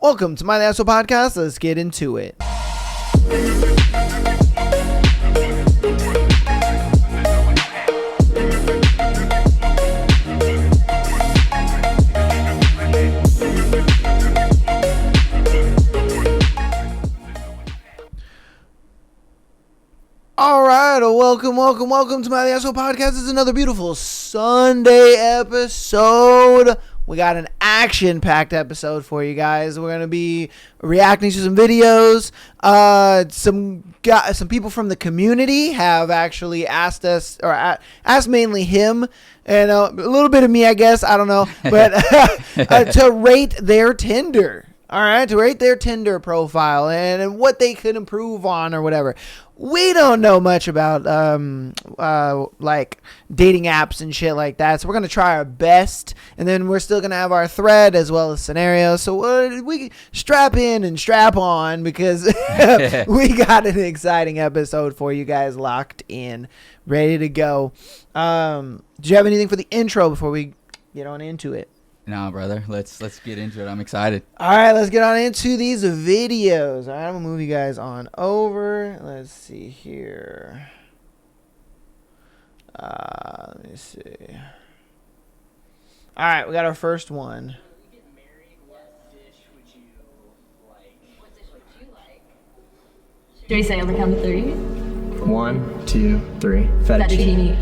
Welcome to my Asshole Podcast. Let's get into it. All right, welcome to my Asshole Podcast. This is another beautiful Sunday episode. We got an action-packed episode for you guys. We're gonna be reacting to some videos. Some people from the community have actually asked us, or asked mainly him, and a little bit of me, I guess. I don't know, but to rate their Tinder. All right, to rate their Tinder profile and what they could improve on or whatever. We don't know much about like dating apps and shit like that, so we're gonna try our best, and then we're still gonna have our thread as well as scenarios. So we strap in and strap on because we got an exciting episode for you guys locked in, ready to go. Do you have anything for the intro before we get on into it? No, brother. Let's get into it. I'm excited. All right, let's get on into these videos. All right, I'm going to move you guys on over. Let's see here. Let me see. All right, we got our first one. Should we say on the count of three? 1, 2, 3. Fettuccine.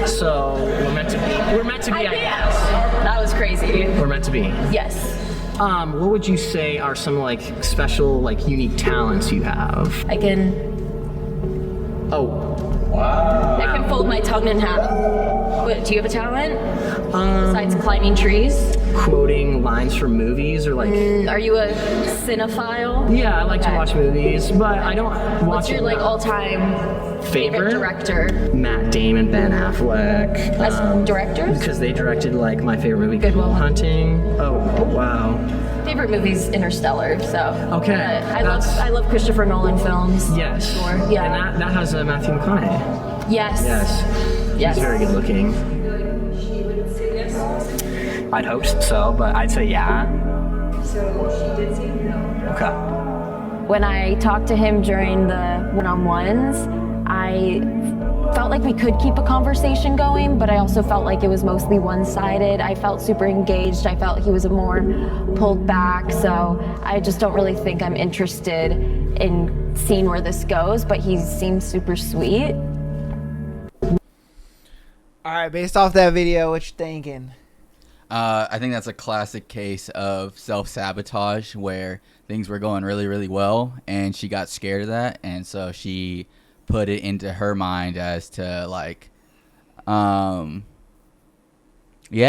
So we're meant to be. I guess. That was crazy. We're meant to be. Yes. What would you say are some like special, like unique talents you have? I can fold my tongue in half. What, do you have a talent? Besides climbing trees? Quoting lines from movies or like. Are you a cinephile? Yeah, I like to watch movies, but I don't watch. What's your like all-time favorite director? Matt Damon, Ben Affleck. As directors? Because they directed like my favorite movie, Good Good Will Will Hunting. Oh wow. Favorite movie's Interstellar. So. Okay. I love Christopher Nolan films. Yes. Sure. Yeah. And that has Matthew McConaughey. Yes. Yes. He's very good looking. I'd hope so, but I'd say yeah. So she did say no. Okay. When I talked to him during the one-on-ones, I felt like we could keep a conversation going, but I also felt like it was mostly one-sided. I felt super engaged. I felt he was more pulled back, so I just don't really think I'm interested in seeing where this goes, but he seems super sweet. All right, based off that video, what you thinking? I think that's a classic case of self-sabotage where things were going really, really well, and she got scared of that, and so she put it into her mind as to like, yeah,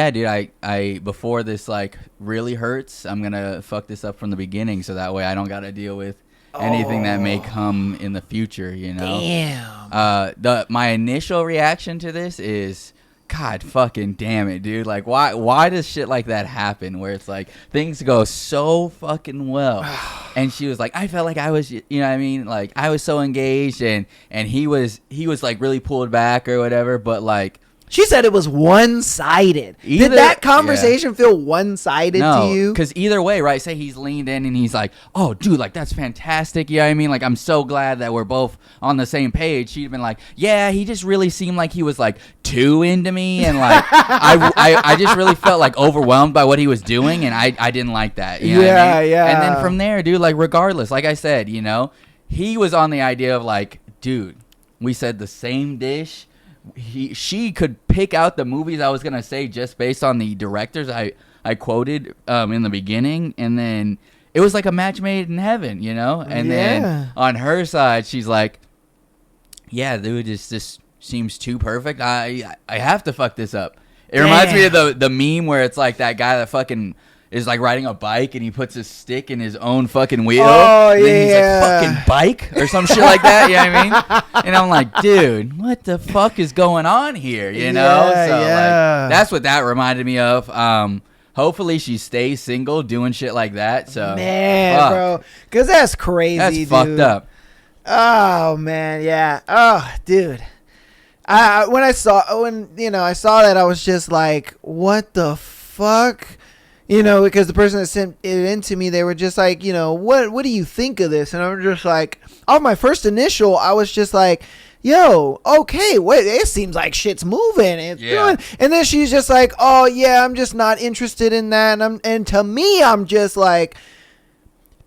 dude, I before this like really hurts, I'm gonna fuck this up from the beginning, so that way I don't gotta deal with anything that may come in the future, you know. Damn. My initial reaction to this is, God fucking damn it, dude. Like, why does shit like that happen where it's like things go so fucking well? And she was like, I felt like I was, you know what I mean? Like, I was so engaged, and he was like really pulled back or whatever, but like, She said it was one-sided. Did that conversation feel one-sided to you? Because either way, right, say he's leaned in and he's like, oh, dude, like, that's fantastic. You know what I mean? Like, I'm so glad that we're both on the same page. She'd been like, yeah, he just really seemed like he was, like, too into me. And, like, I just really felt, like, overwhelmed by what he was doing. And I didn't like that. You know what I mean? Yeah. And then from there, dude, like, regardless, like I said, you know, he was on the idea of, like, dude, we said the same dish. She could pick out the movies I was gonna say just based on the directors I quoted in the beginning, and then it was like a match made in heaven, you know. And then on her side, she's like, "Yeah, dude, this seems too perfect. I have to fuck this up." It reminds me of the meme where it's like that guy that fucking is like riding a bike and he puts his stick in his own fucking wheel. Oh, and then he's like, fucking bike or some shit like that. You know what I mean? And I'm like, dude, what the fuck is going on here? You know? Like, that's what that reminded me of. Hopefully she stays single doing shit like that. So man, bro, because that's crazy. That's dude. fucked up. Oh man, yeah. Oh, dude. When I saw that, I was just like, what the fuck? you know, because the person that sent it in to me, they were just like, you know, what do you think of this? And I'm just like, on my first initial, I was just like, yo, okay, wait, it seems like shit's moving. It's doing. And then she's just like, oh yeah, I'm just not interested in that. And to me, I'm just like,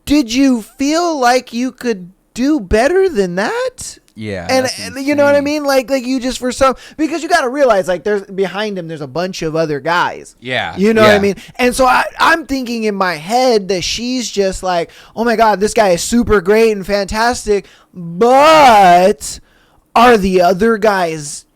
did you feel like you could do better than that? Yeah, and you know what I mean, like you just for some, because you got to realize, like, there's behind him there's a bunch of other guys. Yeah, you know what I mean. And so I'm thinking in my head that she's just like, oh my god, this guy is super great and fantastic, but are the other guys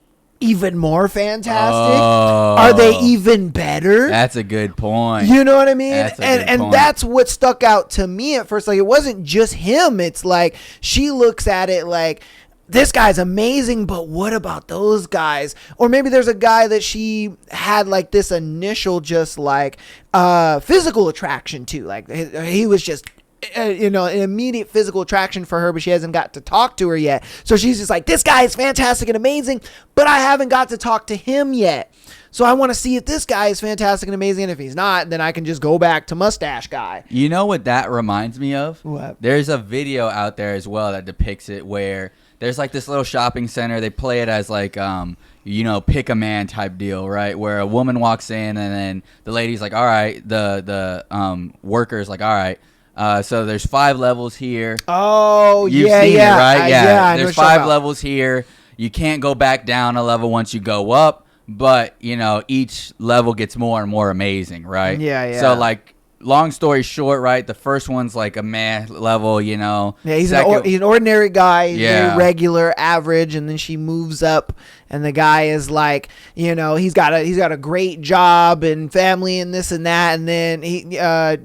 even more fantastic? Are they even better? That's a good point. You know what I mean? That's and that's what stuck out to me at first. Like, it wasn't just him. It's like she looks at it like, this guy's amazing, but what about those guys? Or maybe there's a guy that she had like this initial just like physical attraction to. Like, he was just you know, an immediate physical attraction for her, but she hasn't got to talk to her yet. So she's just like, this guy is fantastic and amazing, but I haven't got to talk to him yet. So I want to see if this guy is fantastic and amazing, and if he's not, then I can just go back to mustache guy. You know what that reminds me of? What? There's a video out there as well that depicts it, where there's like this little shopping center. They play it as like, you know, pick a man type deal, right? Where a woman walks in, and then the lady's like, all right, the worker's like, all right, so there's 5 levels here. Oh, You've yeah, seen yeah. it, right? I know There's what you're 5 levels here. You can't go back down a level once you go up, but, you know, each level gets more and more amazing, right? Yeah, yeah. So, like, long story short, right, the first one's like a meh level, you know. Yeah, he's an ordinary guy, Yeah. very regular, average, and then she moves up, and the guy is like, you know, he's got a great job and family and this and that, and then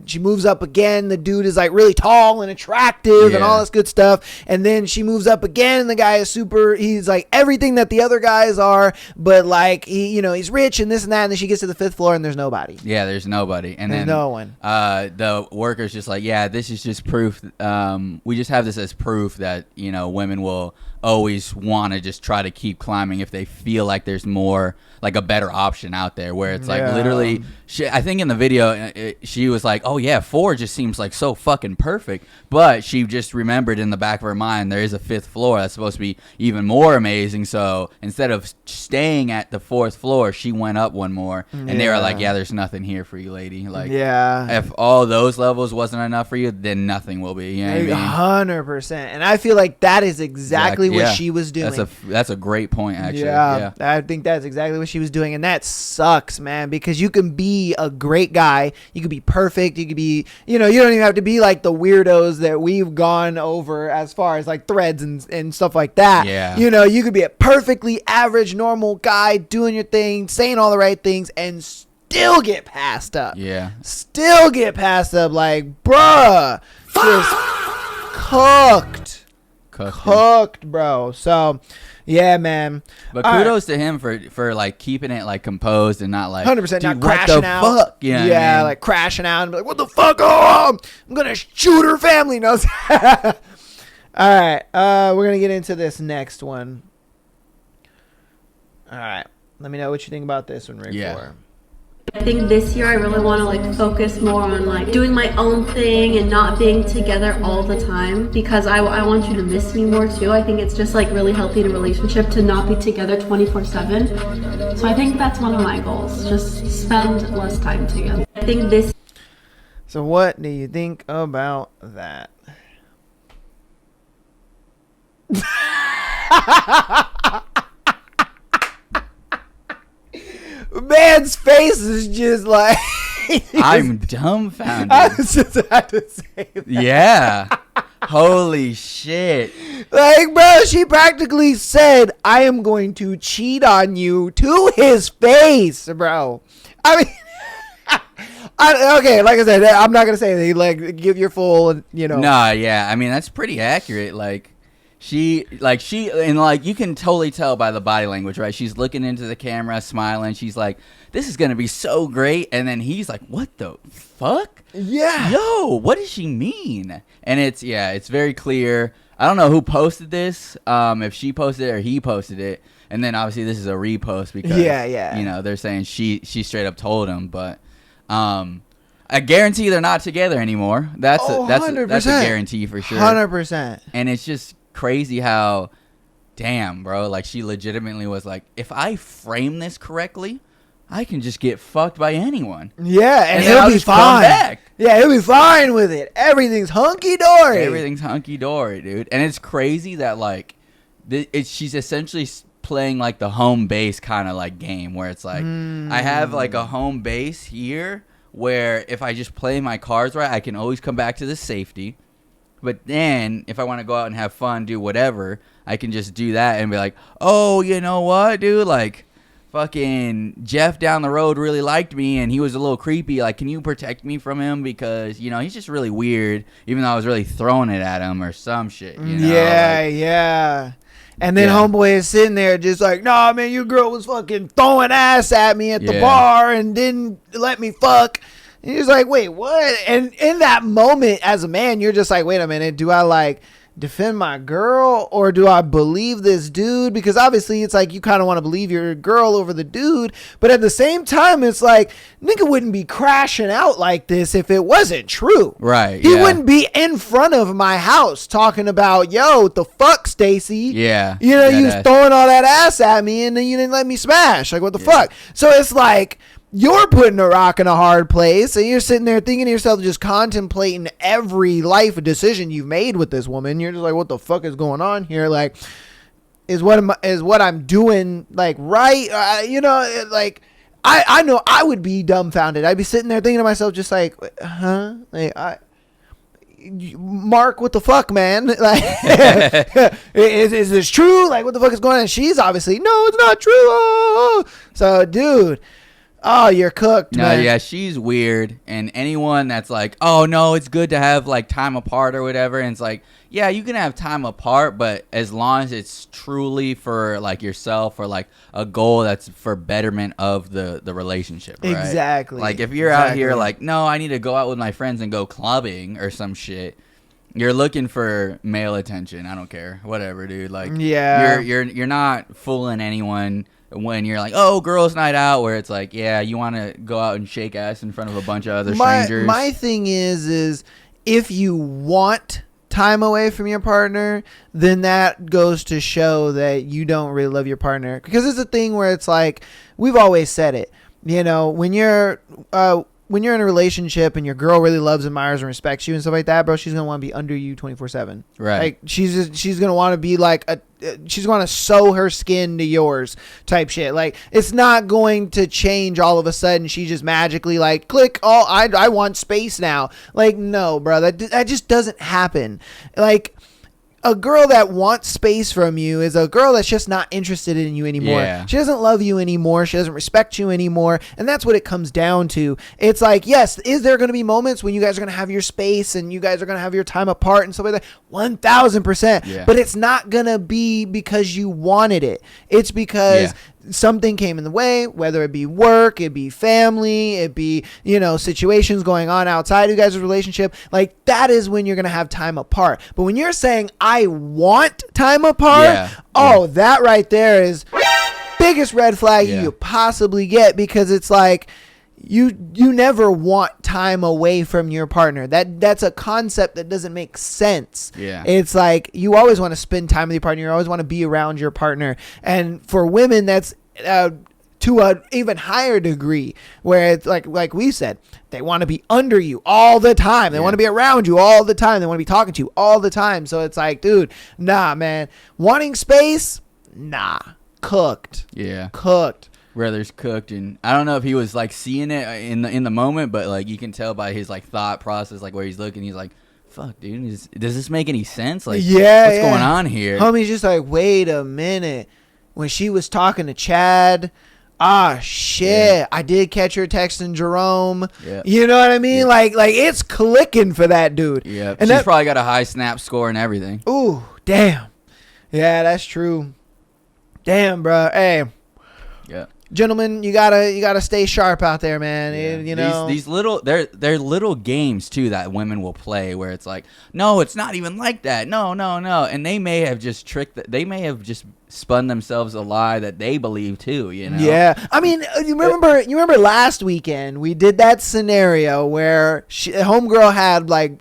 she moves up again. The dude is like really tall and attractive and all this good stuff, and then she moves up again, and the guy is he's like everything that the other guys are, but like he's rich and this and that, and then she gets to the 5th floor and there's nobody. Yeah, there's nobody, and there's then no one. The worker's just like, yeah, this is just proof. We just have this as proof that, you know, women will always want to just try to keep climbing if they feel like there's more, like a better option out there, where it's like literally I think in the video she was like, oh yeah, 4 just seems like so fucking perfect, but she just remembered in the back of her mind there is a 5th floor that's supposed to be even more amazing. So instead of staying at the 4th floor, she went up one more, and they were like, yeah, there's nothing here for you, lady. Like, if all those levels wasn't enough for you, then nothing will be. You know what I mean? 100%. And I feel like that is exactly what she was doing. That's a great point, actually. Yeah, I think that's exactly what she was doing, and that sucks, man, because you can be a great guy, you could be perfect, you could be, you don't even have to be like the weirdos that we've gone over as far as like threads and stuff like that. Yeah. You could be a perfectly average, normal guy doing your thing, saying all the right things, and still get passed up. Yeah. Still get passed up, like, bruh, just cooked, bro. So, yeah, man. But kudos to him for like keeping it like composed and not like 100% not what crashing the out. fuck? You know what I mean? Like crashing out and be like, what the fuck? Oh, I'm gonna shoot her family. No. All right, we're gonna get into this next one. All right, let me know what you think about this one, Rick. Yeah. I think this year I really want to like focus more on like doing my own thing and not being together all the time, because I want you to miss me more too. I think it's just like really healthy in a relationship to not be together 24/7. So I think that's one of my goals, just spend less time together. I think this. So what do you think about that? Man's face is just like I'm dumbfounded. I was just about to say that. Yeah. Holy shit. Like, bro, she practically said, I am going to cheat on you to his face, bro. I mean, okay, like I said, I'm not going to say anything. Like, give your full, Nah, yeah. I mean, that's pretty accurate. Like, you can totally tell by the body language, right? She's looking into the camera, smiling. She's like, this is going to be so great. And then he's like, what the fuck? Yeah. Yo, what does she mean? And it's very clear. I don't know who posted this, if she posted it or he posted it. And then obviously this is a repost because, they're saying she straight up told him. But I guarantee they're not together anymore. That's a 100%. guarantee for sure. 100%. And it's just crazy how, damn, bro, like she legitimately was like, if I frame this correctly, I can just get fucked by anyone. Yeah, and then I'll he'll be just come fine. back. Yeah, he'll be fine with it. Everything's hunky dory. Everything's hunky dory, dude. And it's crazy that like, she's essentially playing like the home base kind of like game where it's like, I have like a home base here where if I just play my cards right, I can always come back to the safety. But then if I want to go out and have fun, do whatever, I can just do that and be like, oh, you know what, dude? Like, fucking Jeff down the road really liked me and he was a little creepy. Like, can you protect me from him? Because, you know, he's just really weird, even though I was really throwing it at him or some shit, you know? Yeah, like, yeah. And then homeboy is sitting there just like, nah, man, your girl was fucking throwing ass at me at the bar and didn't let me fuck. And he's like, wait, what? And in that moment, as a man, you're just like, wait a minute, do I like defend my girl or do I believe this dude? Because obviously it's like you kind of want to believe your girl over the dude, but at the same time it's like nigga wouldn't be crashing out like this if it wasn't true. Right. He wouldn't be in front of my house talking about, yo, what the fuck, Stacy? Yeah. You know, you was throwing all that ass at me and then you didn't let me smash. Like, what the fuck? So it's like you're putting a rock in a hard place and you're sitting there thinking to yourself, just contemplating every life decision you've made with this woman. You're just like, what the fuck is going on here? Like, is what I'm doing like right? You know, like I know I would be dumbfounded. I'd be sitting there thinking to myself, just like, huh? Like, Mark, what the fuck, man? Like, is this true? Like, what the fuck is going on? And she's obviously, no, it's not true. Oh. So, dude. Oh, you're cooked, man. No, yeah, she's weird. And anyone that's like, oh, no, it's good to have, like, time apart or whatever. And it's like, yeah, you can have time apart, but as long as it's truly for, like, yourself or, like, a goal that's for betterment of the relationship, right? Exactly. Like, if you're out here like, no, I need to go out with my friends and go clubbing or some shit, you're looking for male attention. I don't care. Whatever, dude. Like, yeah, you're not fooling anyone when you're like, oh, girls' night out, where it's like, yeah, you want to go out and shake ass in front of a bunch of other strangers. My thing is if you want time away from your partner, then that goes to show that you don't really love your partner. Because it's a thing where it's like, we've always said it, you know, when you're in a relationship and your girl really loves, admires, and respects you and stuff like that, bro, she's gonna want to be under you 24/7. Right. Like she's gonna want to be like she's gonna sew her skin to yours type shit. Like, it's not going to change all of a sudden. She just magically like click. Oh, I want space now. Like, no, bro, that just doesn't happen. Like, a girl that wants space from you is a girl that's just not interested in you anymore. Yeah. She doesn't love you anymore. She doesn't respect you anymore. And that's what it comes down to. It's like, yes, is there going to be moments when you guys are going to have your space and you guys are going to have your time apart and stuff like that? 1000%. Yeah. But it's not going to be because you wanted it. It's because something came in the way, whether it be work, it be family, it be, you know, situations going on outside of you guys' relationship. Like, that is when you're going to have time apart. But when you're saying, I want time apart, that right there is biggest red flag you could possibly get, because it's like, you never want time away from your partner. That's a concept that doesn't make sense. Yeah. It's like, you always want to spend time with your partner. You always want to be around your partner. And for women, that's to an even higher degree, where it's like we said, they want to be under you all the time. They want to be around you all the time. They want to be talking to you all the time. So it's like, dude, nah, man. Wanting space? Nah. Cooked. Yeah. Cooked. Brothers cooked, and I don't know if he was like seeing it in the moment, but like you can tell by his like thought process, like where he's looking, he's like, fuck, dude, does this make any sense? Like, what's going on here? Homie's just like, wait a minute. When she was talking to Chad, shit, I did catch her texting Jerome. Yeah. You know what I mean? Like it's clicking for that dude. Yeah. And she's probably got a high snap score and everything. Ooh, damn. Yeah, that's true. Damn, bro. Hey. Yeah. Gentlemen, you gotta stay sharp out there, man. Yeah. You know, these little they're little games too that women will play, where it's like, no, it's not even like that. No, and they may have just tricked. They may have just spun themselves a lie that they believe too, you know? Yeah, I mean, you remember last weekend we did that scenario where homegirl had like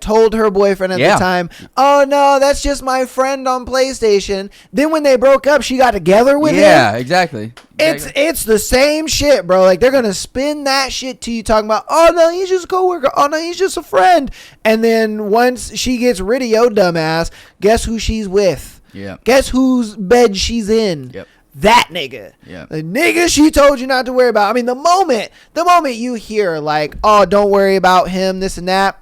told her boyfriend at the time, "Oh no, that's just my friend on PlayStation." Then when they broke up, she got together with him. Yeah, exactly. It's the same shit, bro. Like they're gonna spin that shit to you, talking about, "Oh no, he's just a coworker. Oh no, he's just a friend." And then once she gets rid of your dumbass, guess who she's with? Yeah. Guess whose bed she's in? Yep. That nigga. Yeah. The nigga she told you not to worry about. I mean, the moment you hear like, "Oh, don't worry about him, this and that,"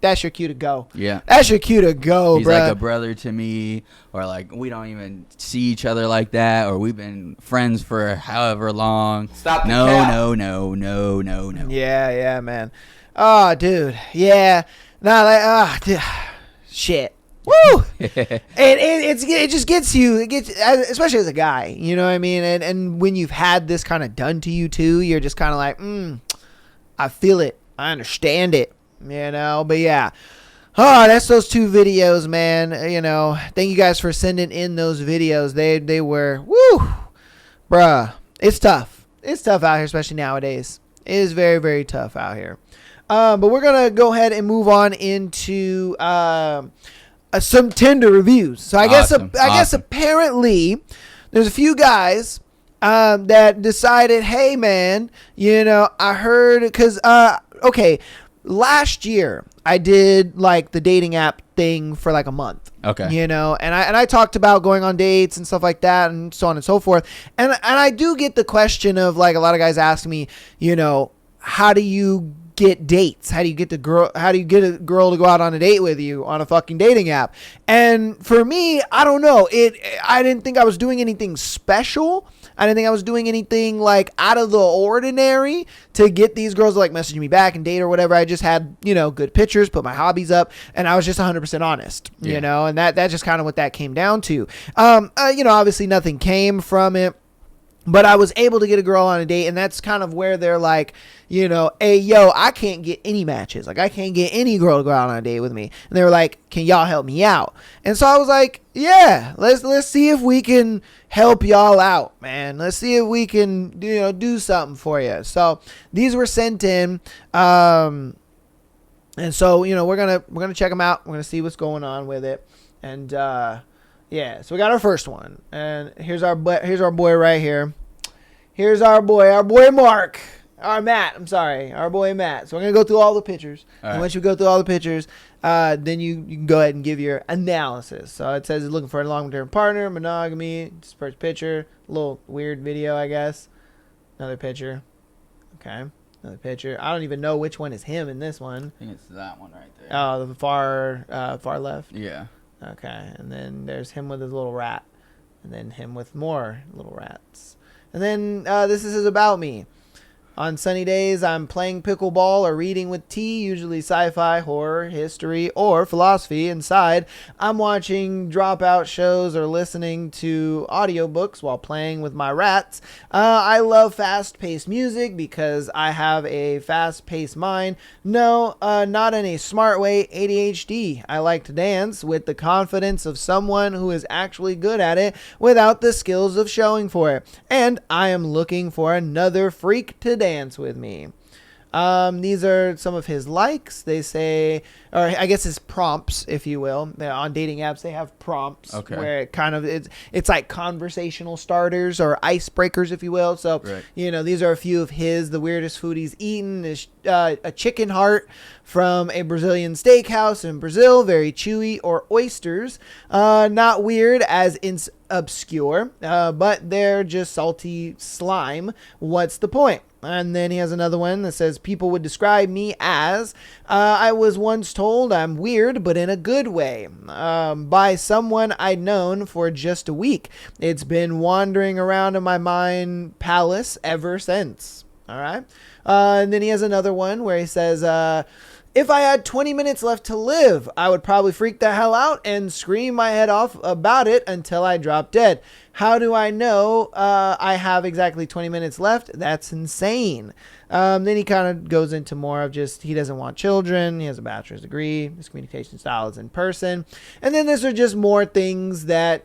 that's your cue to go. Yeah. That's your cue to go, He's bruh. like a brother to me, or like we don't even see each other like that, or we've been friends for however long. Stop the no, cap. no. Yeah, man. Oh, dude. Yeah. Nah, like, dude. Shit. Woo! it just gets you. It gets, especially as a guy. You know what I mean? And when you've had this kind of done to you too, you're just kind of like, I feel it. I understand it. You know? But yeah. Oh, that's those 2 videos, man. You know, thank you guys for sending in those videos. They were, woo, bruh. It's tough. It's tough out here, especially nowadays. It is very, very tough out here. But we're gonna go ahead and move on into some Tinder reviews. So I guess apparently there's a few guys that decided, hey man, you know, I heard because okay, last year I did like the dating app thing for like a month. Okay. You know, and I talked about going on dates and stuff like that and so on and so forth. And I do get the question of like a lot of guys ask me, you know, how do you get dates? How do you get a girl to go out on a date with you on a fucking dating app? And for me, I don't know. I didn't think I was doing anything special. I didn't think I was doing anything like out of the ordinary to get these girls to like message me back and date or whatever. I just had, you know, good pictures, put my hobbies up, and I was just 100% honest, you know, and that's just kind of what that came down to. You know, obviously nothing came from it. But I was able to get a girl on a date, and that's kind of where they're like, you know, hey, yo, I can't get any matches. Like, I can't get any girl to go out on a date with me. And they were like, can y'all help me out? And so I was like, yeah, let's see if we can help y'all out, man. Let's see if we can, you know, do something for you. So these were sent in. And so, you know, we're gonna check them out. We're gonna see what's going on with it. And yeah, so we got our first one, and here's our boy right here. Here's our boy Mark, our boy Matt. So we're gonna go through all the pictures, and once you go through all the pictures, then you can go ahead and give your analysis. So it says he's looking for a long-term partner, monogamy. Just first picture, a little weird video, I guess. Another picture, okay. Another picture. I don't even know which one is him in this one. I think it's that one right there. Oh, the far left. Yeah. Okay, and then there's him with his little rat, and then him with more little rats. And then this is his about me. On sunny days, I'm playing pickleball or reading with tea, usually sci-fi, horror, history, or philosophy. Inside, I'm watching dropout shows or listening to audiobooks while playing with my rats. I love fast-paced music because I have a fast-paced mind. No, not in a smart way, ADHD. I like to dance with the confidence of someone who is actually good at it without the skills of showing for it. And I am looking for another freak to dance with me. These are some of his likes. They say, or I guess his prompts, if you will. On dating apps, they have prompts where it kind of it's like conversational starters or icebreakers, if you will. So, you know, these are a few of his. The weirdest food he's eaten is a chicken heart from a Brazilian steakhouse in Brazil, very chewy, or oysters. Not weird as in obscure, but they're just salty slime. What's the point? And then he has another one that says, people would describe me as, I was once told I'm weird, but in a good way, by someone I'd known for just a week. It's been wandering around in my mind palace ever since. All right. And then he has another one where he says, If I had 20 minutes left to live, I would probably freak the hell out and scream my head off about it until I drop dead. How do I know I have exactly 20 minutes left? That's insane. Then he kind of goes into more of just he doesn't want children. He has a bachelor's degree. His communication style is in person. And then these are just more things that,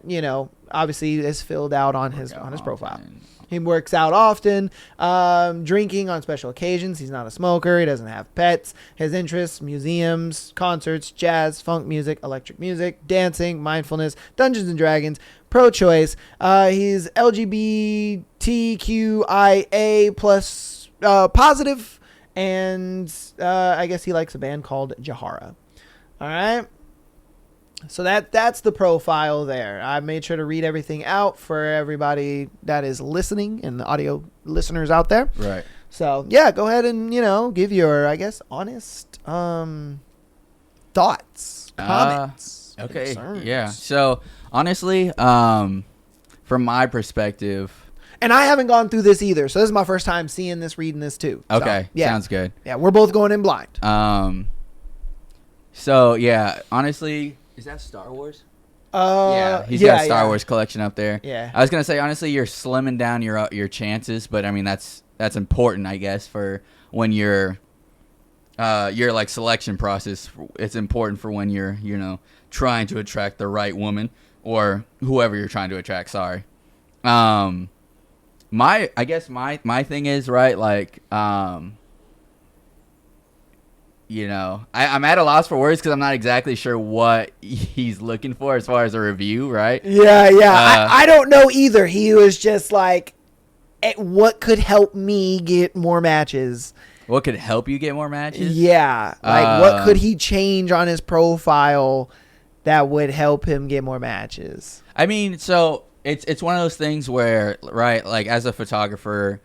obviously is filled out on his profile. He works out often, drinking on special occasions. He's not a smoker. He doesn't have pets. His interests, museums, concerts, jazz, funk music, electric music, dancing, mindfulness, Dungeons and Dragons, pro-choice. He's LGBTQIA plus positive, and I guess he likes a band called Jahara. All right. So that's the profile there. I made sure to read everything out for everybody that is listening and the audio listeners out there. Right. So, yeah, go ahead and, give your, I guess, honest thoughts, comments. Okay. concerns. Yeah. So, honestly, from my perspective. And I haven't gone through this either. So, this is my first time seeing this, reading this too. Okay. So, yeah. Sounds good. Yeah, we're both going in blind. So, yeah, honestly. Is that Star Wars? Yeah, he's got a Star Wars collection up there. Yeah. I was gonna say honestly, you're slimming down your chances, but I mean that's important, I guess, for when your like selection process. It's important for when you're trying to attract the right woman or whoever you're trying to attract. Sorry. My thing is right, like I'm at a loss for words because I'm not exactly sure what he's looking for as far as a review, right? Yeah. I don't know either. He was just like, what could help me get more matches? What could help you get more matches? Yeah. Like, what could he change on his profile that would help him get more matches? I mean, so it's one of those things where, right, like as a photographer,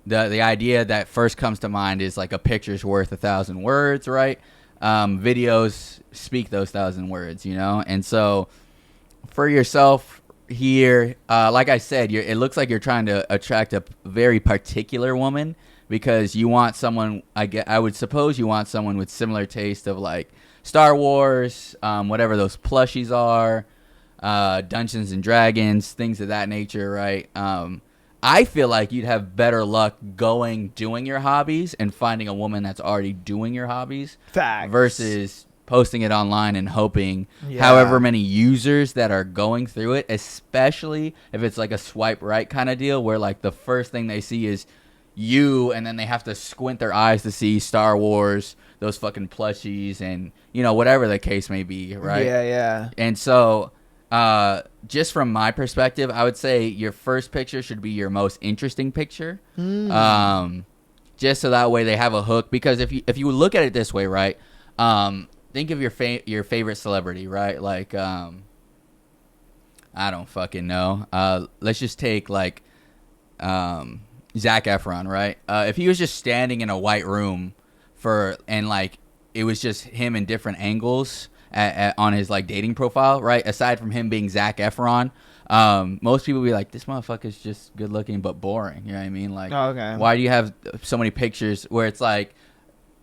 the idea that first comes to mind is like a picture's worth 1,000 words, right? Videos speak those 1,000 words, And so for yourself here, like I said, it looks like you're trying to attract a very particular woman because you want someone, I would suppose you want someone with similar taste of like Star Wars, whatever those plushies are, Dungeons and Dragons, things of that nature, right? I feel like you'd have better luck doing your hobbies and finding a woman that's already doing your hobbies. Facts. Versus posting it online and hoping however many users that are going through it, especially if it's like a swipe right kind of deal where like the first thing they see is you and then they have to squint their eyes to see Star Wars, those fucking plushies and, whatever the case may be, right? Yeah. And so... just from my perspective, I would say your first picture should be your most interesting picture. Just so that way they have a hook. Because if you look at it this way, right? Think of your favorite celebrity, right? Like, I don't fucking know. Let's just take like, Zac Efron, right? If he was just standing in a white room and like it was just him in different angles. On his like dating profile, right? Aside from him being Zac Efron, most people would be like, this motherfucker's just good looking but boring. You know what I mean? Like, why do you have so many pictures where it's like,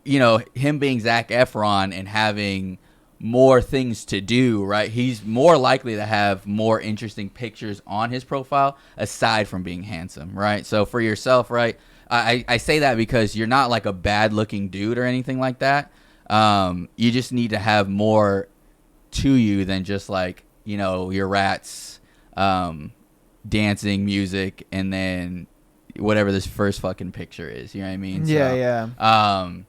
him being Zac Efron and having more things to do, right? He's more likely to have more interesting pictures on his profile aside from being handsome, right? So for yourself, right? I say that because you're not like a bad looking dude or anything like that. You just need to have more to you than just like, your rats, dancing, music, and then whatever this first fucking picture is. You know what I mean? Yeah.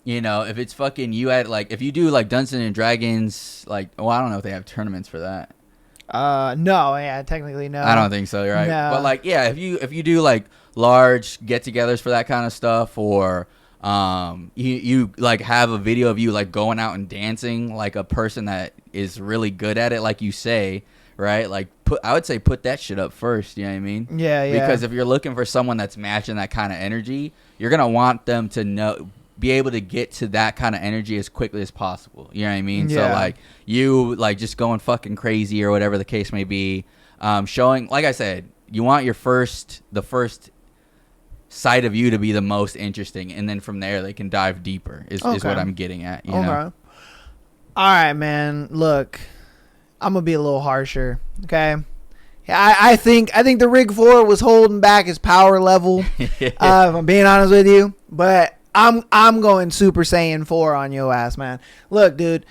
If it's fucking you at like, if you do like Dungeons and Dragons, like, I don't know if they have tournaments for that. No, yeah, technically no. I don't think so, right? No. But like, yeah, if you do like large get-togethers for that kind of stuff, or you like have a video of you like going out and dancing like a person that is really good at it, like you say, right? Like I would say put that shit up first. You know what I mean? Yeah. Because if you're looking for someone that's matching that kind of energy, you're gonna want them to be able to get to that kind of energy as quickly as possible. You know what I mean? Yeah. So like you like just going fucking crazy or whatever the case may be, showing, like I said, you want the first side of you to be the most interesting, and then from there they can dive deeper. Is what I'm getting at. You know? All right, man. Look, I'm gonna be a little harsher. Okay. I think the Rig 4 was holding back his power level. If I'm being honest with you, but I'm going Super Saiyan 4 on your ass, man. Look, dude,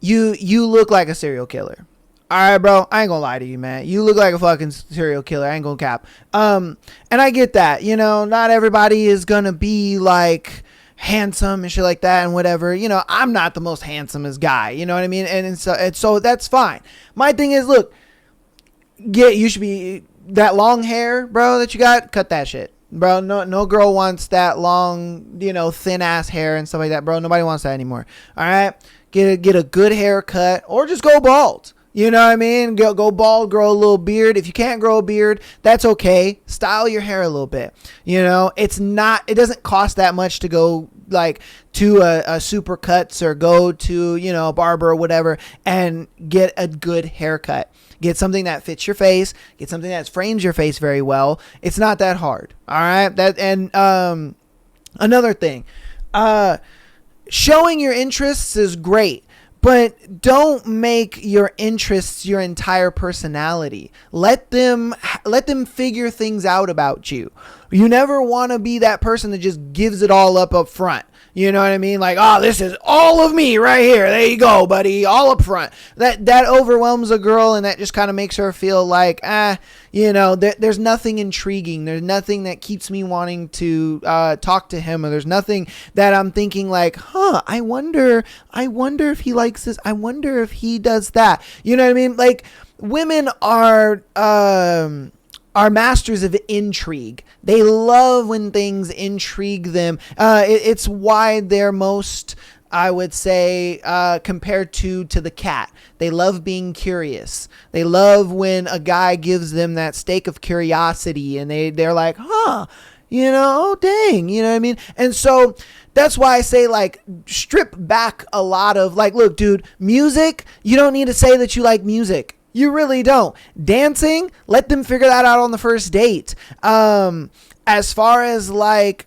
you look like a serial killer. All right, bro. I ain't gonna lie to you, man. You look like a fucking serial killer. I ain't gonna cap. And I get that. You know, not everybody is gonna be like handsome and shit like that and whatever. You know, I'm not the most handsomest guy. You know what I mean? And so that's fine. My thing is, look. You should be that long hair, bro, that you got. Cut that shit, bro. No girl wants that long, you know, thin ass hair and stuff like that, bro. Nobody wants that anymore. All right, get a good haircut or just go bald. You know what I mean? Go bald, grow a little beard. If you can't grow a beard, that's okay. Style your hair a little bit. You know, it doesn't cost that much to go like to a super cuts or go to, you know, a barber or whatever and get a good haircut. Get something that fits your face. Get something that frames your face very well. It's not that hard. All right. Another thing, showing your interests is great, but don't make your interests your entire personality. Let them figure things out about you. You never want to be that person that just gives it all up front. You know what I mean? Like, oh, this is all of me right here. There you go, buddy. All up front. That overwhelms a girl, and that just kind of makes her feel like, you know, there's nothing intriguing. There's nothing that keeps me wanting to talk to him, or there's nothing that I'm thinking like, I wonder if he likes this. I wonder if he does that. You know what I mean? Like, women are masters of intrigue. They love when things intrigue them. It's why they're most, I would say, compared to the cat. They love being curious. They love when a guy gives them that stake of curiosity, and they're like, you know, dang, you know what I mean? And so that's why I say, like, strip back a lot of, like, look, dude, music, you don't need to say that you like music. You really don't. Dancing, let them figure that out on the first date. As far as like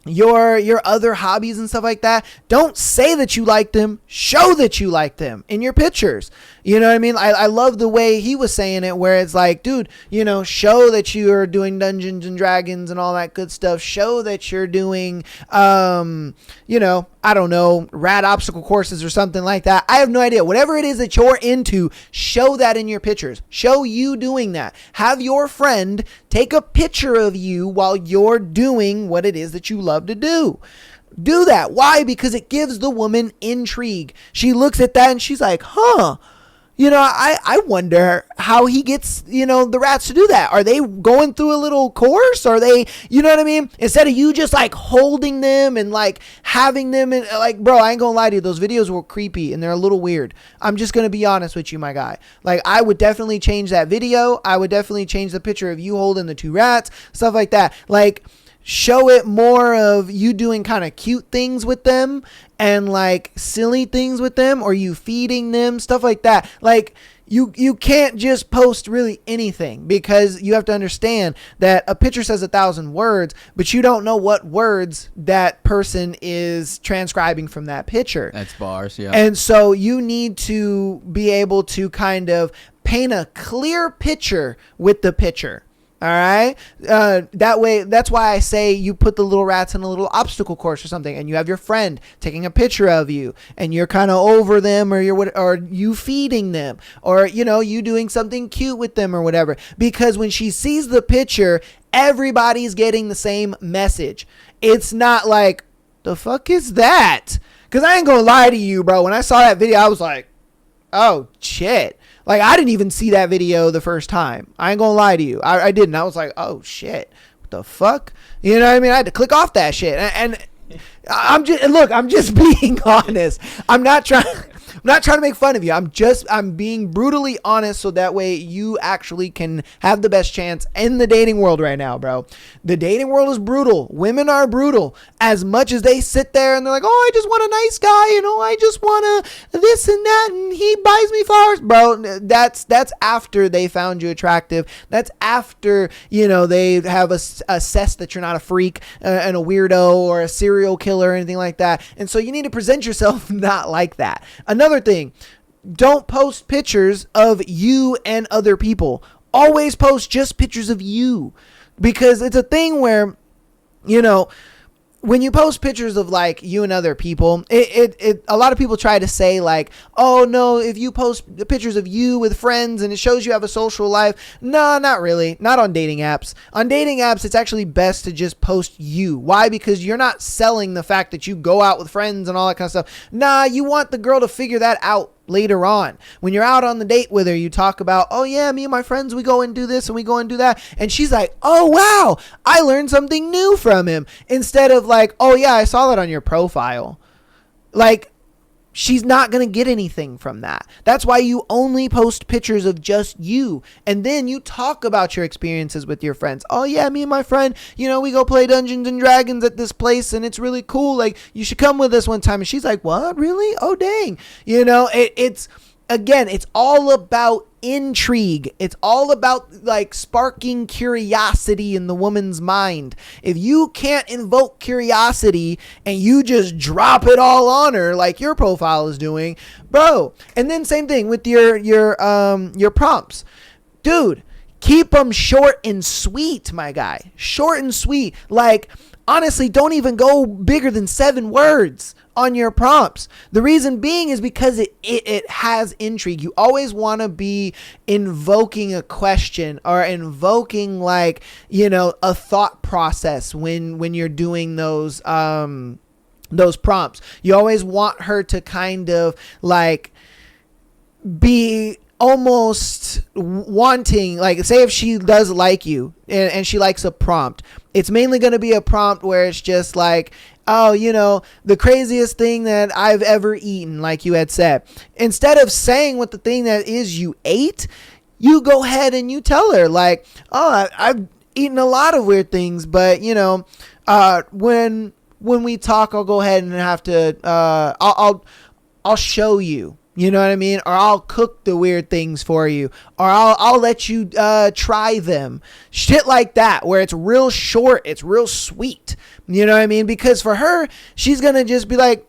your other hobbies and stuff like that, don't say that you like them. Show that you like them in your pictures. You know what I mean? I love the way he was saying it, where it's like, dude, you know, show that you're doing Dungeons and Dragons and all that good stuff. Show that you're doing, you know, I don't know, rad obstacle courses or something like that. I have no idea. Whatever it is that you're into, show that in your pictures. Show you doing that. Have your friend take a picture of you while you're doing what it is that you love to do. Do that. Why? Because it gives the woman intrigue. She looks at that and she's like, you know, I wonder how he gets, you know, the rats to do that. Are they going through a little course? Are they, you know what I mean? Instead of you just like holding them and like having them and like, bro, I ain't gonna lie to you. Those videos were creepy and they're a little weird. I'm just gonna be honest with you, my guy. Like, I would definitely change that video. I would definitely change the picture of you holding the two rats, stuff like that. Like, show it more of you doing kind of cute things with them and like silly things with them, or you feeding them, stuff like that. Like, you can't just post really anything, because you have to understand that a picture says 1,000 words, but you don't know what words that person is transcribing from that picture. That's bars, yeah. And so you need to be able to kind of paint a clear picture with the picture. All right. That way, that's why I say you put the little rats in a little obstacle course or something, and you have your friend taking a picture of you, and you're kind of over them, or you feeding them, or, you know, you doing something cute with them or whatever. Because when she sees the picture, everybody's getting the same message. It's not like, the fuck is that? Because I ain't gonna lie to you, bro. When I saw that video, I was like, oh shit. Like, I didn't even see that video the first time. I ain't gonna lie to you. I didn't. I was like, oh shit, what the fuck? You know what I mean? I had to click off that shit. And I'm just being honest. I'm not trying. not trying to make fun of you. I'm being brutally honest so that way you actually can have the best chance in the dating world right now, bro. The dating world is brutal. Women are brutal. As much as they sit there and they're like, oh, I just want a nice guy, I just want to this and that, and he buys me flowers, bro. That's after they found you attractive. That's after, they have assessed that you're not a freak and a weirdo or a serial killer or anything like that. And so you need to present yourself not like that. Another thing, don't post pictures of you and other people. Always post just pictures of you, because it's a thing where, when you post pictures of like you and other people, a lot of people try to say like, oh no, if you post pictures of you with friends and it shows you have a social life. No, not really. Not on dating apps. On dating apps, it's actually best to just post you. Why? Because you're not selling the fact that you go out with friends and all that kind of stuff. Nah, you want the girl to figure that out later on. When you're out on the date with her, you talk about, oh yeah, me and my friends, we go and do this and we go and do that. And she's like, oh wow, I learned something new from him. Instead of like, oh yeah, I saw that on your profile. Like, she's not going to get anything from that. That's why you only post pictures of just you. And then you talk about your experiences with your friends. Oh yeah, me and my friend, we go play Dungeons and Dragons at this place and it's really cool. Like, you should come with us one time. And she's like, what? Really? Oh dang. It's all about intrigue. It's all about like sparking curiosity in the woman's mind. If you can't invoke curiosity and you just drop it all on her like your profile is doing, bro. And then same thing with your prompts. Dude, keep them short and sweet, my guy. Short and sweet. Like, honestly, don't even go bigger than 7 words on your prompts. The reason being is because it has intrigue. You always want to be invoking a question or invoking like, a thought process when you're doing those prompts. You always want her to kind of like be almost wanting, like, say if she does like you and she likes a prompt, it's mainly going to be a prompt where it's just like, oh, the craziest thing that I've ever eaten, like you had said. Instead of saying what the thing that is you ate, you go ahead and you tell her like, oh, I've eaten a lot of weird things, but when we talk, I'll go ahead and have to, I'll show you. You know what I mean? Or I'll cook the weird things for you. Or I'll let you try them. Shit like that, where it's real short. It's real sweet. You know what I mean? Because for her, she's going to just be like,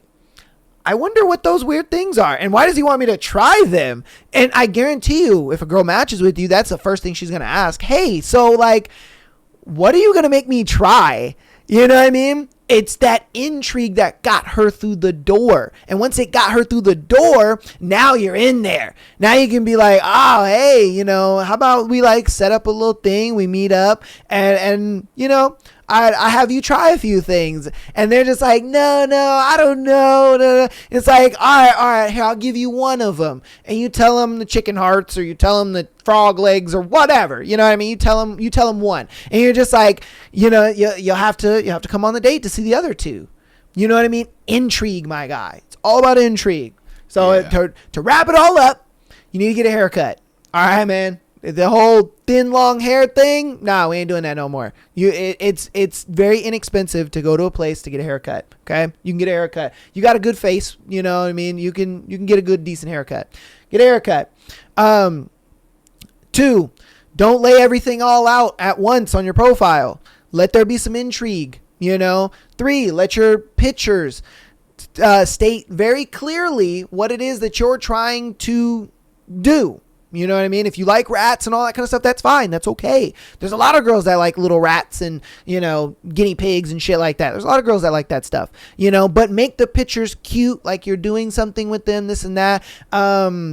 I wonder what those weird things are. And why does he want me to try them? And I guarantee you, if a girl matches with you, that's the first thing she's going to ask. Hey, so like, what are you going to make me try? You know what I mean? It's that intrigue that got her through the door. And once it got her through the door, now you're in there. Now you can be like, oh, hey, how about we like set up a little thing, we meet up and I have you try a few things. And they're just like, no, I don't know. No. It's like, all right, here, I'll give you one of them. And you tell them the chicken hearts or you tell them the frog legs or whatever. You know what I mean? You tell them one. And you're just like, you'll have to come on the date to see the other two. You know what I mean? Intrigue, my guy. It's all about intrigue. So Yeah. to wrap it all up, you need to get a haircut. All right, man. The whole thin, long hair thing, nah, we ain't doing that no more. It's very inexpensive to go to a place to get a haircut. Okay, you can get a haircut. You got a good face, you know what I mean. You can get a good, decent haircut. Get a haircut. 2, don't lay everything all out at once on your profile. Let there be some intrigue. 3, let your pictures state very clearly what it is that you're trying to do. You know what I mean? If you like rats and all that kind of stuff, that's fine. That's okay. There's a lot of girls that like little rats and, guinea pigs and shit like that. There's a lot of girls that like that stuff, but make the pictures cute, like you're doing something with them, this and that.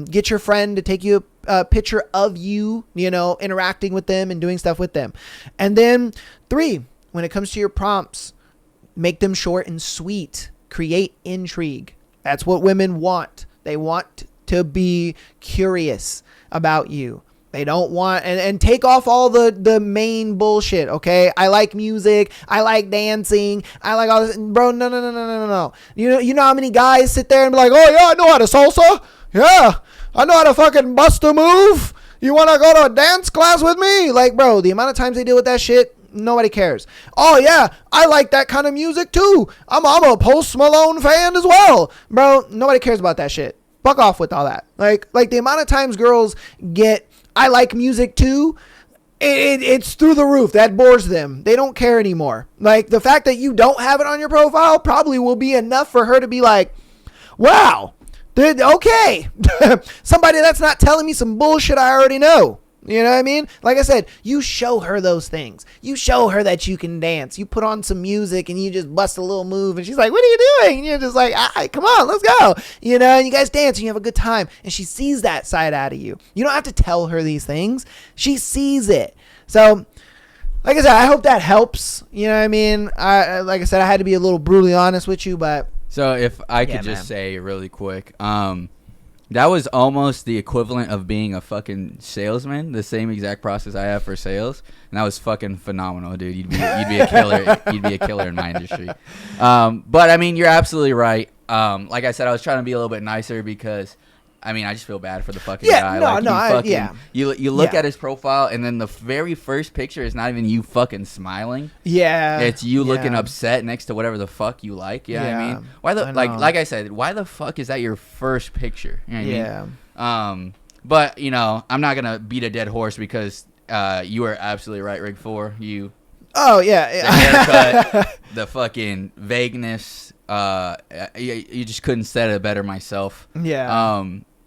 Get your friend to take you a picture of you, interacting with them and doing stuff with them. And then 3, when it comes to your prompts, make them short and sweet. Create intrigue. That's what women want. They want to be curious about you. They don't want, and take off all the main bullshit, okay? I like music. I like dancing. I like all this. Bro, no. You know how many guys sit there and be like, oh, yeah, I know how to salsa. Yeah, I know how to fucking bust a move. You want to go to a dance class with me? Like, bro, the amount of times they deal with that shit, nobody cares. Oh, yeah, I like that kind of music, too. I'm a Post Malone fan as well. Bro, nobody cares about that shit. Fuck off with all that. Like the amount of times girls get, I like music too, it's through the roof. That bores them. They don't care anymore. Like, the fact that you don't have it on your profile probably will be enough for her to be like, wow, okay. Somebody that's not telling me some bullshit I already know. You know what I mean? Like I said, you show her those things. You show her that you can dance. You put on some music and you just bust a little move and she's like, what are you doing? And you're just like, all right, come on, let's go. You know, and you guys dance and you have a good time. And she sees that side out of you. You don't have to tell her these things. She sees it. So, like I said, I hope that helps. You know what I mean? Like I said, I had to be a little brutally honest with you, but. So if I could just say really quick, that was almost the equivalent of being a fucking salesman, the same exact process I have for sales. And that was fucking phenomenal, dude. You'd be a killer. You'd be a killer in my industry. But I mean, you're absolutely right. Like I said, I was trying to be a little bit nicer because, I mean, I just feel bad for the fucking guy. You look at his profile, and then the very first picture is not even you fucking smiling. Yeah. It's you looking upset next to whatever the fuck you like. You know what I mean? Why like I said, why the fuck is that your first picture? You know what I mean? But, you know, I'm not going to beat a dead horse because you are absolutely right, Rig 4. Oh, yeah. The haircut, the fucking vagueness. You just couldn't set it better myself. Yeah.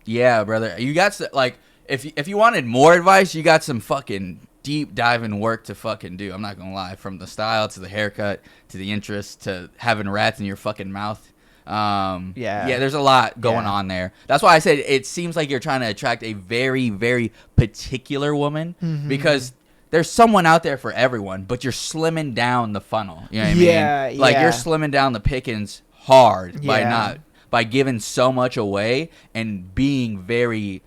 Yeah, brother. You got like if you wanted more advice, you got some fucking deep diving work to fucking do. I'm not gonna lie. From the style to the haircut to the interest to having rats in your fucking mouth. Yeah, there's a lot going on there. That's why I said it seems like you're trying to attract a very, very particular woman because there's someone out there for everyone, but you're slimming down the funnel. You know what I mean? Like you're slimming down the pickings hard by giving so much away and being very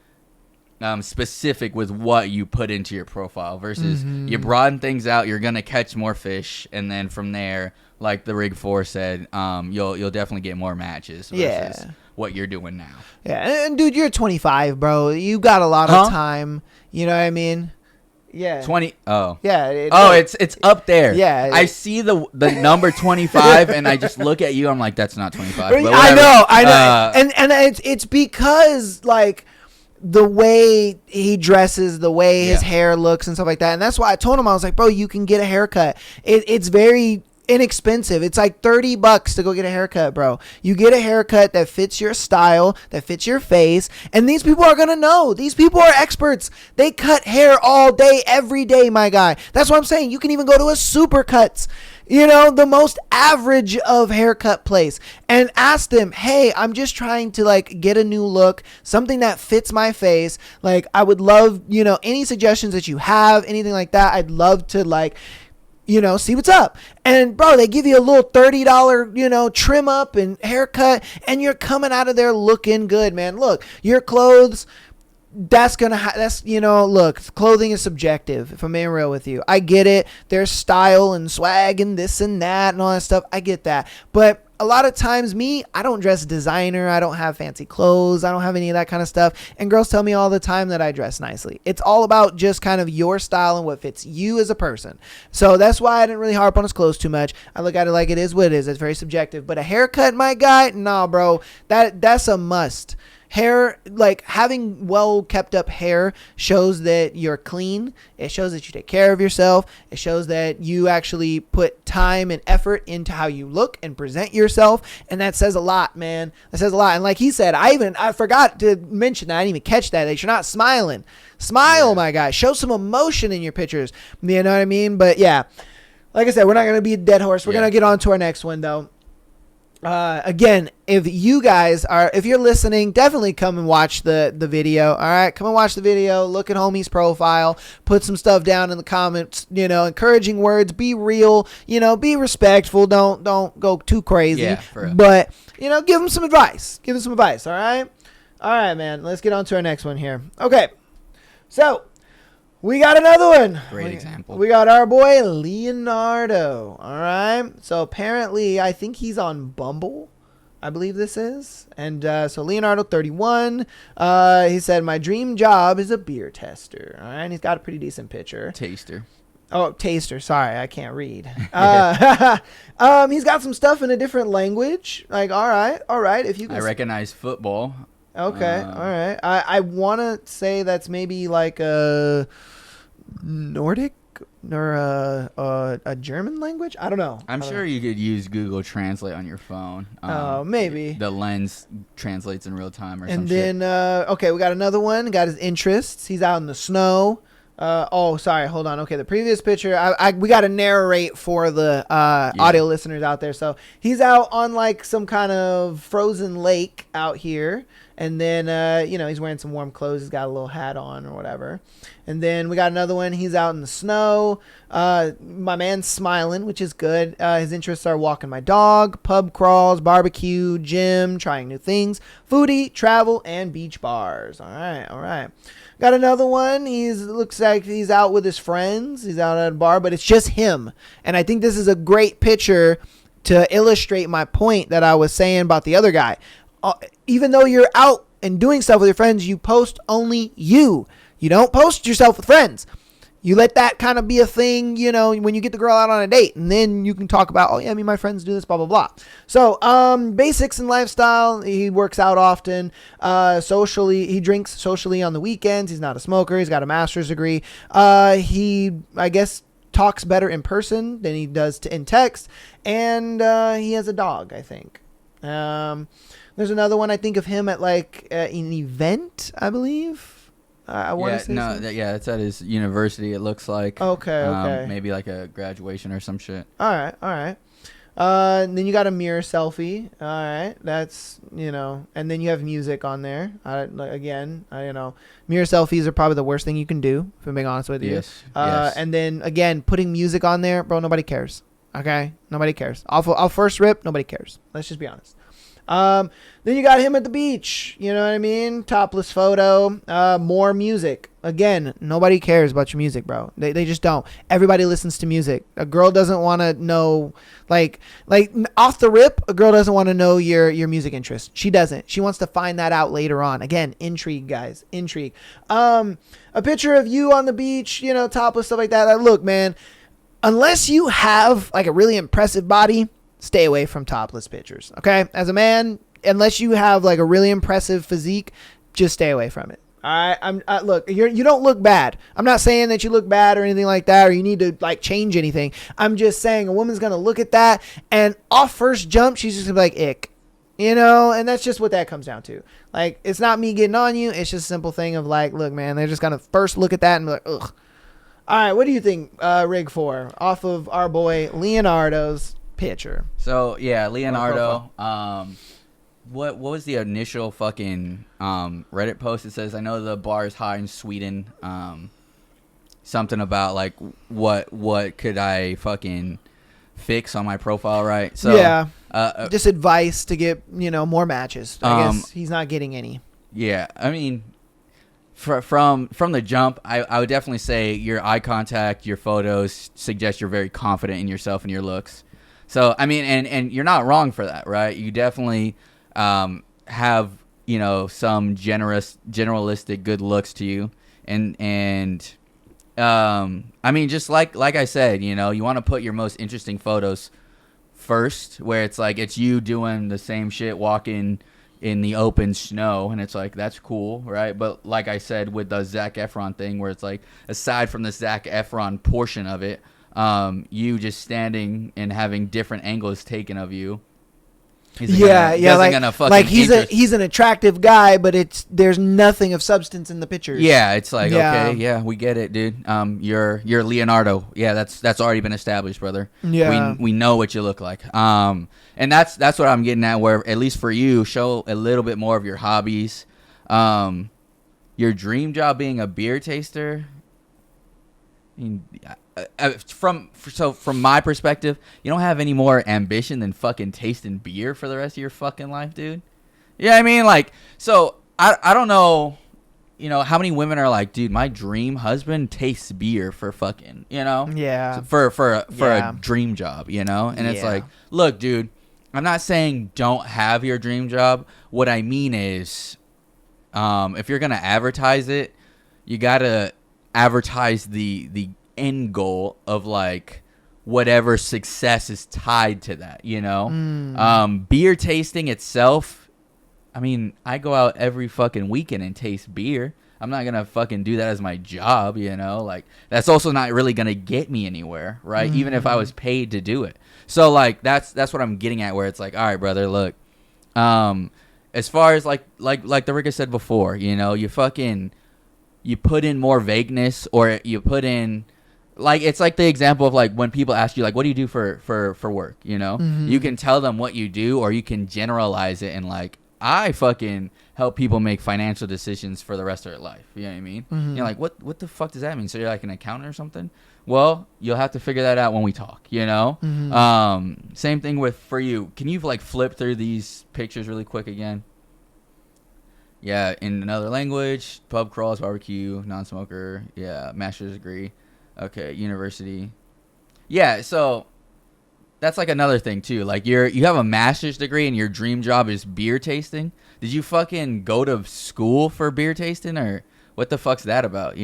specific with what you put into your profile versus you broaden things out, you're gonna catch more fish, and then from there, like the Rig 4 said, you'll definitely get more matches versus what you're doing now. Yeah, and dude, you're 25, bro. You got a lot of time. You know what I mean? Yeah. 20. Oh. Yeah. It's up there. Yeah. I see the number 25 and I just look at you. I'm like, that's not 25. But I know. And it's because like the way he dresses, the way his hair looks and stuff like that. And that's why I told him, I was like, bro, you can get a haircut. It's very inexpensive. It's like $30 to go get a haircut, bro. You get a haircut that fits your style, that fits your face, and these people are gonna know. These people are experts. They cut hair all day, every day, my guy. That's what I'm saying. You can even go to a Supercuts, you know, the most average of haircut place, and ask them, hey, I'm just trying to like get a new look, something that fits my face. Like, I would love, you know, any suggestions that you have, anything like that. I'd love to like, you know, see what's up. And bro, they give you a little $30, you know, trim up and haircut, and you're coming out of there looking good, man. Look, your clothes, that's you know, look, clothing is subjective, if I'm being real with you. I get it. There's style and swag and this and that and all that stuff. I get that. But a lot of times I don't dress designer. I don't have fancy clothes. I don't have any of that kind of stuff. And girls tell me all the time that I dress nicely. It's all about just kind of your style and what fits you as a person. So that's why I didn't really harp on his clothes too much. I look at it like it is what it is. It's very subjective. But a haircut, my guy, nah, bro, that's a must. Hair, like having well kept up hair shows that you're clean. It shows that you take care of yourself. It shows that you actually put time and effort into how you look and present yourself. And that says a lot, man. That says a lot. And like he said, I forgot to mention that. I didn't even catch that you're not smiling. Smile, my guy. Show some emotion in your pictures. You know what I mean? But yeah, like I said, we're not going to be a dead horse. We're going to get on to our next one though. Again, if you're listening, definitely come and watch the video. All right, come and watch the video. Look at homie's profile. Put some stuff down in the comments. You know, encouraging words. Be real. You know, be respectful. Don't go too crazy. Yeah, for real. But you know, give him some advice. All right, man. Let's get on to our next one here. Okay, so We got another one. Great example. We got our boy Leonardo. All right. So apparently, I think he's on Bumble. I believe this is. And so Leonardo, 31. He said, my dream job is a beer tester. All right. And he's got a pretty decent picture. Taster. Oh, taster. Sorry, I can't read. He's got some stuff in a different language. Like, all right. If you can I recognize football. Okay, all right. I want to say that's maybe like a Nordic or a German language. I don't know. I'm sure you could use Google Translate on your phone. Oh, maybe. The lens translates in real time or some And shit. then, okay, we got another one. Got his interests. He's out in the snow. Oh, sorry. Hold on. Okay, the previous picture, we got to narrate for the audio listeners out there. So he's out on like some kind of frozen lake out here. And then, he's wearing some warm clothes. He's got a little hat on or whatever. And then we got another one. He's out in the snow. My man's smiling, which is good. His interests are walking my dog, pub crawls, barbecue, gym, trying new things, foodie, travel, and beach bars. All right. Got another one. Looks like he's out with his friends. He's out at a bar, but it's just him. And I think this is a great picture to illustrate my point that I was saying about the other guy. Even though you're out and doing stuff with your friends, you post only you. You don't post yourself with friends. You let that kind of be a thing, when you get the girl out on a date. And then you can talk about, oh, yeah, my friends do this, blah, blah, blah. So, basics and lifestyle. He works out often. Socially, he drinks socially on the weekends. He's not a smoker. He's got a master's degree. He, I guess, talks better in person than he does in text. And he has a dog, I think. There's another one I think of him at like an event, I believe. I want to say it's at his university. It looks like okay. Maybe like a graduation or some shit. All right. Then you got a mirror selfie. All right, that's and then you have music on there. Mirror selfies are probably the worst thing you can do. If I'm being honest with you. Yes. And then again, putting music on there, bro. Nobody cares. Okay, nobody cares. I'll first rip. Nobody cares. Let's just be honest. Then you got him at the beach, you know what I mean? Topless photo, more music. Again, nobody cares about your music, bro. They just don't. Everybody listens to music. A girl doesn't want to know, like off the rip, a girl doesn't want to know your music interest. She doesn't. She wants to find that out later on. Again, intrigue, guys. Intrigue. A picture of you on the beach, topless, stuff like that. Look, man, unless you have like a really impressive body, stay away from topless pictures, okay? As a man, unless you have like a really impressive physique, just stay away from it. All right, look, you don't look bad. I'm not saying that you look bad or anything like that, or you need to like change anything. I'm just saying a woman's gonna look at that and off first jump, she's just gonna be like, ick, and that's just what that comes down to. Like, it's not me getting on you. It's just a simple thing of like, look, man, they're just gonna first look at that and be like, ugh. All right, what do you think, Rig 4, off of our boy Leonardo's picture? So yeah, Leonardo. What was the initial fucking Reddit post? It says, I know the bar is hot in Sweden. Something about like what could I fucking fix on my profile, right? So yeah, just advice to get more matches. I guess he's not getting any. Yeah, I mean, from the jump, I would definitely say your eye contact, your photos suggest you're very confident in yourself and your looks. So, I mean, and you're not wrong for that, right? You definitely have, some generalistic good looks to you. And I mean, just like I said, you want to put your most interesting photos first, where it's like it's you doing the same shit, walking in the open snow, and it's like, that's cool, right? But like I said with the Zac Efron thing, where it's like, aside from the Zac Efron portion of it, you just standing and having different angles taken of you. He's an attractive guy, but there's nothing of substance in the pictures. Yeah, it's like, okay, yeah, we get it, dude. You're Leonardo. Yeah, that's already been established, brother. Yeah, we know what you look like. And that's what I'm getting at. Where at least for you, show a little bit more of your hobbies. Your dream job being a beer taster. I mean, from my perspective, you don't have any more ambition than fucking tasting beer for the rest of your fucking life, dude. Yeah, I mean, like, so I don't know how many women are like, dude, my dream husband tastes beer for fucking, Yeah. for Yeah. a dream job, and it's Yeah. like, look, dude, I'm not saying don't have your dream job. What I mean is, if you're gonna advertise it, you gotta advertise the end goal of like whatever success is tied to that, beer tasting itself, I mean, I go out every fucking weekend and taste beer. I'm not gonna fucking do that as my job, like that's also not really gonna get me anywhere, right? Even if I was paid to do it. So like that's what I'm getting at, where it's like, all right, brother, look, as far as like the Ricka said before, you put in more vagueness, or you put in, like, it's like the example of like when people ask you like, what do you do for work, you can tell them what you do, or you can generalize it and like, I fucking help people make financial decisions for the rest of their life. You know what I mean? You're like, what the fuck does that mean? So you're like an accountant or something? Well, you'll have to figure that out when we talk, Same thing for you. Can you like flip through these pictures really quick again? Yeah, in another language, pub crawls, barbecue, non-smoker. Yeah, master's degree. Okay, university. Yeah, so that's like another thing too. Like you have a master's degree and your dream job is beer tasting. Did you fucking go to school for beer tasting, or what the fuck's that about?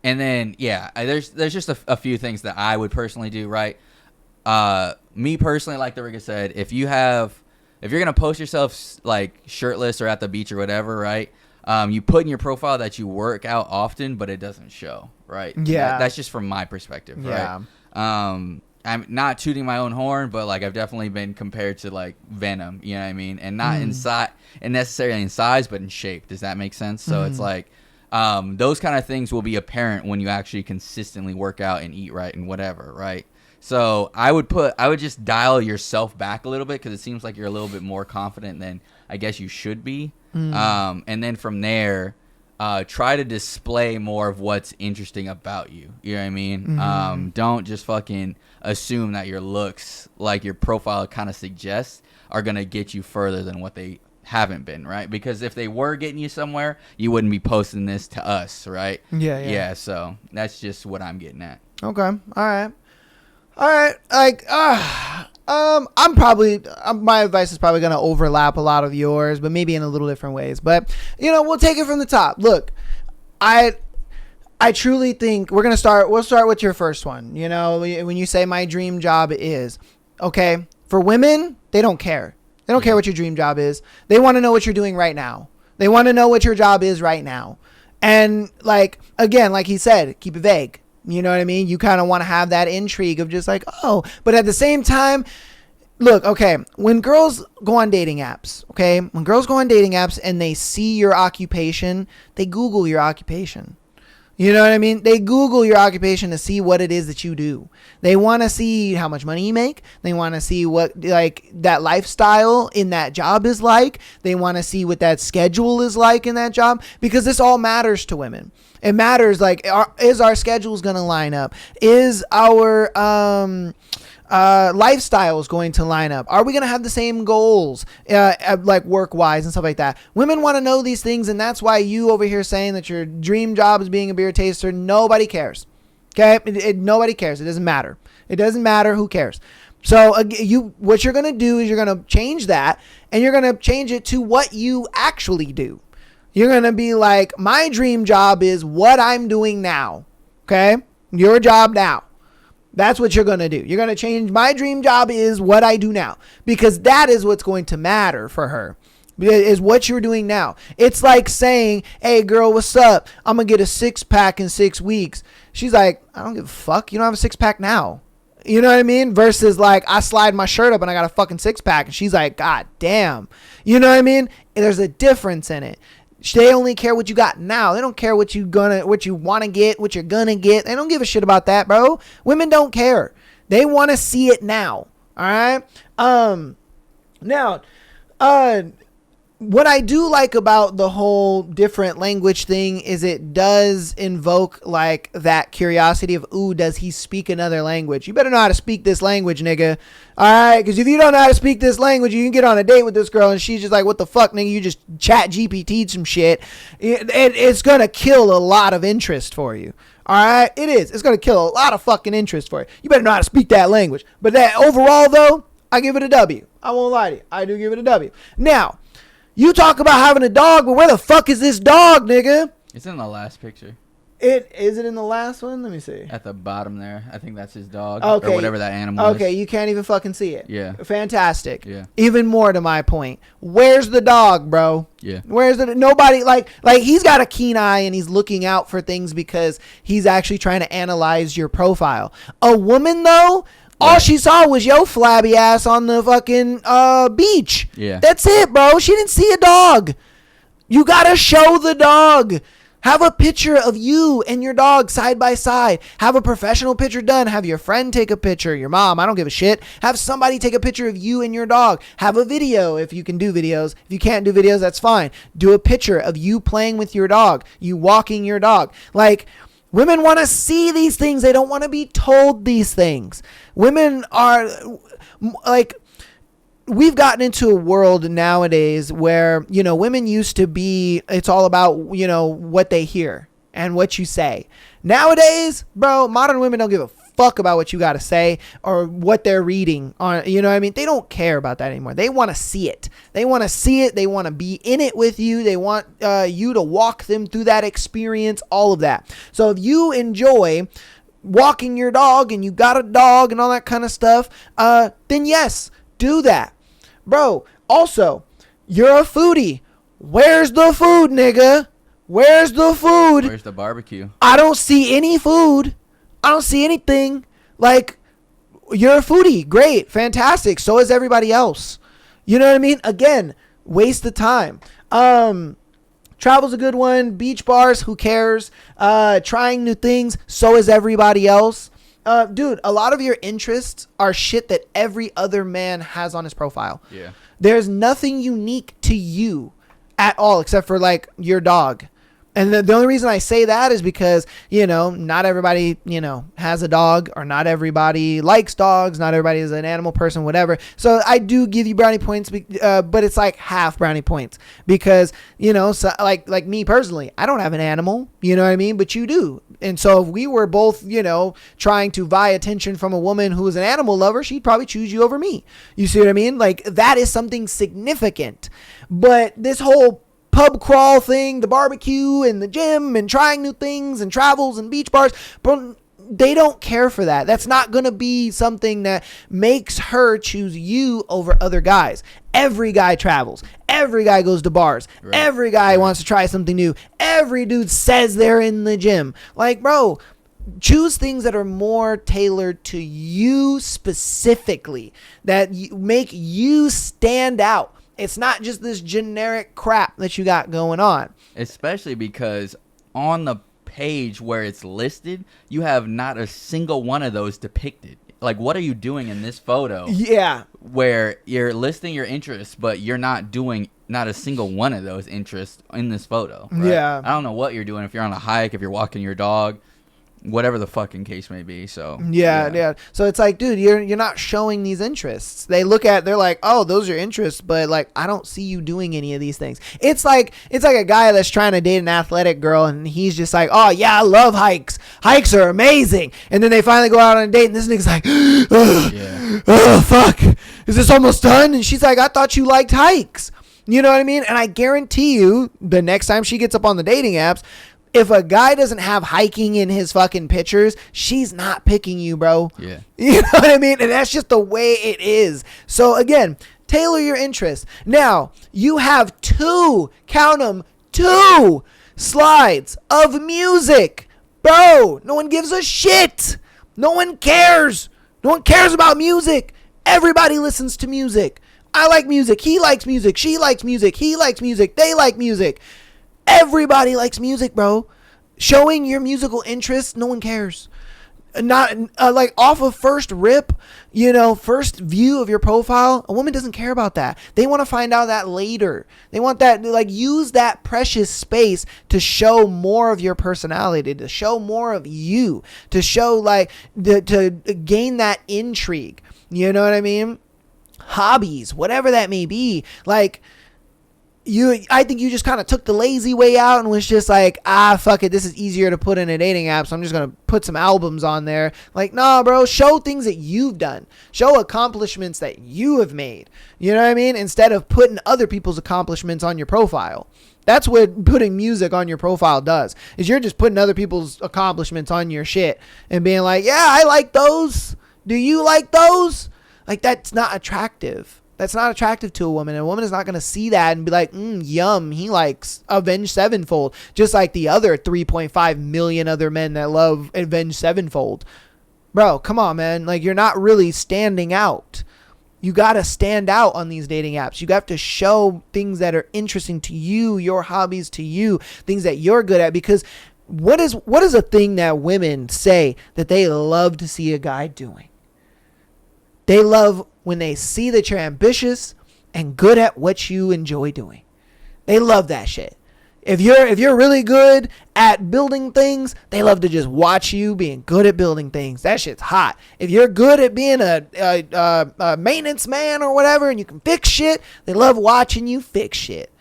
And then there's just a few things that I would personally do, right? Me personally, like the Ricka said, if you're gonna post yourself like shirtless or at the beach or whatever, right? You put in your profile that you work out often, but it doesn't show, right? Yeah. That's just from my perspective, Yeah. right? I'm not tooting my own horn, but like I've definitely been compared to like Venom, you know what I mean? And not in size, and necessarily in size, but in shape. Does that make sense? So it's like those kind of things will be apparent when you actually consistently work out and eat right and whatever, right? So I would just dial yourself back a little bit, because it seems like you're a little bit more confident than I guess you should be. And then from there, try to display more of what's interesting about you. You know what I mean? Don't just fucking assume that your looks, like your profile kind of suggests, are going to get you further than what they haven't been, right? Because if they were getting you somewhere, you wouldn't be posting this to us, right? Yeah, so that's just what I'm getting at. Okay. All right. Like, I'm probably, my advice is probably going to overlap a lot of yours, but maybe in a little different ways. But, we'll take it from the top. Look, I truly think we'll start with your first one. When you say my dream job is, okay, for women, they don't care. They don't care what your dream job is. They want to know what you're doing right now. They want to know what your job is right now. And like, again, like he said, keep it vague. You know what I mean? You kind of want to have that intrigue of just like, oh, but at the same time, look, okay, when girls go on dating apps, and they see your occupation, they Google your occupation. You know what I mean? They Google your occupation to see what it is that you do. They want to see how much money you make. They want to see what like that lifestyle in that job is like. They want to see what that schedule is like in that job, because this all matters to women. It matters, like, is our schedules going to line up? Is our lifestyles going to line up? Are we going to have the same goals, like work-wise and stuff like that? Women want to know these things, and that's why you over here saying that your dream job is being a beer taster, nobody cares. Okay? Nobody cares. It doesn't matter. It doesn't matter. Who cares? So what you're going to do is you're going to change that, and you're going to change it to what you actually do. You're going to be like, my dream job is what I'm doing now. Okay? Your job now. That's what you're going to do. You're going to change, my dream job is what I do now. Because that is what's going to matter for her. Is what you're doing now. It's like saying, hey girl, what's up? I'm going to get a 6-pack in 6 weeks. She's like, I don't give a fuck. You don't have a 6-pack now. You know what I mean? Versus like, I slide my shirt up and I got a fucking 6-pack. And she's like, God damn. You know what I mean? There's a difference in it. They only care what you got now. They don't care what you want to get, what you're gonna get. They don't give a shit about that, bro. Women don't care. They want to see it now. All right. Now, what I do like about the whole different language thing is it does invoke like that curiosity of, ooh, does he speak another language? You better know how to speak this language, nigga. All right, because if you don't know how to speak this language, you can get on a date with this girl and she's just like, what the fuck, nigga? You just chat GPT'd some shit. It's going to kill a lot of interest for you. All right, it is. It's going to kill a lot of fucking interest for you. You better know how to speak that language. But that overall, though, I give it a W. I won't lie to you. I do give it a W. Now, you talk about having a dog, but where the fuck is this dog, nigga? It's in the last picture. Is it in the last one? Let me see. At the bottom there. I think that's his dog. Okay. Or whatever that animal is. Okay, you can't even fucking see it. Yeah. Fantastic. Yeah. Even more to my point. Where's the dog, bro? Yeah. Where's the nobody like he's got a keen eye and he's looking out for things because he's actually trying to analyze your profile. A woman though, all she saw was your flabby ass on the fucking beach. Yeah. That's it, bro. She didn't see a dog. You gotta show the dog. Have a picture of you and your dog side by side. Have a professional picture done. Have your friend take a picture. Your mom, I don't give a shit. Have somebody take a picture of you and your dog. Have a video if you can do videos. If you can't do videos, that's fine. Do a picture of you playing with your dog. You walking your dog. Like, women want to see these things. They don't want to be told these things. Women are like, we've gotten into a world nowadays where, you know, women used to be, it's all about, you know, what they hear and what you say. Nowadays, bro, modern women don't give a fuck about what you got to say or what they're reading on, you know what I mean? They don't care about that anymore. They want to see it. They want to see it. They want to be in it with you. They want you to walk them through that experience, all of that. So if you enjoy walking your dog and you got a dog and all that kind of stuff, then yes, do that. Bro, also, you're a foodie. Where's the food, nigga? Where's the food? Where's the barbecue? I don't see any food. I don't see anything. Like, you're a foodie. Great. Fantastic. So is everybody else. You know what I mean? Again, waste of time. Travel's a good one. Beach bars, who cares? Trying new things, so is everybody else. Dude, a lot of your interests are shit that every other man has on his profile. Yeah. There's nothing unique to you at all except for like your dog. And the only reason I say that is because, you know, not everybody, you know, has a dog, or not everybody likes dogs. Not everybody is an animal person, whatever. So I do give you brownie points, but it's like half brownie points because, you know, so like me personally, I don't have an animal, you know what I mean? But you do. And so if we were both, you know, trying to vie attention from a woman who is an animal lover, she'd probably choose you over me. You see what I mean? Like, that is something significant. But this whole pub crawl thing, the barbecue and the gym and trying new things and travels and beach bars, bro, they don't care for that. That's not going to be something that makes her choose you over other guys. Every guy travels. Every guy goes to bars. Right. Every guy wants to try something new. Every dude says they're in the gym. Like, bro, choose things that are more tailored to you specifically, that make you stand out. It's not just this generic crap that you got going on. Especially because on the page where it's listed, you have not a single one of those depicted. Like, what are you doing in this photo? Yeah. Where you're listing your interests, but you're not doing not a single one of those interests in this photo. Right? Yeah. I don't know what you're doing. If you're on a hike, if you're walking your dog, whatever the fucking case may be. So yeah. So it's like, dude, you're not showing these interests. They're like, oh, those are interests, but like, I don't see you doing any of these things. It's like a guy that's trying to date an athletic girl and he's just like, oh yeah, I love hikes. Hikes are amazing. And then they finally go out on a date and this nigga's like, oh fuck, is this almost done? And she's like, I thought you liked hikes. You know what I mean? And I guarantee you, the next time she gets up on the dating apps, if a guy doesn't have hiking in his fucking pictures, she's not picking you, bro. Yeah. You know what I mean? And that's just the way it is. So again, tailor your interests. Now, you have count them, 2 slides of music. Bro, no one gives a shit. No one cares. No one cares about music. Everybody listens to music. I like music. He likes music. She likes music. He likes music. They like music. Everybody likes music, bro. Showing your musical interests, no one cares. not like off of first rip, first view of your profile, a woman doesn't care about that. They want to find out that later. They want that, like, use that precious space to show more of your personality, to show more of you, to show like to gain that intrigue. You know what I mean? Hobbies, whatever that may be, like. I think you just kind of took the lazy way out and was just like, fuck it, this is easier to put in a dating app, so I'm just going to put some albums on there. Like, nah, bro, show things that you've done. Show accomplishments that you have made. You know what I mean? Instead of putting other people's accomplishments on your profile. That's what putting music on your profile does, is you're just putting other people's accomplishments on your shit and being like, yeah, I like those. Do you like those? Like, that's not attractive. That's not attractive to a woman. And a woman is not going to see that and be like, yum, he likes Avenged Sevenfold. Just like the other 3.5 million other men that love Avenged Sevenfold. Bro, come on, man. Like, you're not really standing out. You got to stand out on these dating apps. You have to show things that are interesting to you, your hobbies to you, things that you're good at. Because what is a thing that women say that they love to see a guy doing? They love when they see that you're ambitious and good at what you enjoy doing. They love that shit. If you're really good at building things, they love to just watch you being good at building things. That shit's hot. If you're good at being a maintenance man or whatever and you can fix shit, they love watching you fix shit.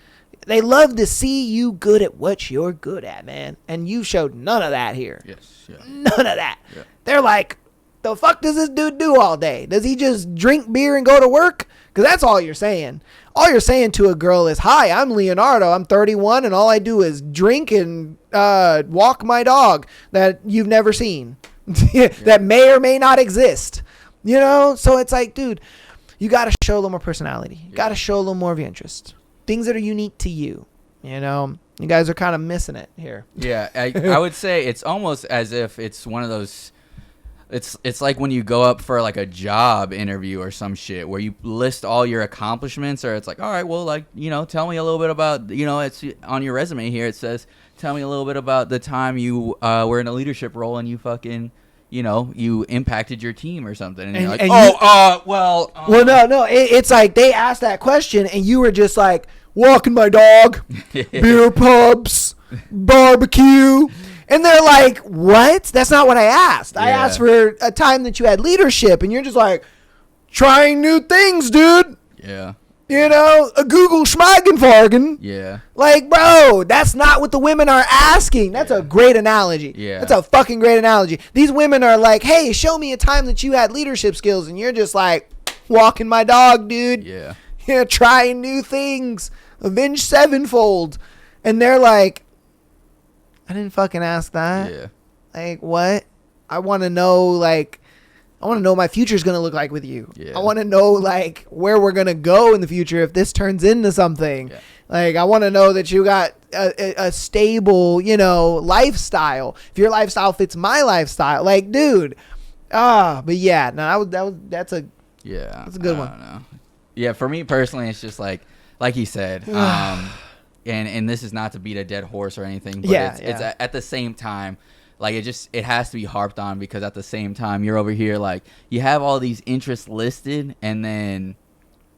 They love to see you good at what you're good at, man. And you showed none of that here. Yes. Yeah. None of that. Yeah. They're like, the fuck does this dude do all day? Does he just drink beer and go to work? Because that's all you're saying. All you're saying to a girl is, hi, I'm Leonardo. I'm 31, and all I do is drink and walk my dog that you've never seen. That may or may not exist. So it's like, dude, you got to show a little more personality. You got to show a little more of your interest. Things that are unique to you. You guys are kind of missing it here. Yeah, I would say it's almost as if it's one of those... It's like when you go up for like a job interview or some shit where you list all your accomplishments, or it's like, all right, well, like, tell me a little bit about, it's on your resume here. It says, tell me a little bit about the time you were in a leadership role and you fucking, you impacted your team or something. And you're like, well, no. It's like they asked that question and you were just like, walking my dog, beer pubs, barbecue. And they're like, what? That's not what I asked. I asked for a time that you had leadership. And you're just like, trying new things, dude. Yeah. A Google Schmagenfargen. Yeah. Like, bro, that's not what the women are asking. That's a great analogy. Yeah. That's a fucking great analogy. These women are like, hey, show me a time that you had leadership skills. And you're just like, walking my dog, dude. Yeah. Trying new things. Avenged Sevenfold. And they're like, I didn't fucking ask that. Yeah. Like, what? I want to know, what my future's going to look like with you. Yeah. I want to know, where we're going to go in the future if this turns into something. Yeah. I want to know that you got a stable, lifestyle. If your lifestyle fits my lifestyle. Like, dude. But yeah. No, that's a good one. I don't know. Yeah, for me personally, it's just like you said, and this is not to beat a dead horse or anything, but it's at the same time, it has to be harped on, because at the same time you're over here you have all these interests listed, and then,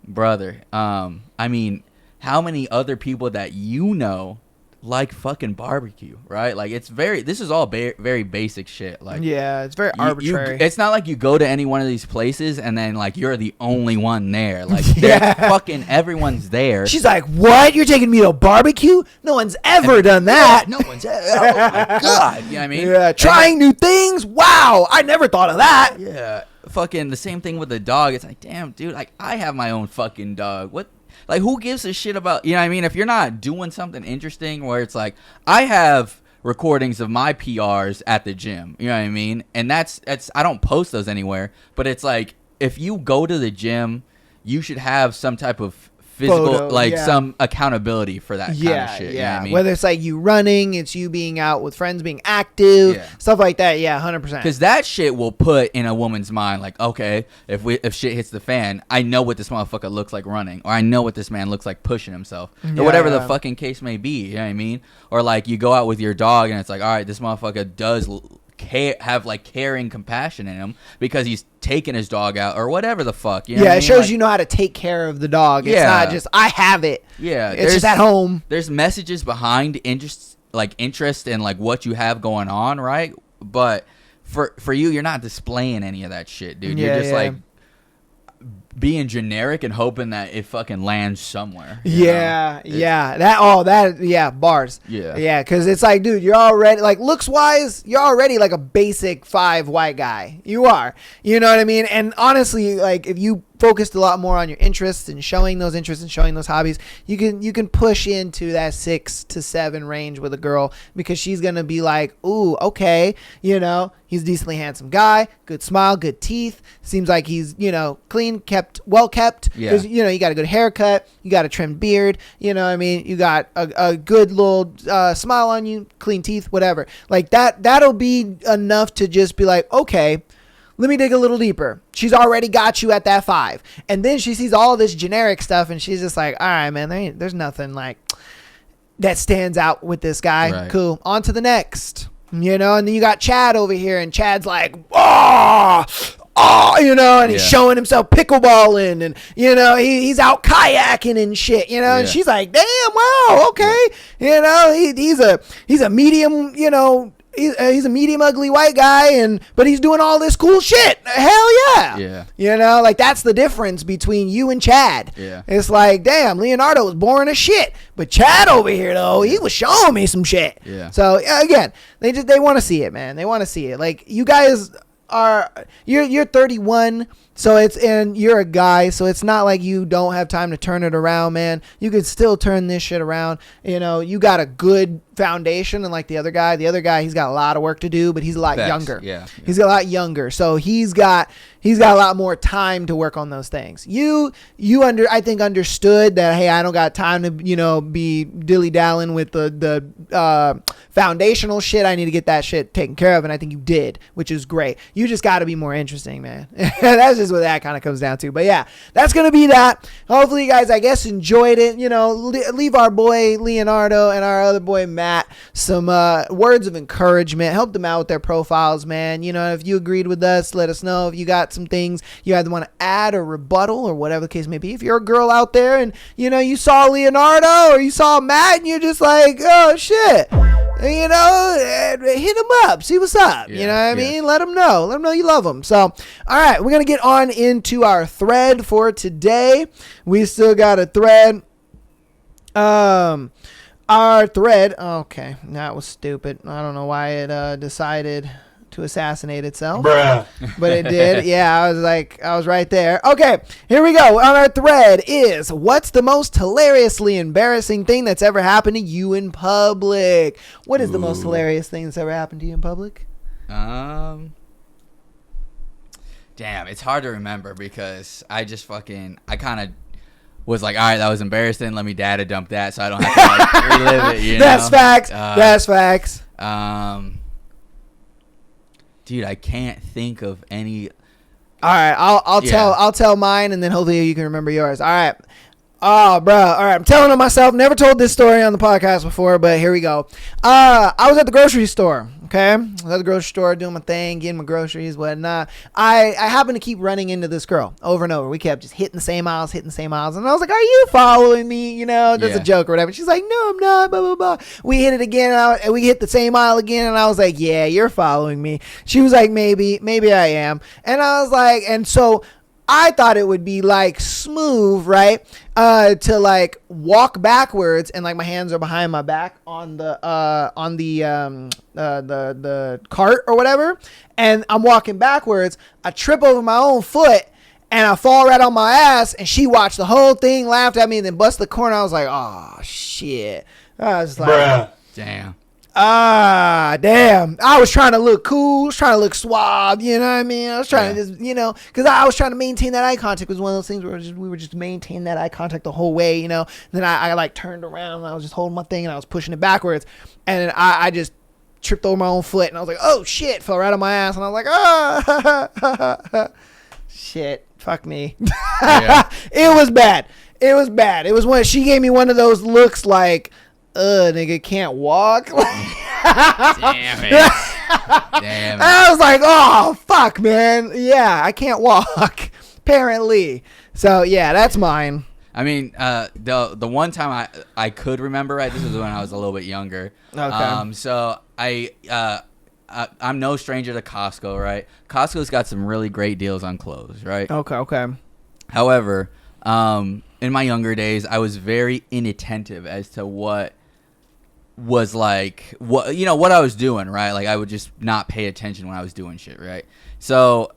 brother, I mean, how many other people that like fucking barbecue, right? This is all very basic shit. It's very arbitrary. It's not like you go to any one of these places and then you're the only one there. Fucking everyone's there. She's like, what? You're taking me to a barbecue? No one's ever done that. No one's ever. Oh my God. You know what I mean? Yeah. Trying new things? Wow. I never thought of that. Yeah. Fucking the same thing with the dog. It's like, damn, dude, I have my own fucking dog. What? Who gives a shit about, you know what I mean? If you're not doing something interesting where it's like, I have recordings of my PRs at the gym, you know what I mean? And that's I don't post those anywhere, but it's like, if you go to the gym, you should have some type of physical, some accountability for that kind of shit. You know what I mean? Whether it's you running, it's you being out with friends, being active, stuff like that. Yeah, 100%. Because that shit will put in a woman's mind, okay, if shit hits the fan, I know what this motherfucker looks like running, or I know what this man looks like pushing himself, or whatever the fucking case may be. You know what I mean? Or you go out with your dog and it's like, all right, this motherfucker have like caring compassion in him because he's taking his dog out or whatever the fuck. You know Yeah, what I it mean? shows Like, you know how to take care of the dog. It's Yeah. not just I have it. Yeah, It's just at home. There's messages behind interest in like what you have going on, right? But for you, you're not displaying any of that shit, dude. Yeah, You're just yeah. like being generic and hoping that it fucking lands somewhere. you Yeah, know? yeah, bars. Yeah. Yeah, because it's like, dude, you're already, like, looks-wise, you're already, like, a basic 5 white guy. You are. You know what I mean? And honestly, like, if you focused a lot more on your interests and showing those interests and showing those hobbies, you can push into that 6 to 7 range with a girl because she's going to be like, ooh, okay, you know, he's a decently handsome guy, good smile, good teeth. Seems like he's, you know, clean, kept, well kept. Yeah. 'Cause, you know, you got a good haircut, you got a trimmed beard, you know what I mean? You got a good little smile on you, clean teeth, whatever. Like that'll be enough to just be like, okay, let me dig a little deeper. She's already got you at that 5. And then she sees all this generic stuff and she's just like, all right, man, there's nothing like that stands out with this guy. Right. Cool. On to the next. You know, and then you got Chad over here and Chad's like, oh, you know, and he's Yeah. showing himself pickleballing and, you know, he's out kayaking and shit, you know, and Yeah. she's like, damn, wow, okay. You know, he's a medium, you know, he's a medium ugly white guy but he's doing all this cool shit. Hell yeah. Yeah. You know, like that's the difference between you and Chad. Yeah. It's like, damn, Leonardo was boring as shit, but Chad over here though, he was showing me some shit. Yeah. So again, they want to see it, man. They want to see it. Like you guys you're 31, so and you're a guy, so it's not like you don't have time to turn it around, man. You could still turn this shit around. You know, you got a good foundation, and like the other guy, he's got a lot of work to do, but he's a lot Facts. younger. Yeah. He's a lot younger, so he's got a lot more time to work on those things. I think understood that, hey, I don't got time to, you know, be dilly-dallying with the foundational shit. I need to get that shit taken care of, and I think you did, which is great. You just got to be more interesting, man. That's just what that kind of comes down to. But yeah, that's going to be that. Hopefully you guys, I guess, enjoyed it. You know, leave our boy Leonardo and our other boy Matt some words of encouragement. Help them out with their profiles, man. You know, if you agreed with us, let us know. If you got some things you either want to add or rebuttal or whatever the case may be. If you're a girl out there and, you know, you saw Leonardo or you saw Matt and you're just like, oh, shit. You know, hit him up. See what's up. Yeah, you know what I yeah. mean? Let them know. Let them know you love them. So, all right, we're going to get on into our thread for today. We still got a thread. Our thread. Okay, that was stupid. I don't know why it decided to assassinate itself. Bruh. But it did. Yeah, I was right there. Okay, here we go. On our thread is, what's the most hilariously embarrassing thing that's ever happened to you in public? What is the most hilarious thing that's ever happened to you in public? Damn, it's hard to remember because I kind of was like, all right, that was embarrassing. Let me data dump that so I don't have to like relive it. You know? That's facts. That's facts. Dude, I can't think of any. All right, Yeah. I'll tell mine, and then hopefully you can remember yours. All right. Oh, bro. All right, I'm telling it myself. Never told this story on the podcast before, but here we go. I was at the grocery store. Okay, I was at the grocery store doing my thing, getting my groceries, whatnot. I happened to keep running into this girl over and over. We kept just hitting the same aisles, and I was like, "Are you following me?" You know, that's Yeah. a joke or whatever. She's like, "No, I'm not." Blah blah blah. We hit it again, and we hit the same aisle again, and I was like, "Yeah, you're following me." She was like, "Maybe I am," and I was like, and so I thought it would be like smooth, right? To like walk backwards and like my hands are behind my back on the cart or whatever, and I'm walking backwards. I trip over my own foot and I fall right on my ass. And she watched the whole thing, laughed at me, and then bust the corner. I was like, oh shit! I was like, Bruh. Damn. Damn. I was trying to look cool, trying to look suave, you know what I mean? I was trying to just, you know, because I was trying to maintain that eye contact. It was one of those things where we were just maintaining that eye contact the whole way, you know? Then I like turned around and I was just holding my thing and I was pushing it backwards. And I just tripped over my own foot and I was like, oh shit, fell right on my ass. And I was like, shit, fuck me. Yeah. It was bad. It was when she gave me one of those looks like, nigga can't walk. Damn it. Damn. And I was like, oh, fuck, man. Yeah, I can't walk, apparently. So, yeah, that's mine. I mean, the one time I could remember, right, this was when I was a little bit younger. Okay. So I'm no stranger to Costco, right? Costco's got some really great deals on clothes, right? Okay. However, in my younger days, I was very inattentive as to what was like, what I was doing, right? Like I would just not pay attention when I was doing shit, right? So,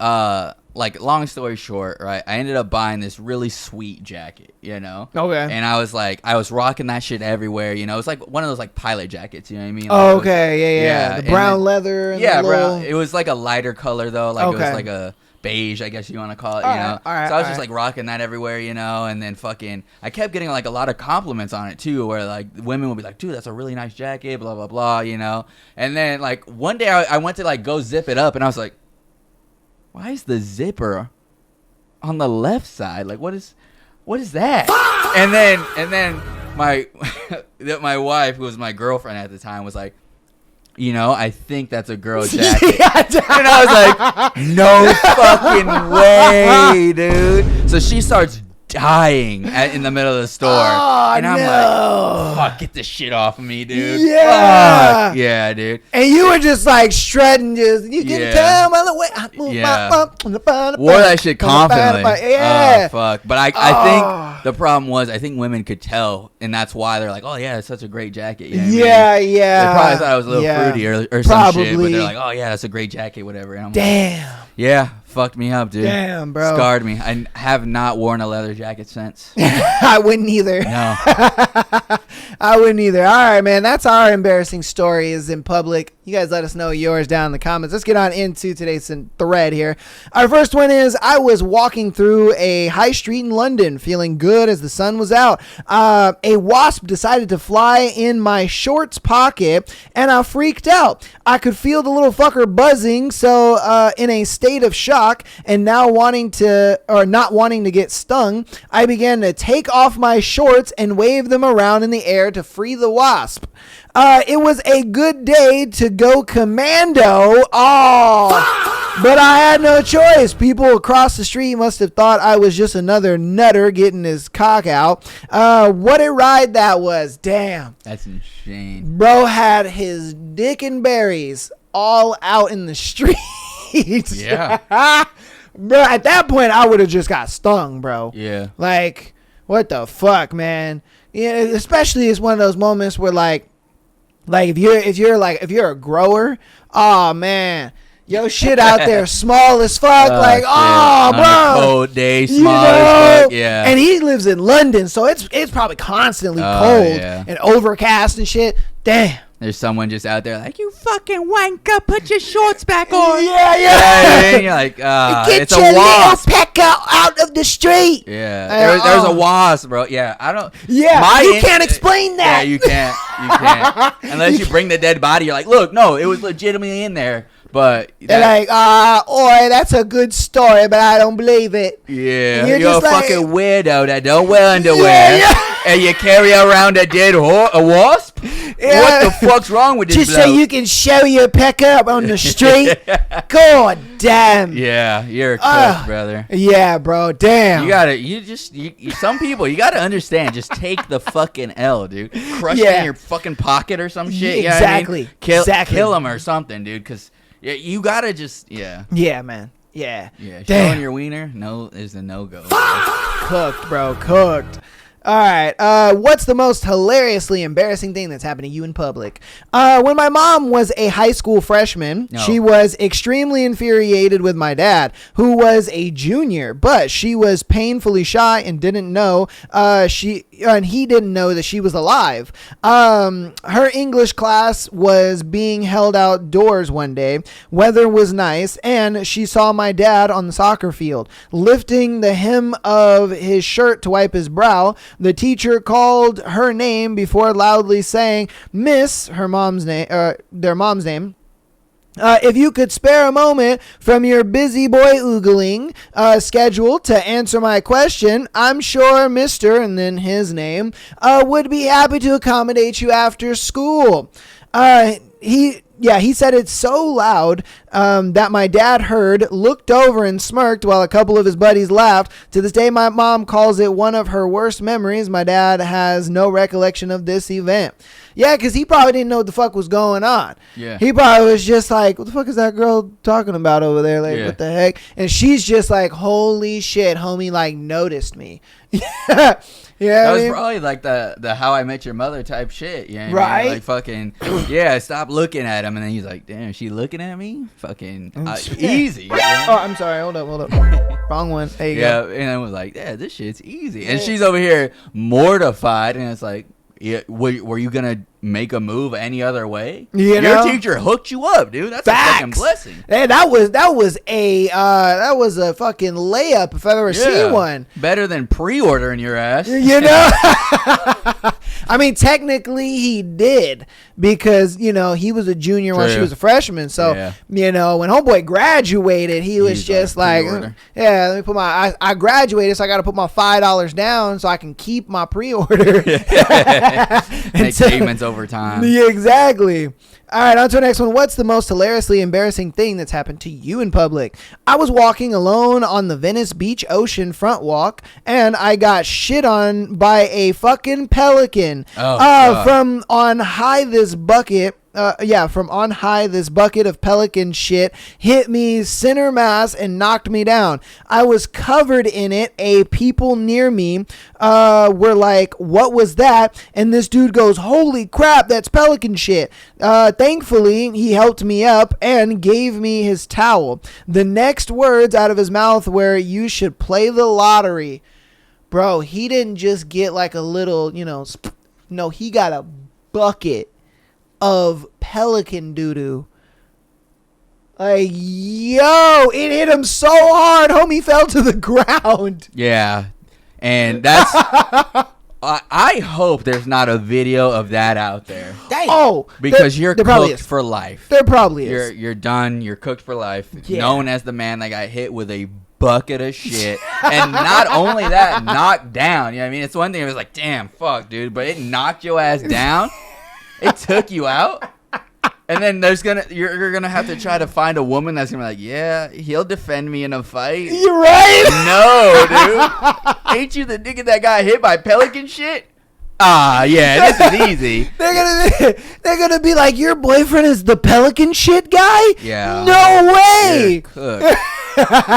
like long story short, right? I ended up buying this really sweet jacket, Okay. And I was rocking that shit everywhere, It's like one of those like pilot jackets, you know what I mean? Like, Oh, okay. Yeah. The brown leather. And yeah, the little... brown. It was like a lighter color though, like it Okay. was like a beige, I guess you want to call it, All right, so I was just like rocking that everywhere, and then fucking, I kept getting like a lot of compliments on it too, where like women would be like, dude, that's a really nice jacket, blah blah blah, And then like one day I went to like go zip it up, and I was like, why is the zipper on the left side? Like, what is that? And then my my wife, who was my girlfriend at the time, was like, I think that's a girl jacket. And I was like, no fucking way, dude. So she starts dying in the middle of the store. Oh, and I'm no. like, fuck, get this shit off of me, dude. Yeah. Fuck. Yeah, dude. And you were just like shredding, you can Yeah. tell by the way I move Yeah. my bum. Wore that shit confidently. Yeah. Oh, fuck. But I think the problem was, I think women could tell, and that's why they're like, oh, yeah, it's such a great jacket. You know what I mean? Yeah. They probably thought I was a little fruity or some shit, but Probably. they're like, oh, yeah, that's a great jacket, whatever. And I'm like, Damn. yeah, fucked me up, dude. Damn, bro. Scarred me. I have not worn a leather jacket since. I wouldn't either. No. I wouldn't either. All right, man. That's our embarrassing stories in public. You guys let us know yours down in the comments. Let's get on into today's thread here. Our first one is, I was walking through a high street in London feeling good as the sun was out. A wasp decided to fly in my shorts pocket and I freaked out. I could feel the little fucker buzzing, so in a state of shock and now not wanting to get stung, I began to take off my shorts and wave them around in the air to free the wasp. It was a good day to go commando. Oh, but I had no choice. People across the street must have thought I was just another nutter getting his cock out. What a ride that was. Damn. That's insane. Bro had his dick and berries all out in the streets. Yeah. Bro, at that point, I would have just got stung, bro. Yeah. Like, what the fuck, man? Yeah, especially it's one of those moments where like if you're a grower, oh man, yo shit out there small as fuck, like shit. oh On bro, a cold day, small as fuck, yeah. And he lives in London, so it's probably constantly Oh, cold yeah. and overcast and shit. Damn. There's someone just out there like, you fucking wanker, put your shorts back on. Yeah. And you're like, Get it's your a little wasp. peck out of the street. Yeah, there's oh. a wasp, bro. Yeah, I don't. Yeah, you can't explain that. Yeah, you can't. Unless you bring the dead body. You're like, look, no, it was legitimately in there. But They're like, oi, that's a good story, but I don't believe it. yeah, You're you're a just like- fucking weirdo that don't wear underwear, Yeah. and you carry around a dead a wasp. Yeah. What the fuck's wrong with this Just bloke? so you can show your peck up on the street. God damn. Yeah, you're a Ah. cook, brother. Yeah, bro. Damn. Some people, you gotta understand, just take the fucking L, dude. Crush it Yeah. in your fucking pocket or some shit. You know Exactly. what I mean? Exactly. Kill him or something, dude, because you gotta just, Yeah, man. Yeah. Yeah, Damn. showing your wiener, is a no-go. Cooked, bro. Cooked. All right. What's the most hilariously embarrassing thing that's happened to you in public? When my mom was a high school freshman, she was extremely infuriated with my dad, who was a junior, but she was painfully shy and didn't know he didn't know that she was alive. Her English class was being held outdoors one day. Weather was nice, and she saw my dad on the soccer field lifting the hem of his shirt to wipe his brow. The teacher called her name before loudly saying, "Miss," their mom's name. If you could spare a moment from your busy boy oogling schedule to answer my question, I'm sure Mr. and then his name would be happy to accommodate you after school. he said it's so loud that my dad heard, looked over and smirked while a couple of his buddies laughed. To this day, my mom calls it one of her worst memories. My dad has no recollection of this event. Yeah, because he probably didn't know what the fuck was going on. Yeah. He probably was just like, what the fuck is that girl talking about over there? Like, what the heck? And she's just like, holy shit, homie, like, noticed me. Yeah. That was probably like the How I Met Your Mother type shit. You know what I mean? Like fucking, stop looking at him. And then he's like, damn, she looking at me? Fucking easy. Oh, I'm sorry. Hold up. Wrong one. There you go. And I was like, yeah, this shit's easy. And she's over here mortified. And it's like, yeah, were you going to make a move any other way? You Your know? teacher hooked you up, dude. That's Facts. a fucking blessing. Hey, that was a fucking layup if I've ever seen one. Better than pre-ordering your ass. You know? I mean, technically he did because, he was a junior when she was a freshman. So, when homeboy graduated, he was just like, let me put I graduated, so I got to put my $5 down so I can keep my pre-order. Make payments over time. Yeah, exactly. All right, on to the next one. What's the most hilariously embarrassing thing that's happened to you in public? I was walking alone on the Venice Beach Ocean front walk, and I got shit on by a fucking pelican. From on high, this bucket of pelican shit hit me center mass and knocked me down. I was covered in it. People near me were like, what was that? And this dude goes, holy crap, that's pelican shit. Thankfully, he helped me up and gave me his towel. The next words out of his mouth were, you should play the lottery. Bro, he didn't just get like a little, no, he got a bucket of pelican doo-doo. Like, yo, it hit him so hard, homie fell to the ground. Yeah, and that's... I hope there's not a video of that out there. Dang. Oh, because you're cooked for life. There probably is. You're done. You're cooked for life. Yeah. Known as the man that got hit with a bucket of shit. And not only that, knocked down. You know what I mean? It's one thing. It was like, damn, fuck, dude. But it knocked your ass down. It took you out. And then you're gonna have to try to find a woman that's gonna be like, yeah, he'll defend me in a fight. You're right. No, dude. Ain't you the nigga that got hit by pelican shit? Yeah, this is easy. They're gonna be like, your boyfriend is the pelican shit guy? Yeah. No way. You're cooked.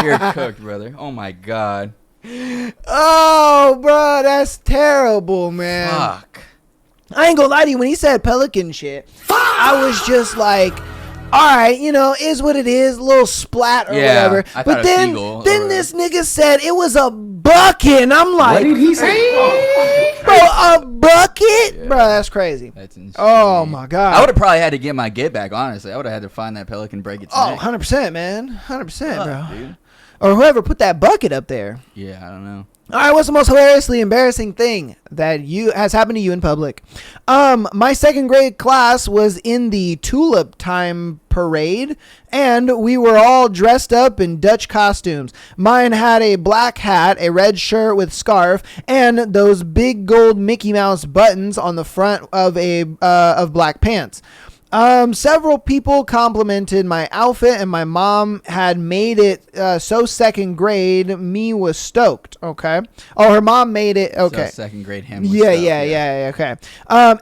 You're cooked, brother. Oh my god. Oh, bro, that's terrible, man. Fuck. I ain't gonna lie to you, when he said pelican shit, I was just like, all right, is what it is, a little splat or whatever. But then this nigga said it was a bucket, and I'm like, what did he say? Bro, a bucket? Yeah. Bro, that's crazy. That's insane. Oh my god. I would have probably had to get my get back, honestly. I would have had to find that pelican, break its neck. 100%, man. 100%, bro. Dude. Or whoever put that bucket up there. Yeah, I don't know. All right, what's the most hilariously embarrassing thing that has happened to you in public? My second grade class was in the Tulip Time parade, and we were all dressed up in Dutch costumes. Mine had a black hat, a red shirt with scarf, and those big gold Mickey Mouse buttons on the front of of black pants. Several people complimented my outfit, and my mom had made it so second grade me was stoked. Okay. Oh, her mom made it. Okay. So second grade him was yeah. Okay.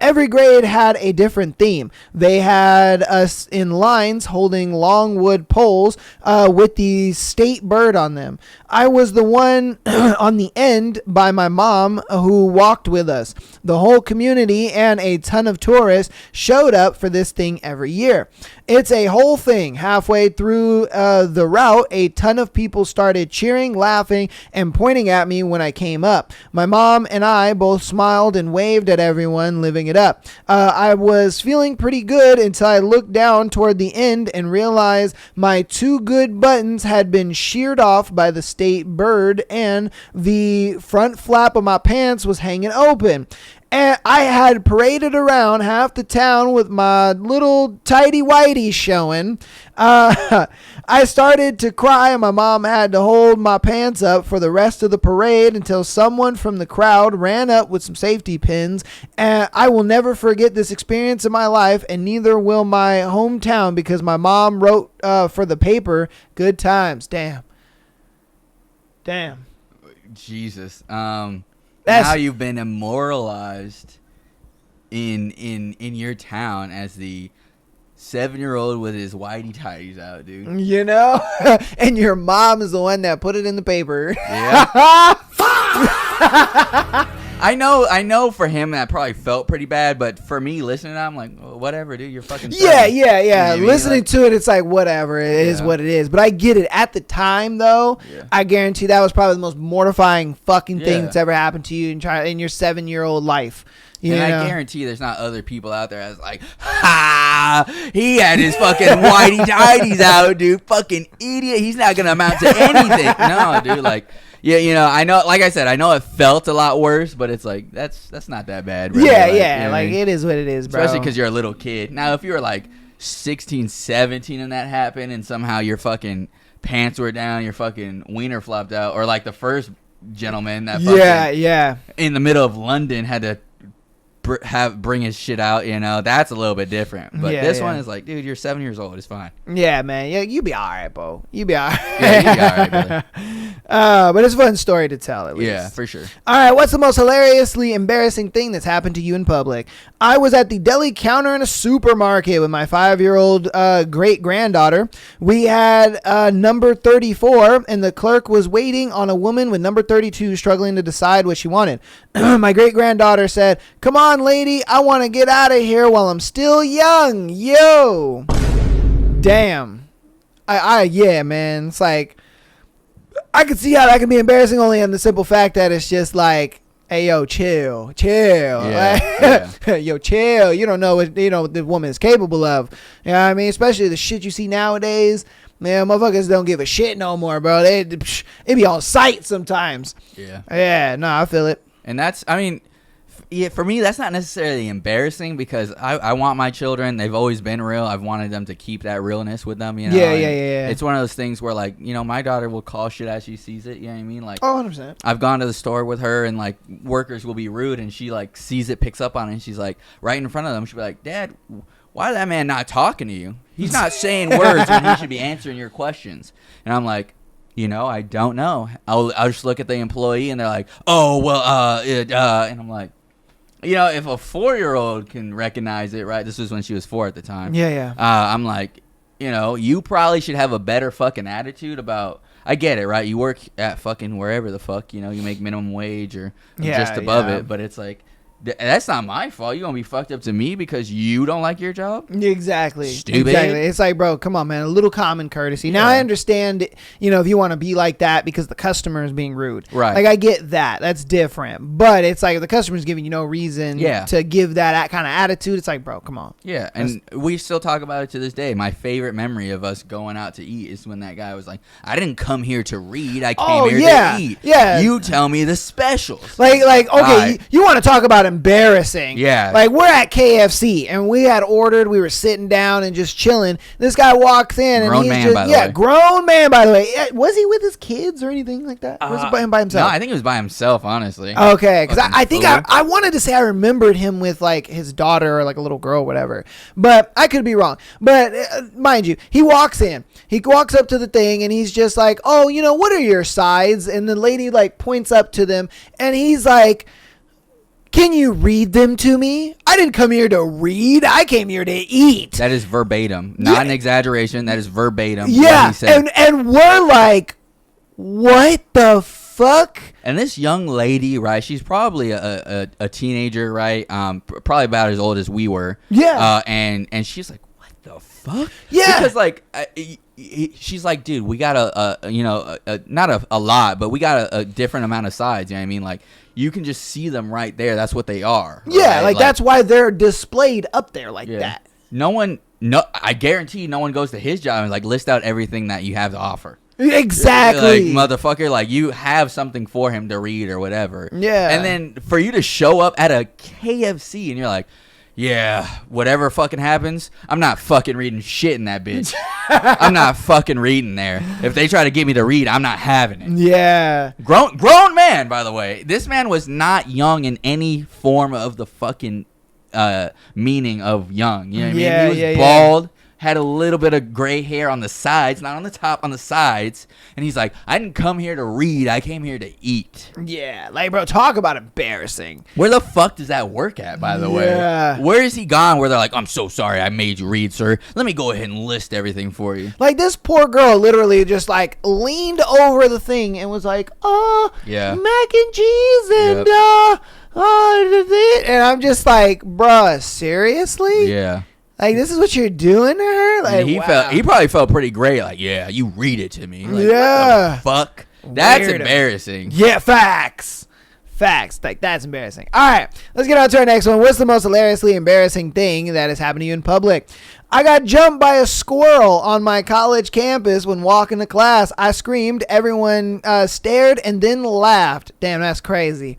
Every grade had a different theme. They had us in lines holding long wood poles with the state bird on them. I was the one on the end by my mom who walked with us. The whole community and a ton of tourists showed up for this thing every year. It's a whole thing. Halfway through the route, a ton of people started cheering, laughing, and pointing at me when I came up. My mom and I both smiled and waved at everyone, living it up. I was feeling pretty good until I looked down toward the end and realized my two good buttons had been sheared off by the state bird, and the front flap of my pants was hanging open. And I had paraded around half the town with my little tighty whitey showing. I started to cry and my mom had to hold my pants up for the rest of the parade until someone from the crowd ran up with some safety pins. And I will never forget this experience in my life, and neither will my hometown, because my mom wrote for the paper. Good times. Damn. Jesus. Now you've been immortalized in your town as the 7-year-old with his whitey tighties out, dude. You know? And your mom is the one that put it in the paper. Yeah. I know for him that probably felt pretty bad, but for me listening, I'm like, oh, whatever, dude, you're fucking yeah. You know what I mean? Listening Like, to it, it's like, whatever, it is what it is. But I get it. At the time, though, I guarantee that was probably the most mortifying fucking thing that's ever happened to you in your 7-year-old life. You know? I guarantee there's not other people out there that's like, ha, he had his fucking whitey tighties out, dude. Fucking idiot. He's not going to amount to anything. No, dude, like, yeah, you know, I know, like I said, I know it felt a lot worse, but it's like, that's not that bad. Really. Yeah, like, yeah, you know like, what I mean? it is what it is, bro. Especially because you're a little kid. Now, if you were like 16, 17 and that happened and somehow your fucking pants were down, your fucking wiener flopped out, or like the first gentleman that fucking in the middle of London had to bring his shit out, you know, that's a little bit different. But this one is like, dude, you're 7 years old, it's fine. Yeah, man. Yeah, you be all right, bro. You be all right. Yeah, you be all right, brother. But it's a fun story to tell, at least. Yeah, for sure. All right, what's the most hilariously embarrassing thing that's happened to you in public? I was at the deli counter in a supermarket with my 5-year-old great-granddaughter. We had number 34, and the clerk was waiting on a woman with number 32 struggling to decide what she wanted. My great-granddaughter said, "Come on, lady, I want to get out of here while I'm still young. Yo." Damn. Yeah, man. It's like, I can see how that can be embarrassing only on the simple fact that it's just like, hey, yo, chill. Yeah, Yo, chill. You don't know what the woman is capable of. You know what I mean? Especially the shit you see nowadays. Man, motherfuckers don't give a shit no more, bro. It be on sight sometimes. Yeah. Yeah, no, I feel it. And that's, I mean, for me, that's not necessarily embarrassing because I want my children. They've always been real. I've wanted them to keep that realness with them, you know? Yeah. It's one of those things where, like, you know, my daughter will call shit as she sees it, you know what I mean? Like, 100%. I've gone to the store with her and, like, workers will be rude and she, like, sees it, picks up on it, and she's, like, right in front of them, she'll be like, "Dad, why is that man not talking to you? He's not saying words when he should be answering your questions." And I'm like, you know, I don't know. I'll just look at the employee and they're like, "Oh, well, and I'm like, you know, if a 4-year-old can recognize it, right? This was when she was 4 at the time. Yeah. I'm like, you know, you probably should have a better fucking attitude about. I get it, right? You work at fucking wherever the fuck, you know, you make minimum wage or just above it, but it's like, that's not my fault. You're going to be fucked up to me because you don't like your job? Exactly. Stupid. Exactly. It's like, bro, come on, man. A little common courtesy. Now, I understand, you know, if you want to be like that because the customer is being rude. Right. Like, I get that. That's different. But it's like if the customer's giving you no reason to give that kind of attitude. It's like, bro, come on. Yeah, and we still talk about it to this day. My favorite memory of us going out to eat is when that guy was like, "I didn't come here to read. I came here to eat. Yeah. You tell me the specials." Like, okay, you want to talk about embarrassing. Yeah. Like, we're at KFC, and we had ordered, we were sitting down and just chilling. This guy walks in, and he's just, grown man, by the way. Was he with his kids or anything like that? Was it by him by himself? No, I think it was by himself, honestly. Okay, because I think I wanted to say I remembered him with, like, his daughter or, like, a little girl or whatever. But I could be wrong. But, mind you, he walks in. He walks up to the thing, and he's just like, "Oh, you know, what are your sides?" And the lady, like, points up to them, and he's like, "Can you read them to me? I didn't come here to read. I came here to eat." That is verbatim. Not an exaggeration. That is verbatim. Yeah, and we're like, what the fuck? And this young lady, right, she's probably a teenager, right? Probably about as old as we were. Yeah. And she's like, "What the fuck?" Yeah. Because, like, she's like, "Dude, we got not a lot, but we got a different amount of sides." You know what I mean? Like, you can just see them right there. That's what they are. Yeah, right? like that's why they're displayed up there like that. I guarantee no one goes to his job and like list out everything that you have to offer. Exactly. Like, motherfucker, like you have something for him to read or whatever. Yeah. And then for you to show up at a KFC and you're like, yeah, whatever fucking happens, I'm not fucking reading shit in that bitch. I'm not fucking reading there. If they try to get me to read, I'm not having it. Yeah. Grown man, by the way. This man was not young in any form of the fucking meaning of young. You know what I mean? He was bald. Had a little bit of gray hair on the sides, not on the top, on the sides. And he's like, I didn't come here to read. I came here to eat. Yeah. Like, bro, talk about embarrassing. Where the fuck does that work at, by the way? Where is he gone where they're like, I'm so sorry I made you read, sir. Let me go ahead and list everything for you. Like, this poor girl literally just, like, leaned over the thing and was like, yeah, mac and cheese and, and I'm just like, bruh, seriously? Yeah. Like, this is what you're doing to her? Like, he probably felt pretty great. Like, yeah, you read it to me. Like, yeah. what the fuck? That's Weirdo. embarrassing. Yeah, facts. Like, that's embarrassing. All right, let's get on to our next one. What's the most hilariously embarrassing thing that has happened to you in public? I got jumped by a squirrel on my college campus when walking to class. I screamed. Everyone stared and then laughed. Damn, that's crazy.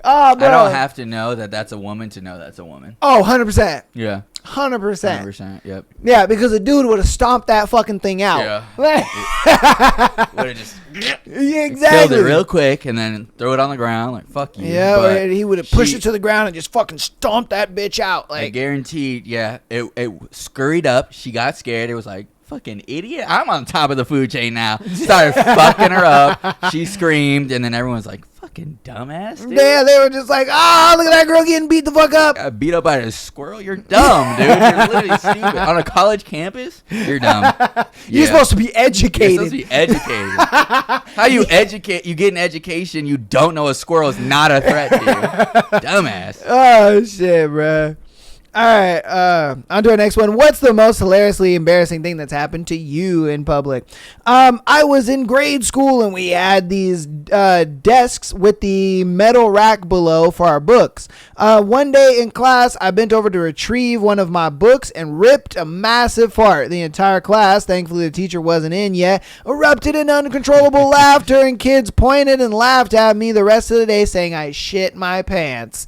Oh, bro. I don't have to know that that's a woman to know that's a woman. Oh, 100%. Yeah. 100%. 100%. Yep. Yeah, because a dude would have stomped that fucking thing out. Yeah. Would have just Yeah, exactly. killed it real quick and then throw it on the ground like fuck you. Yeah, But or he would have pushed it to the ground and just fucking stomped that bitch out. I Like, guaranteed. Yeah. It scurried up. She got scared. It was like, fucking idiot. I'm on top of the food chain now. Started fucking her up. She screamed and then everyone's like, fucking dumbass, dude. yeah, they were just like, oh, look at that girl getting beat the fuck up. Got beat up by a squirrel? You're dumb, dude. You're literally stupid. On a college campus? You're dumb. You're supposed to be educated. You're supposed to be educated. How you educate? You get an education, you don't know a squirrel is not a threat to you. Dumbass. Oh, shit, bro. All right, on to our next one. What's the most hilariously embarrassing thing that's happened to you in public? I was in grade school and we had these desks with the metal rack below for our books. One day in class, I bent over to retrieve one of my books and ripped a massive fart. The entire class, thankfully the teacher wasn't in yet, erupted in uncontrollable laughter, and kids pointed and laughed at me the rest of the day, saying I shit my pants.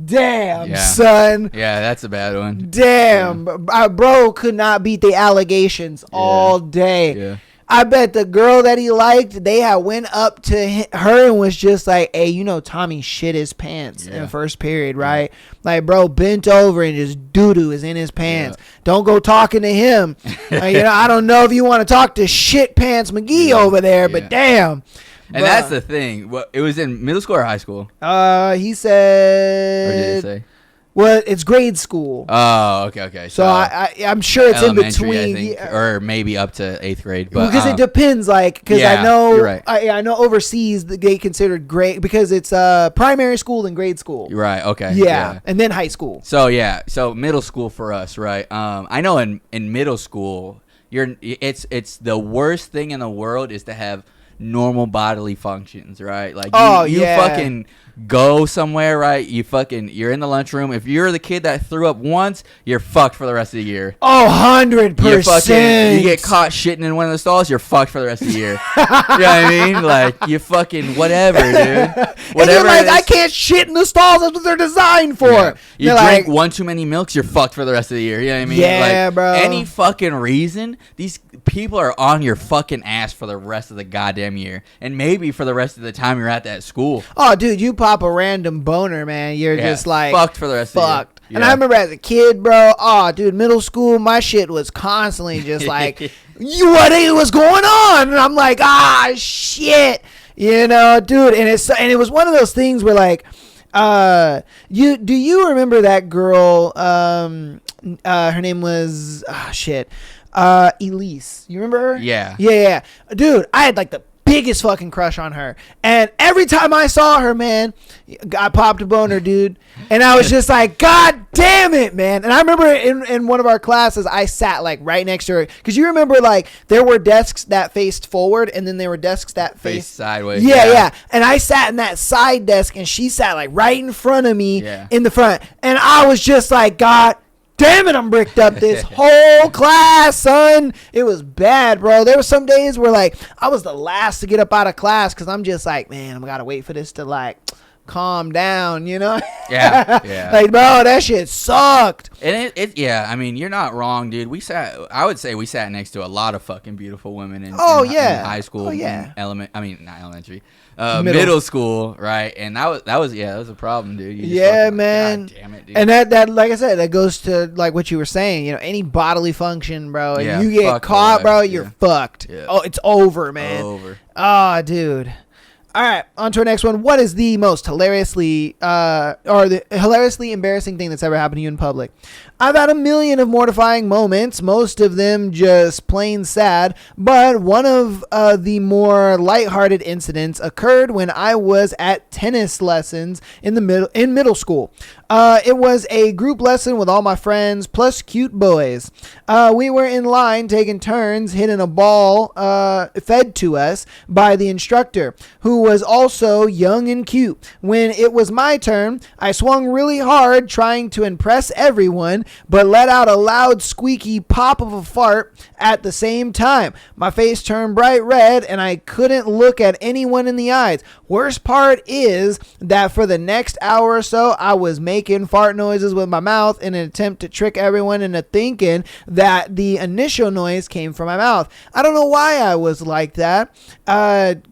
Damn, son. Yeah, that's a bad one. Damn. Yeah. Bro could not beat the allegations all day. Yeah. I bet the girl that he liked, they had went up to her and was just like, hey, you know Tommy shit his pants in first period, right? Like, bro bent over and just doo-doo is in his pants. Don't go talking to him. I don't know if you want to talk to shit pants McGee over there, but damn. And that's the thing. Well, it was in middle school or high school? He said. Or did it say? Well, it's grade school. Oh, okay. So I'm sure it's in between, I think, or maybe up to 8th grade. But because it depends. Like, because I know, you're right. I know overseas they considered grade because it's primary school and grade school. Right. Okay. Yeah, and then high school. So middle school for us, right? I know in middle school, it's the worst thing in the world is to have normal bodily functions, right? Like you fucking go somewhere, right? You're in the lunchroom. If you're the kid that threw up once, you're fucked for the rest of the year. Oh, 100%. You get caught shitting in one of the stalls, you're fucked for the rest of the year. You know what I mean? Like, you fucking whatever, dude. Whatever. And you're like, I can't shit in the stalls. That's what they're designed for. Yeah. You drink like, one too many milks, you're fucked for the rest of the year. You know what I mean? Yeah, like, bro. Any fucking reason, these people are on your fucking ass for the rest of the goddamn year. And maybe for the rest of the time you're at that school. Oh, dude, you pop a random boner, man. You're just like fucked for the rest of the year. Yeah. And I remember as a kid, bro, dude, middle school, my shit was constantly just like, what was going on? And I'm like, shit. You know, dude, and it was one of those things where like, do you remember that girl, her name was, Elise. You remember her? Yeah. Yeah. Dude, I had like the biggest fucking crush on her. And every time I saw her, man, I popped a boner, dude. And I was just like, God damn it, man. And I remember in one of our classes, I sat like right next to her. Because you remember like there were desks that faced forward and then there were desks that faced sideways. Yeah. And I sat in that side desk and she sat like right in front of me in the front. And I was just like, God damn it, I'm bricked up this whole class, son. It was bad, bro. There were some days where like I was the last to get up out of class because I'm just like, man, I gotta wait for this to like calm down, you know? Yeah. Like, bro, that shit sucked. And yeah, I mean, you're not wrong, dude. I would say we sat next to a lot of fucking beautiful women in high school. Oh, yeah. Not elementary. Middle school, right? And that was a problem, dude. You just Yeah, fucking, man. God damn it, dude. And that, like I said, that goes to like what you were saying. You know, any bodily function, bro, and Yeah, you get fuck caught, the bro, life, you're yeah. fucked. Yeah. Oh, it's over, man. Over. Ah, dude. All right, on to our next one. What is the most hilariously embarrassing thing that's ever happened to you in public? I've had a million of mortifying moments, most of them just plain sad, but one of the more lighthearted incidents occurred when I was at tennis lessons in middle school. It was a group lesson with all my friends plus cute boys. We were in line taking turns hitting a ball fed to us by the instructor, who was also young and cute. When it was my turn, I swung really hard trying to impress everyone, but let out a loud squeaky pop of a fart at the same time. My face turned bright red and I couldn't look at anyone in the eyes. Worst part is that for the next hour or so, I was making fart noises with my mouth in an attempt to trick everyone into thinking that the initial noise came from my mouth. I don't know why I was like that.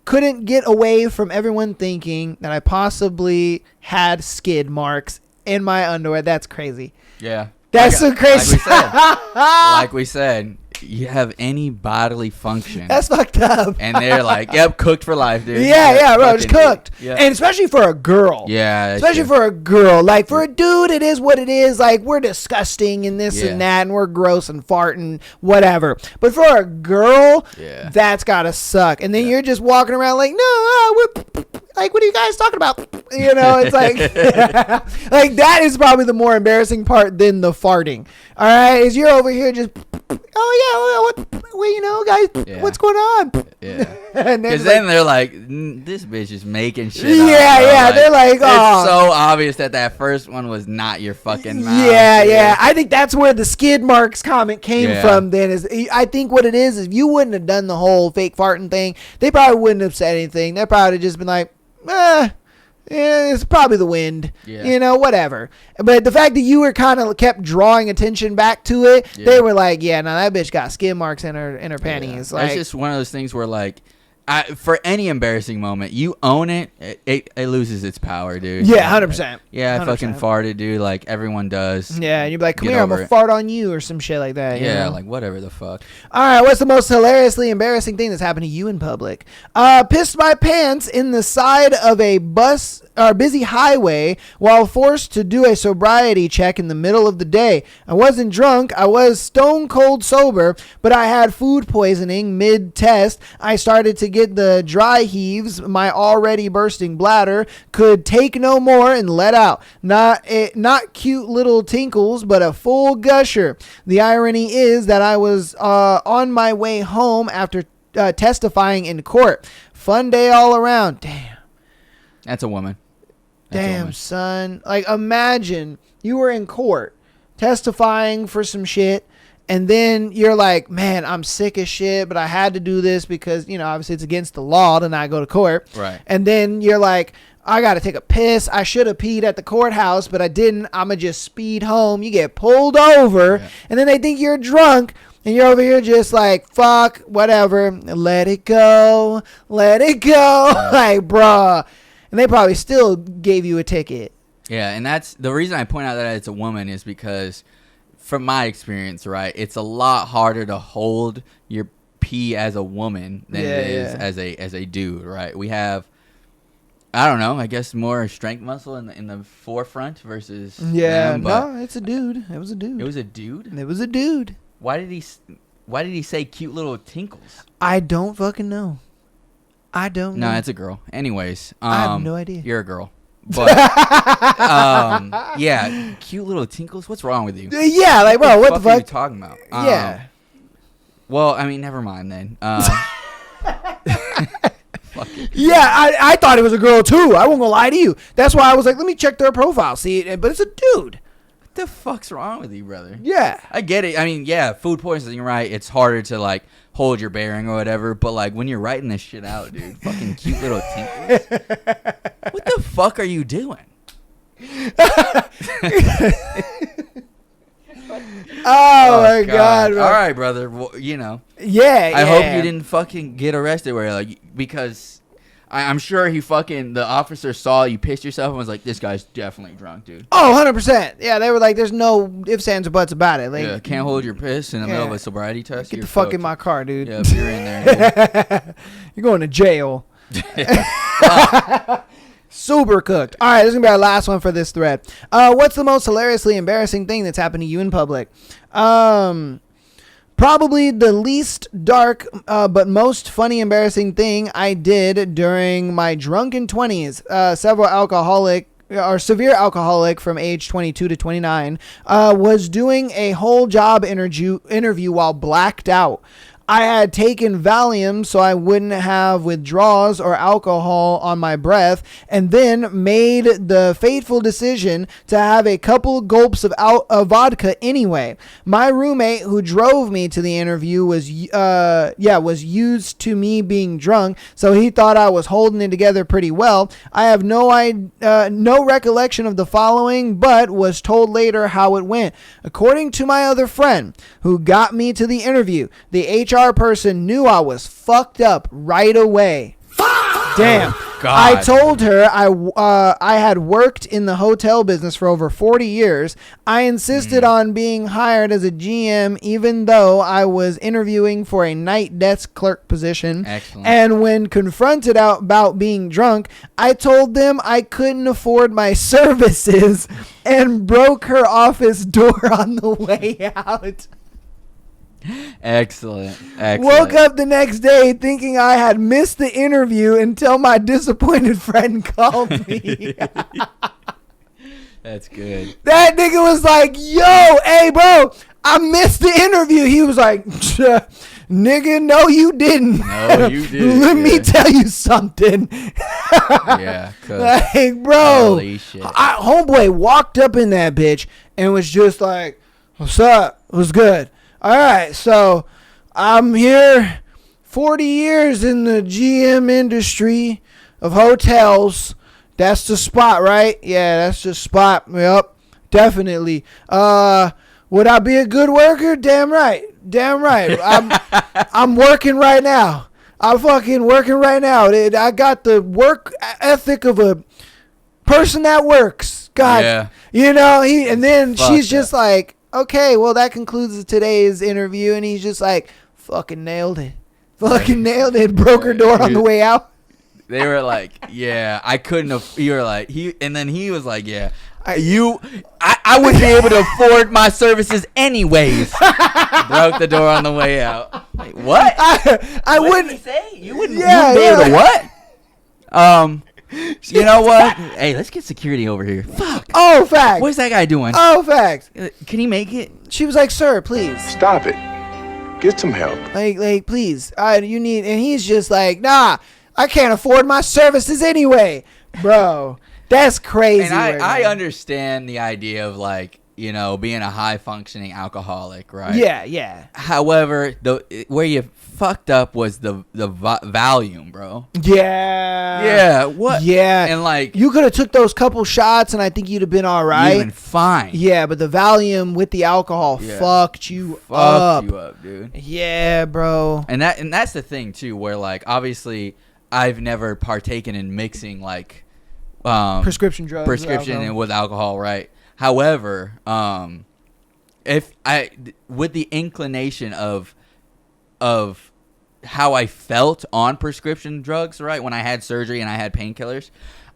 Couldn't get away from everyone thinking that I possibly had skid marks in my underwear. That's crazy. Yeah. That's so crazy. Like we said, you have any bodily function. That's fucked up. And they're like, yep, cooked for life, dude. Yeah, bro, it's fucking- cooked. Yeah. And especially for a girl. Yeah. Especially for a girl. Like, for a dude, it is what it is. Like, we're disgusting and this and that, and we're gross and farting, whatever. But for a girl, that's gotta suck. And then you're just walking around like, no, we're... Like, what are you guys talking about? You know, it's like, like, that is probably the more embarrassing part than the farting. All right, is you're over here just, oh yeah, what you know, guys, what's going on? Yeah. And Because then they're like, this bitch is making shit up. Yeah, bro. yeah, they're like, oh. It's so obvious that first one was not your fucking mouth. Yeah, dude. yeah. I think that's where the skid marks comment came from. Then I think what it is if you wouldn't have done the whole fake farting thing, they probably wouldn't have said anything. They probably just been like, yeah, it's probably the wind, you know, whatever. But the fact that you were kind of kept drawing attention back to it, they were like, yeah, no, that bitch got skid marks in her panties. Like, it's just one of those things where like, for any embarrassing moment, you own it, it loses its power, dude. Yeah, 100%. Yeah, I 100%. fucking farted, dude. Like everyone does. Yeah, and you'd be like, come Get here, I'm over gonna it. fart on you or some shit like that. Yeah, you know? like whatever the fuck. All right, what's the most hilariously embarrassing thing that's happened to you in public? Pissed my pants in the side of a bus or busy highway while forced to do a sobriety check in the middle of the day. I wasn't drunk, I was stone cold sober, but I had food poisoning mid-test. I started to get the dry heaves. My already bursting bladder could take no more and let out. Not cute little tinkles, but a full gusher. The irony is that I was on my way home after testifying in court. Fun day all around. Damn. That's a woman. That's a Damn, woman. son. Like, imagine you were in court testifying for some shit, and then you're like, man, I'm sick as shit, but I had to do this because, you know, obviously it's against the law to not go to court. Right. And then you're like, I got to take a piss. I should have peed at the courthouse, but I didn't. I'm going to just speed home. You get pulled over, and then they think you're drunk, and you're over here just like, fuck, whatever. Let it go. Let it go. Like, bruh. And they probably still gave you a ticket. Yeah, and that's the reason I point out that it's a woman is because from my experience, right, it's a lot harder to hold your pee as a woman than it is as a dude, right? We have, I don't know, I guess more strength muscle in the forefront versus them, but no, it's a dude. It was a dude. it was a dude. It was a dude. Why did he say cute little tinkles? I don't fucking know. I don't know. No, it's a girl. Anyways, I have no idea. You're a girl. But yeah, cute little tinkles. What's wrong with you? Yeah, like, bro, what the are you fuck? talking about? Yeah. Well, I mean, never mind then. Yeah, I thought it was a girl too. I won't gonna lie to you. That's why I was like, let me check their profile. See, but it's a dude. the fuck's wrong with you, brother? Yeah. I get it. I mean, yeah, food poisoning, right? It's harder to like hold your bearing or whatever. But like when you're writing this shit out, dude, fucking cute little tinkles. What the fuck are you doing? Oh my God, bro. All right, brother. Well, you know. Yeah. I hope you didn't fucking get arrested where like because I'm sure the officer saw you pissed yourself and was like, this guy's definitely drunk, dude. Oh, 100%. Yeah, they were like, there's no ifs, ands, or buts about it. Like, Yeah, can't hold your piss in the middle of a sobriety test. Get the fuck in my car, dude. Yeah, if you're in there. Dude. You're going to jail. Super cooked. All right, this is going to be our last one for this thread. What's the most hilariously embarrassing thing that's happened to you in public? Probably the least dark but most funny embarrassing thing I did during my drunken 20s. Severe alcoholic from age 22 to 29 was doing a whole job interview while blacked out. I had taken Valium so I wouldn't have withdrawals or alcohol on my breath, and then made the fateful decision to have a couple gulps of vodka anyway. My roommate who drove me to the interview was used to me being drunk, so he thought I was holding it together pretty well. I have no recollection of the following, but was told later how it went. According to my other friend who got me to the interview, the HR person knew I was fucked up right away. Damn. God. I told her I had worked in the hotel business for over 40 years. I insisted on being hired as a GM even though I was interviewing for a night desk clerk position. Excellent. And when confronted about being drunk, I told them I couldn't afford my services and broke her office door on the way out. Excellent. Woke up the next day thinking I had missed the interview until my disappointed friend called me. That's good. That nigga was like, yo, hey, bro, I missed the interview. He was like, nigga, no, you didn't. No, you didn't. Let me tell you something. Yeah. Like, bro, Holy shit. Homeboy walked up in that bitch and was just like, what's up? What's good? All right, so I'm here 40 years in the GM industry of hotels. That's the spot, right? Yeah, that's the spot. Yep, definitely. Would I be a good worker? Damn right. Damn right. I'm working right now. I'm fucking working right now. I got the work ethic of a person that works. God, Yeah. you know, and then Fuck she's just that. like, okay, well, that concludes today's interview. And he's just like, fucking nailed it. Fucking nailed it. Broke her door on the way out. They were like, yeah, I couldn't have. You were like, and then he was like, yeah, I wouldn't be able to afford my services anyways. Broke the door on the way out. Like, what? I What wouldn't. did he say? You wouldn't, Yeah, you wouldn't be able yeah. to what? You know what? Hey, let's get security over here. Fuck. Oh, facts. What's that guy doing? Oh, facts. Can he make it? She was like, sir, please. Stop it. Get some help. Like, please. You need. And he's just like, nah, I can't afford my services anyway. Bro, that's crazy. And I understand the idea of like, you know, being a high functioning alcoholic, right? Yeah, yeah. However, where you fucked up was the volume, bro. Yeah. Yeah. What? Yeah. And like You could have took those couple shots and I think you'd have been all right. you've been fine. Yeah, but the Valium with the alcohol Yeah. fucked you Fucked up. you up, dude. Yeah, bro. And that's the thing too, where like obviously I've never partaken in mixing like Prescription drugs. with prescription alcohol. and with alcohol, right? However, if I with the inclination of how I felt on prescription drugs, right, when I had surgery and I had painkillers,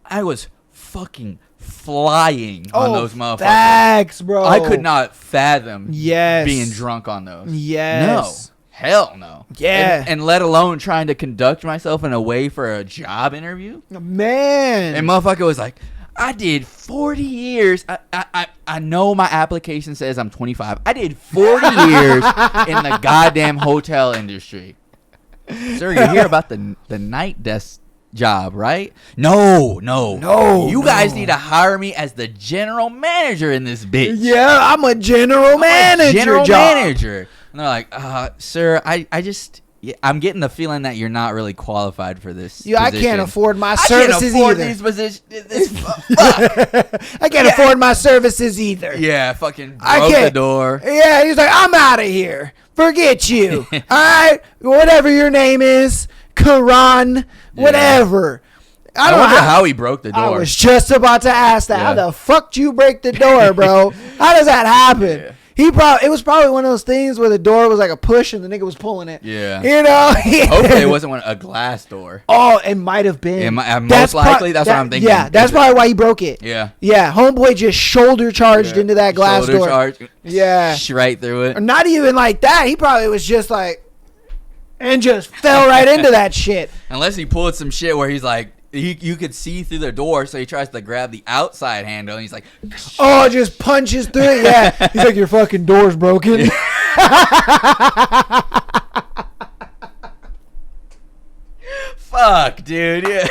I was fucking flying on those motherfuckers. Facts, bro. I could not fathom Yes. being drunk on those. Yes. No. Hell no. Yeah. And let alone trying to conduct myself in a way for a job interview. Man. And motherfucker was like, I did 40 years. I know my application says I'm 25. I did 40 years in the goddamn hotel industry. Sir, you hear about the night desk job, right? No. You guys no. need to hire me as the general manager in this bitch. Yeah, I'm a general manager. General job. manager. And they're like, sir, I'm getting the feeling that you're not really qualified for this. Yeah, I position. can't afford my I services can't afford either. these positions. I can't afford my services either. Yeah, fucking I broke the can't. door. Yeah, he's like, I'm out of here. Forget you. All right, whatever your name is, Karan, whatever. I I don't wonder know how he broke the door. I was just about to ask that. How Yeah. the fuck do you break the door, bro? How does that happen? Yeah. It was probably one of those things where the door was like a push and the nigga was pulling it. Yeah. You know? Hopefully it wasn't a glass door. Oh, it might have been. Most likely, that's what I'm thinking. Yeah, that's probably why he broke it. Yeah. Yeah, homeboy just shoulder charged into that glass Shoulder door. charge. Yeah. Right through it. Or not even like that. He probably was just like, and just fell right into that shit. Unless he pulled some shit where he's like, you could see through the door, so he tries to grab the outside handle, and he's like, Oh, just punches through it. Yeah. He's like, your fucking door's broken. fuck, dude. Yeah.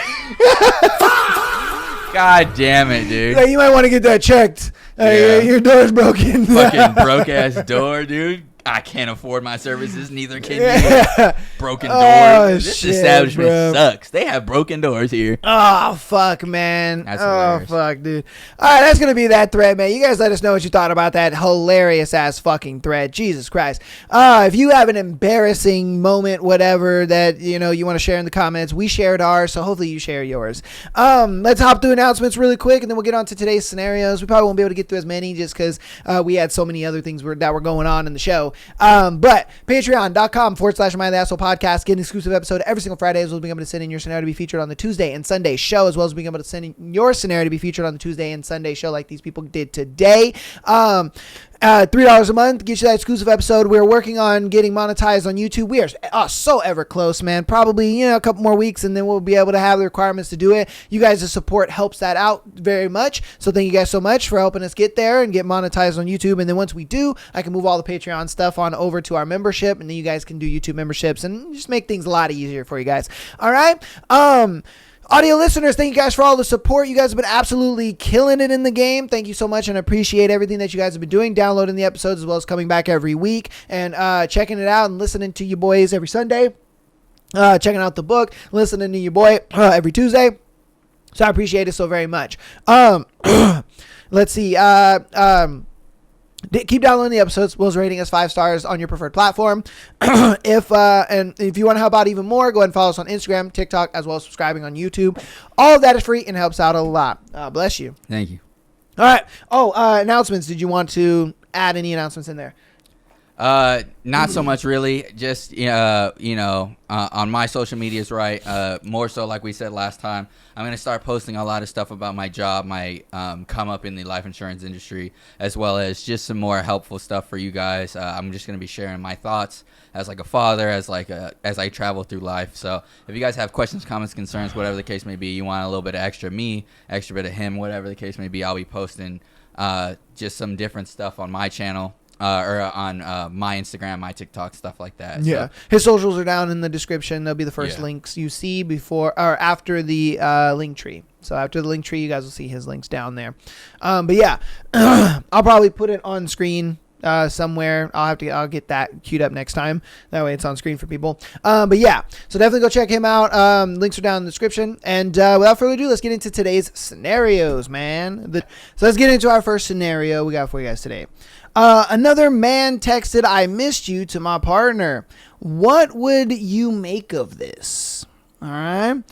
God damn it, dude. Like, you might want to get that checked. Yeah. Your door's broken. Fucking broke ass door, dude. I can't afford my services, neither can you. Yeah. Broken Oh, doors. This shit, establishment bro. sucks. They have broken doors here. Oh, fuck, man. That's oh, hilarious. fuck, dude. All right, that's going to be that thread, man. You guys let us know what you thought about that hilarious-ass fucking thread. Jesus Christ. If you have an embarrassing moment, whatever, that, you want to share in the comments, we shared ours, so hopefully you share yours. Let's hop through announcements really quick, and then we'll get on to today's scenarios. We probably won't be able to get through as many just because we had so many other things that were going on in the show. But patreon.com/Am I the Asshole podcast. Get an exclusive episode every single Friday, as well as being able to send in your scenario to be featured on the Tuesday and Sunday show, as well as being able to send in your scenario to be featured on the Tuesday and Sunday show like these people did today. $3 a month gets you that exclusive episode. We're working on getting monetized on YouTube. We are so ever close, man. Probably, a couple more weeks and then we'll be able to have the requirements to do it. You guys' support helps that out very much. So thank you guys so much for helping us get there and get monetized on YouTube. And then once we do, I can move all the Patreon stuff on over to our membership, and then you guys can do YouTube memberships and just make things a lot easier for you guys. All right. Audio listeners, thank you guys for all the support. You guys have been absolutely killing it in the game. Thank you so much, and I appreciate everything that you guys have been doing, downloading the episodes as well as coming back every week and checking it out and listening to you boys every Sunday, checking out the book, listening to your boy every Tuesday. So I appreciate it so very much. Let's see. Keep downloading the episodes, as well as rating us 5 stars on your preferred platform. If you want to help out even more, go ahead and follow us on Instagram, TikTok, as well as subscribing on YouTube. All of that is free and helps out a lot. Bless you. Thank you. All right. Announcements. Did you want to add any announcements in there? Not so much really. Just on my social medias, right? More so, like we said last time, I'm gonna start posting a lot of stuff about my job, my come up in the life insurance industry, as well as just some more helpful stuff for you guys. I'm just gonna be sharing my thoughts as like a father, as I travel through life. So if you guys have questions, comments, concerns, whatever the case may be, you want a little bit of extra me, extra bit of him, whatever the case may be, I'll be posting just some different stuff on my channel. Or on my Instagram, my TikTok, stuff like that. Yeah. So, His socials are down in the description. They'll be the first Yeah. links you see before or after the link tree. So after the link tree, you guys will see his links down there. But yeah, I'll probably put it on screen somewhere. I'll get that queued up next time. That way it's on screen for people. But yeah, so definitely go check him out. Links are down in the description. And without further ado, let's get into today's scenarios, man. So let's get into our first scenario we got for you guys today. Another man texted, "I missed you," to my partner. What would you make of this? All right.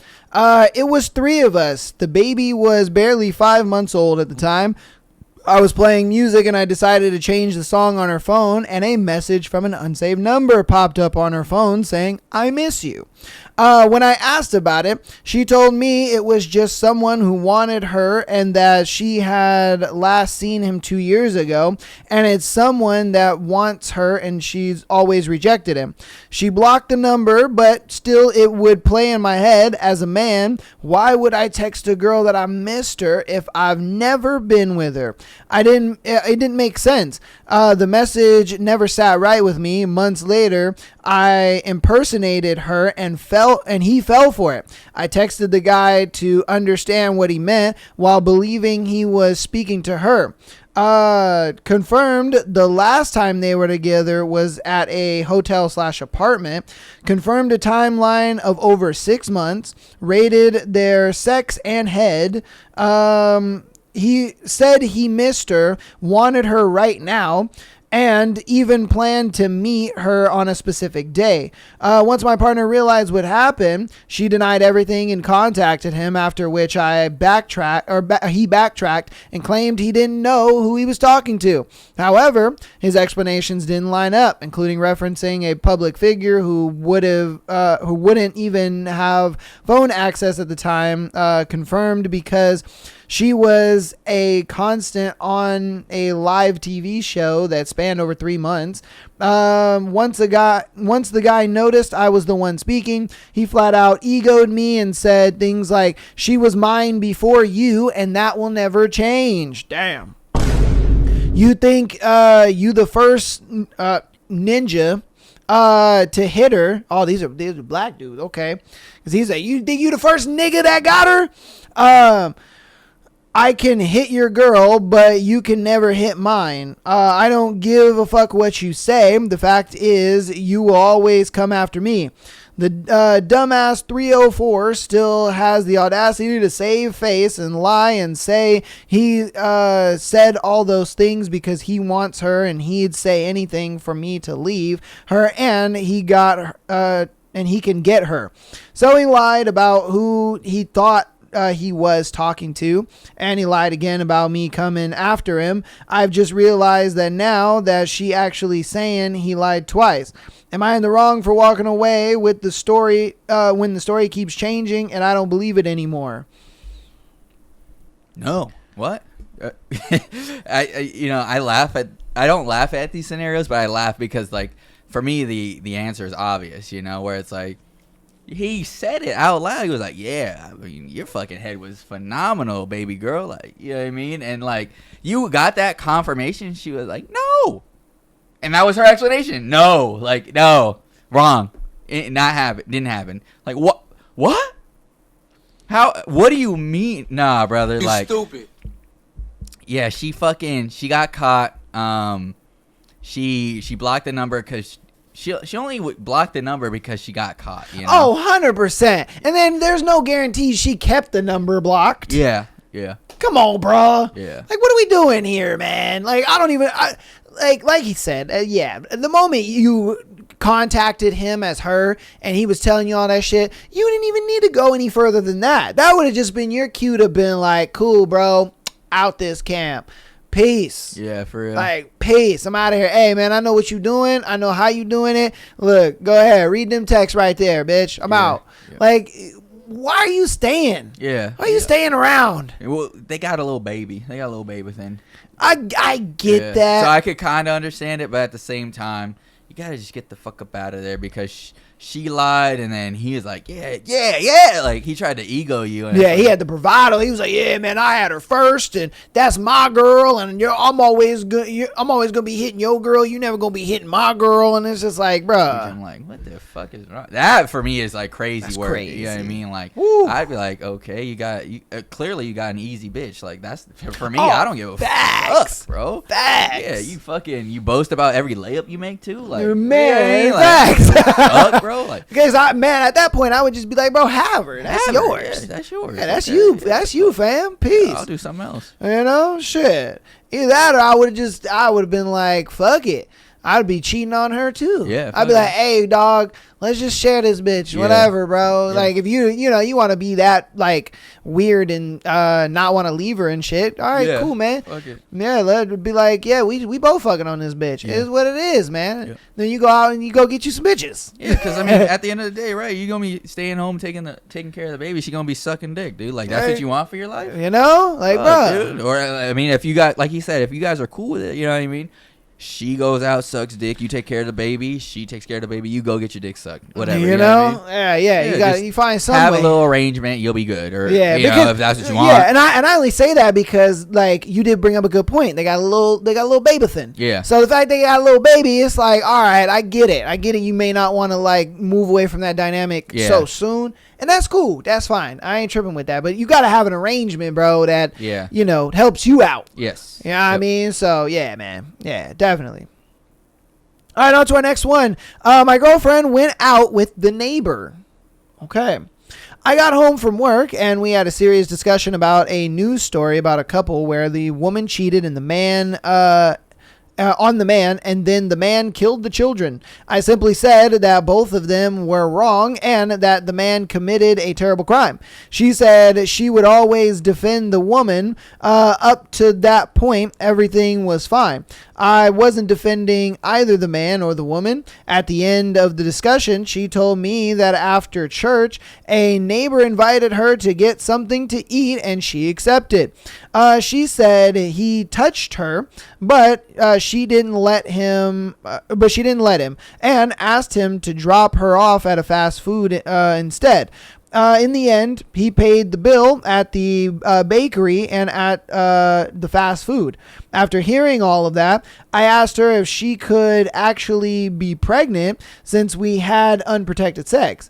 It was 3 of us. The baby was barely 5 months old at the time. I was playing music and I decided to change the song on her phone, and a message from an unsaved number popped up on her phone saying, "I miss you." When I asked about it, she told me it was just someone who wanted her and that she had last seen him 2 years ago, and it's someone that wants her and she's always rejected him. She blocked the number, but still it would play in my head as a man. Why would I text a girl that I missed her if I've never been with her? It didn't make sense. The message never sat right with me. Months later, I impersonated her and he fell for it. I texted the guy to understand what he meant while believing he was speaking to her. Confirmed the last time they were together was at a hotel/apartment. Confirmed a timeline of over 6 months. Rated their sex and head. He said he missed her, wanted her right now, and even planned to meet her on a specific day. Once my partner realized what happened, she denied everything and contacted him, after which he backtracked and claimed he didn't know who he was talking to. However, his explanations didn't line up, including referencing a public figure who wouldn't even have phone access at the time, confirmed because she was a constant on a live TV show that spanned over 3 months. Once the guy noticed I was the one speaking, he flat out egoed me and said things like, "She was mine before you, and that will never change." Damn. You think you the first ninja to hit her? Oh, these are black dudes, okay? Because he's like, you think you the first nigga that got her? I can hit your girl, but you can never hit mine. I don't give a fuck what you say. The fact is, you will always come after me. The dumbass 304 still has the audacity to save face and lie and say he said all those things because he wants her and he'd say anything for me to leave her, and he can get her. So he lied about who he thought he was talking to, and he lied again about me coming after him. I've just realized that now that she actually saying he lied twice. Am I in the wrong for walking away with the story when the story keeps changing and I don't believe it anymore? No. What? I laugh at. I don't laugh at these scenarios, but I laugh because, like, for me, the answer is obvious. Where it's like, he said it out loud. He was like, "Yeah, I mean, your fucking head was phenomenal, baby girl." Like, you know what I mean? And like, you got that confirmation. She was like, "No," and that was her explanation. No, like, no, wrong. Didn't happen. Like, what? What? How? What do you mean? Nah, brother. You like, stupid. Yeah, she got caught. She blocked the number because. She only blocked the number because she got caught. Oh, 100%. And then there's no guarantee she kept the number blocked. Yeah. Come on, bro. Yeah. Like, what are we doing here, man? Like, I don't even... like he said, the moment you contacted him as her and he was telling you all that shit, you didn't even need to go any further than that. That would have just been your cue to been like, cool, bro, out this camp. Peace. Yeah, for real. Like, peace. I'm out of here. Hey, man, I know what you doing. I know how you doing it. Look, go ahead. Read them texts right there, bitch. I'm out. Yeah. Like, why are you staying? Yeah. Why are you staying around? Well, they got a little baby. They got a little baby thing. I get that. So I could kind of understand it, but at the same time, you got to just get the fuck up out of there because she lied, and then he was like, yeah. Like, he tried to ego you. And yeah, he had the bravado. He was like, yeah, man, I had her first, and that's my girl, and I'm always gonna be hitting your girl. You never gonna be hitting my girl, and it's just like, bruh. I'm like, what the fuck is wrong? That for me is like crazy that's work. Crazy. You know what I mean? Like, woo. I'd be like, okay, clearly you got an easy bitch. Like, that's for me. I don't give a fuck, bro. Facts. Yeah, you boast about every layup you make too. Like, man, yeah, facts. Like, fuck, bro. Like, because at that point I would just be like, bro, have her. That's yours. Yeah, that's yours. Yeah, that's you. That's you, fam. Peace. I'll do something else. Shit. Either that or I would have been like, fuck it. I'd be cheating on her too. Yeah. I'd be like, hey, dog, let's just share this bitch. Yeah. Whatever, bro. Yeah. Like, if you want to be that, like, weird and not want to leave her and shit. All right, cool, man. Fuck it. Yeah, let'd be like, yeah, we both fucking on this bitch. Yeah. It is what it is, man. Yeah. Then you go out and you go get you some bitches. Yeah, because, I mean, at the end of the day, right, you're going to be staying home taking care of the baby. She's going to be sucking dick, dude. Like, that's what you want for your life? Like, bro. Dude. Or, I mean, if you got, like he said, if you guys are cool with it, you know what I mean? She goes out, sucks dick. You take care of the baby. She takes care of the baby. You go get your dick sucked. Whatever. You know know? what I mean? Yeah. just You find some have way. a little arrangement. You'll be good. Or Yeah, you know, because if that's what you want. yeah, and I only say that because like you did bring up a good point. They got a little baby thing. Yeah. So the fact they got a little baby, it's like, all right, I get it. You may not want to like move away from that dynamic so soon, and that's cool. That's fine. I ain't tripping with that. But you got to have an arrangement, bro. That helps you out. Yes. You know what I mean? So yeah, man. Yeah, definitely. All right, on to our next one. My girlfriend went out with the neighbor. Okay. I got home from work and we had a serious discussion about a news story about a couple where the woman cheated and the man on the man, and then the man killed the children. I simply said that both of them were wrong and that the man committed a terrible crime. She said she would always defend the woman. Up to that point, everything was fine. I wasn't defending either the man or the woman. At the end of the discussion, she told me that after church, a neighbor invited her to get something to eat and she accepted. She said he touched her, but she didn't let him. And asked him to drop her off at a fast food instead. In the end, he paid the bill at the bakery and at the fast food. After hearing all of that, I asked her if she could actually be pregnant since we had unprotected sex.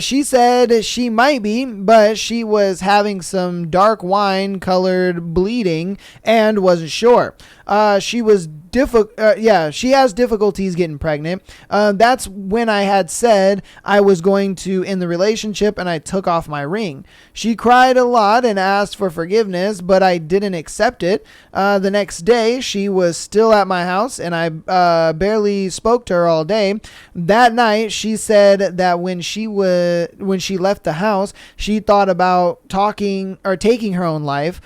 She said she might be, but she was having some dark wine colored bleeding and wasn't sure. She has difficulties getting pregnant. That's when I had said I was going to end the relationship and I took off my ring. She cried a lot and asked for forgiveness, but I didn't accept it. The next day, she was still at my house and I barely spoke to her all day. That night, she said that when she left the house, she thought about taking her own life.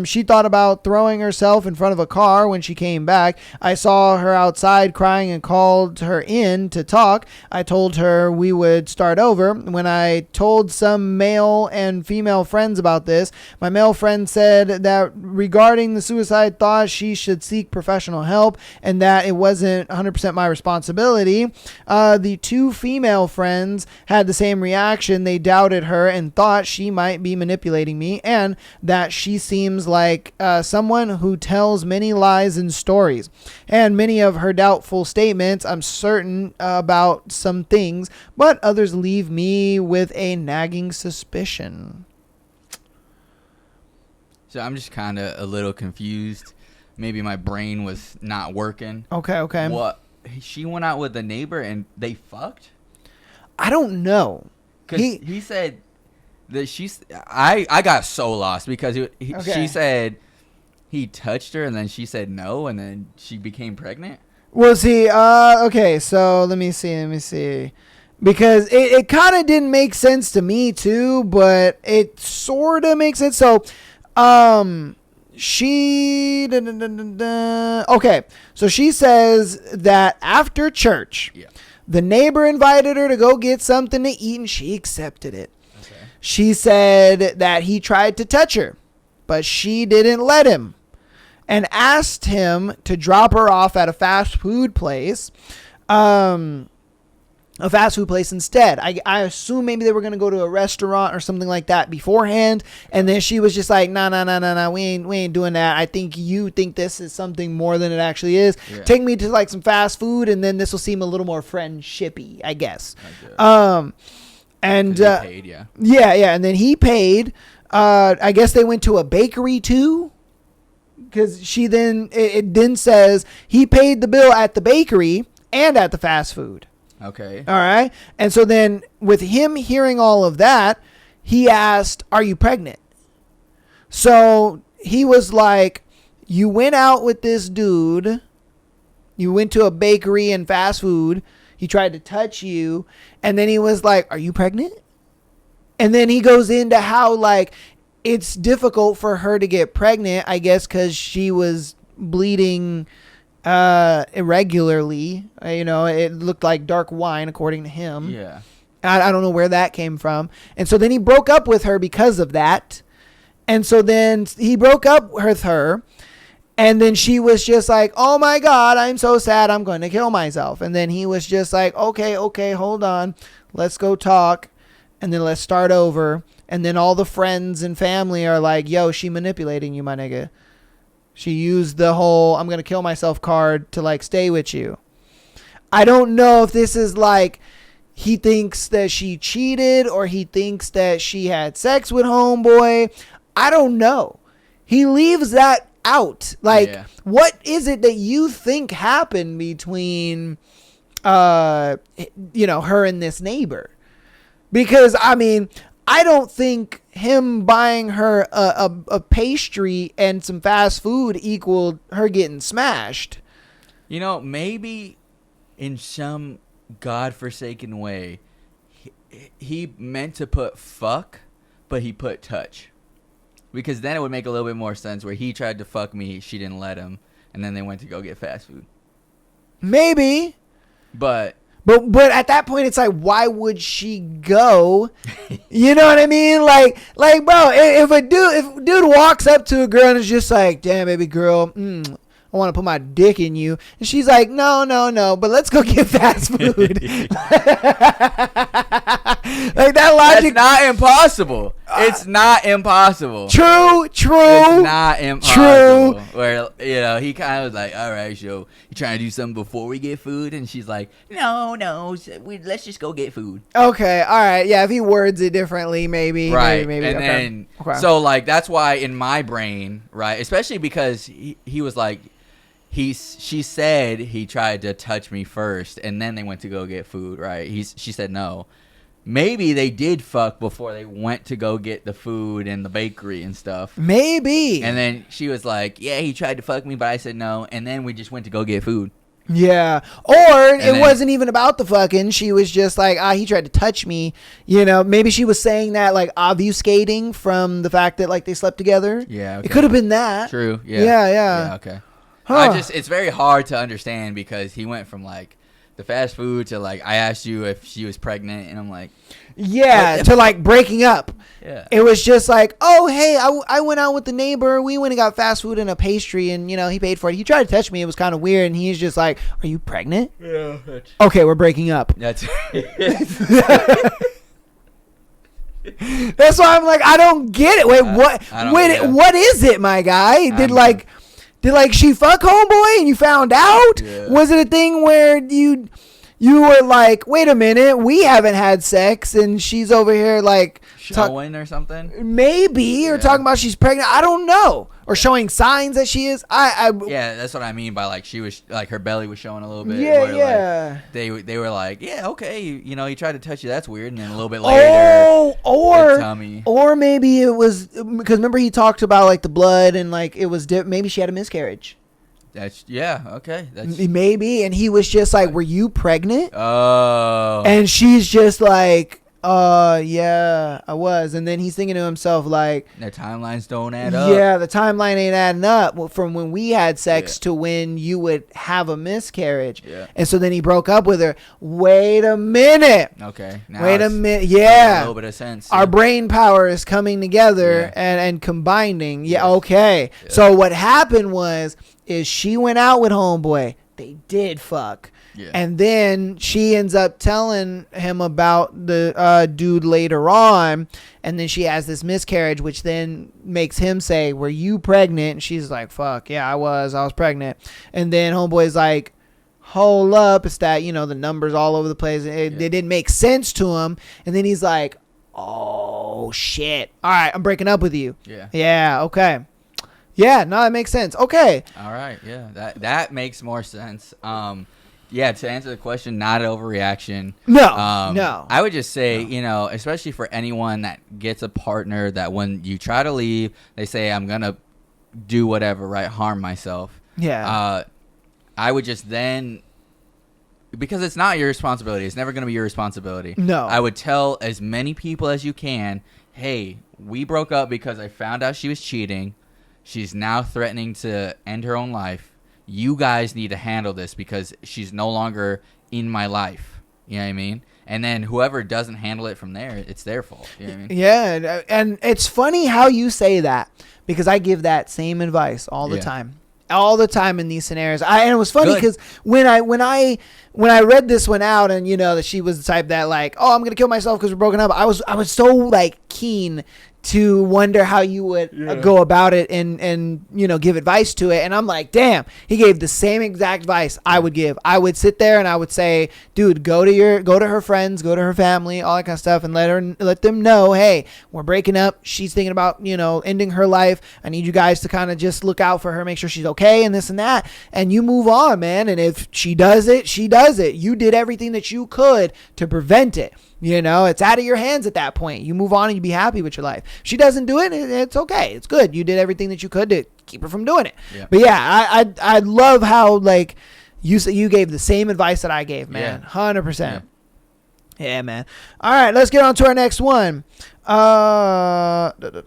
She thought about throwing herself in front of a car when she came back. I saw her outside crying and called her in to talk. I told her we would start over. When I told some male and female friends about this, my male friend said that regarding the suicide thought, she should seek professional help and that it wasn't 100% my responsibility. The two female friends had the same reaction. They doubted her and thought she might be manipulating me and that she seems like someone who tells many lies and stories. And many of her doubtful statements, I'm certain about some things, but others leave me with a nagging suspicion. So I'm just kind of a little confused. Maybe my brain was not working. Okay. What? She went out with the neighbor and they fucked? I don't know. Because he said that I got so lost because she said he touched her and then she said no and then she became pregnant. Well, see, okay, so let me see. Because it kind of didn't make sense to me too, but it sort of makes sense. So, okay, so she says that after church, the neighbor invited her to go get something to eat and she accepted it. Okay. She said that he tried to touch her, but she didn't let him and asked him to drop her off at a fast food place. A fast food place instead. I assume maybe they were going to go to a restaurant or something like that beforehand. And then she was just like, nah, we ain't doing that. I think you think this is something more than it actually is. Yeah. Take me to like some fast food and then this will seem a little more friendshipy, I guess. And he paid, yeah. And then he paid. I guess they went to a bakery too. Because it then says he paid the bill at the bakery and at the fast food. Okay. All right. And so then with him hearing all of that, he asked, "Are you pregnant?" So he was like, "You went out with this dude. You went to a bakery and fast food. He tried to touch you." And then he was like, "Are you pregnant?" And then he goes into how like it's difficult for her to get pregnant, I guess, because she was bleeding irregularly. It looked like dark wine according to him. Yeah. I don't know where that came from. And so then he broke up with her because of that. And so then he broke up with her And then she was just like, oh my God, I'm so sad. I'm going to kill myself. And then he was just like, okay, hold on. Let's go talk. And then let's start over. And then all the friends and family are like, yo, she manipulating you, my nigga. She used the whole I'm going to kill myself card to like stay with you. I don't know if this is like he thinks that she cheated or he thinks that she had sex with homeboy. I don't know. He leaves that out. Like, what is it that you think happened between, her and this neighbor? Because, I mean, I don't think him buying her a pastry and some fast food equaled her getting smashed. Maybe in some godforsaken way, he meant to put fuck, but he put touch. Because then it would make a little bit more sense where he tried to fuck me, she didn't let him, and then they went to go get fast food. Maybe. But at that point, it's like, why would she go? You know what I mean? Like, bro, if dude walks up to a girl and is just like, damn, baby girl, I want to put my dick in you. And she's like, no, but let's go get fast food. Like that logic. It's not impossible. It's not impossible. True. It's not impossible. Where, he kind of was like, all right, so you trying to do something before we get food? And she's like, no, let's just go get food. Okay, all right. Yeah, if he words it differently, maybe. Right. Maybe. And okay. then, okay. So, like, that's why in my brain, right, especially because he was like, she said he tried to touch me first, and then they went to go get food, right? She said no. Maybe they did fuck before they went to go get the food and the bakery and stuff. Maybe. And then she was like, yeah, he tried to fuck me, but I said no. And then we just went to go get food. Yeah. Or it wasn't even about the fucking. She was just like, he tried to touch me. Maybe she was saying that like obfuscating from the fact that like they slept together. Yeah. Okay. It could have been that. True. Yeah. Yeah. Okay. Huh. It's very hard to understand because he went from like the fast food to like, I asked you if she was pregnant, and I'm like, yeah, to like breaking up. Yeah. It was just like, oh, hey, I went out with the neighbor. We went and got fast food and a pastry, and he paid for it. He tried to touch me. It was kind of weird, and he's just like, are you pregnant? Yeah. Okay, we're breaking up. That's That's why I'm like, I don't get it. Wait, what? What is it, my guy? Did she fuck homeboy and you found out? Yeah. Was it a thing where you were like, wait a minute, we haven't had sex and she's over here like showing or something? Maybe, or talking about she's pregnant. I don't know. Or showing signs that she is. Yeah, that's what I mean by like she was like her belly was showing a little bit. Yeah. Like, they were like, yeah, okay, he tried to touch you. That's weird. And then a little bit later, tummy. Or maybe it was because remember he talked about like the blood and like it was maybe she had a miscarriage. Okay. That's maybe, and he was just like, were you pregnant? Oh. And she's just like, yeah, I was. And then he's thinking to himself like, their timelines don't add up. Yeah, the timeline ain't adding up from when we had sex to when you would have a miscarriage. Yeah. And so then he broke up with her. Wait a minute. Okay. Wait a minute. Yeah. A little bit of sense. Our brain power is coming together and combining. Yeah. Okay. Yeah. So what happened is she went out with homeboy. They did fuck. Yeah. And then she ends up telling him about the dude later on. And then she has this miscarriage, which then makes him say, were you pregnant? And she's like, fuck, yeah, I was pregnant. And then homeboy's like, hold up. It's that, the numbers all over the place. It didn't make sense to him. And then he's like, oh, shit. All right, I'm breaking up with you. Yeah. Yeah, okay. Yeah, no, that makes sense. Okay. All right, yeah. That makes more sense. Yeah, to answer the question, not an overreaction. No. I would just say, especially for anyone that gets a partner that when you try to leave, they say, I'm going to do whatever, right? Harm myself. Yeah. I would just then, because it's not your responsibility. It's never going to be your responsibility. No. I would tell as many people as you can, hey, we broke up because I found out she was cheating. She's now threatening to end her own life. You guys need to handle this because she's no longer in my life. You know what I mean? And then whoever doesn't handle it from there, it's their fault. You know what I mean? Yeah, and it's funny how you say that because I give that same advice all the time. all the time in these scenarios. And it was funny Good. because when I read this one out, and that she was the type that like, oh, I'm gonna kill myself because we're broken up. I was so like keen to wonder how you would go about it and give advice to it. And I'm like, damn, he gave the same exact advice I would give. I would sit there and I would say, dude, go to her friends, go to her family, all that kind of stuff, and let them know, hey, we're breaking up. She's thinking about, ending her life. I need you guys to kind of just look out for her, make sure she's okay and this and that. And you move on, man. And if she does it, she does it. You did everything that you could to prevent it. It's out of your hands at that point. You move on and you be happy with your life. If she doesn't do it, it's okay. It's good. You did everything that you could to keep her from doing it. Yeah. But yeah, I love how like you gave the same advice that I gave, man. 100%. Yeah, man. All right, let's get on to our next one.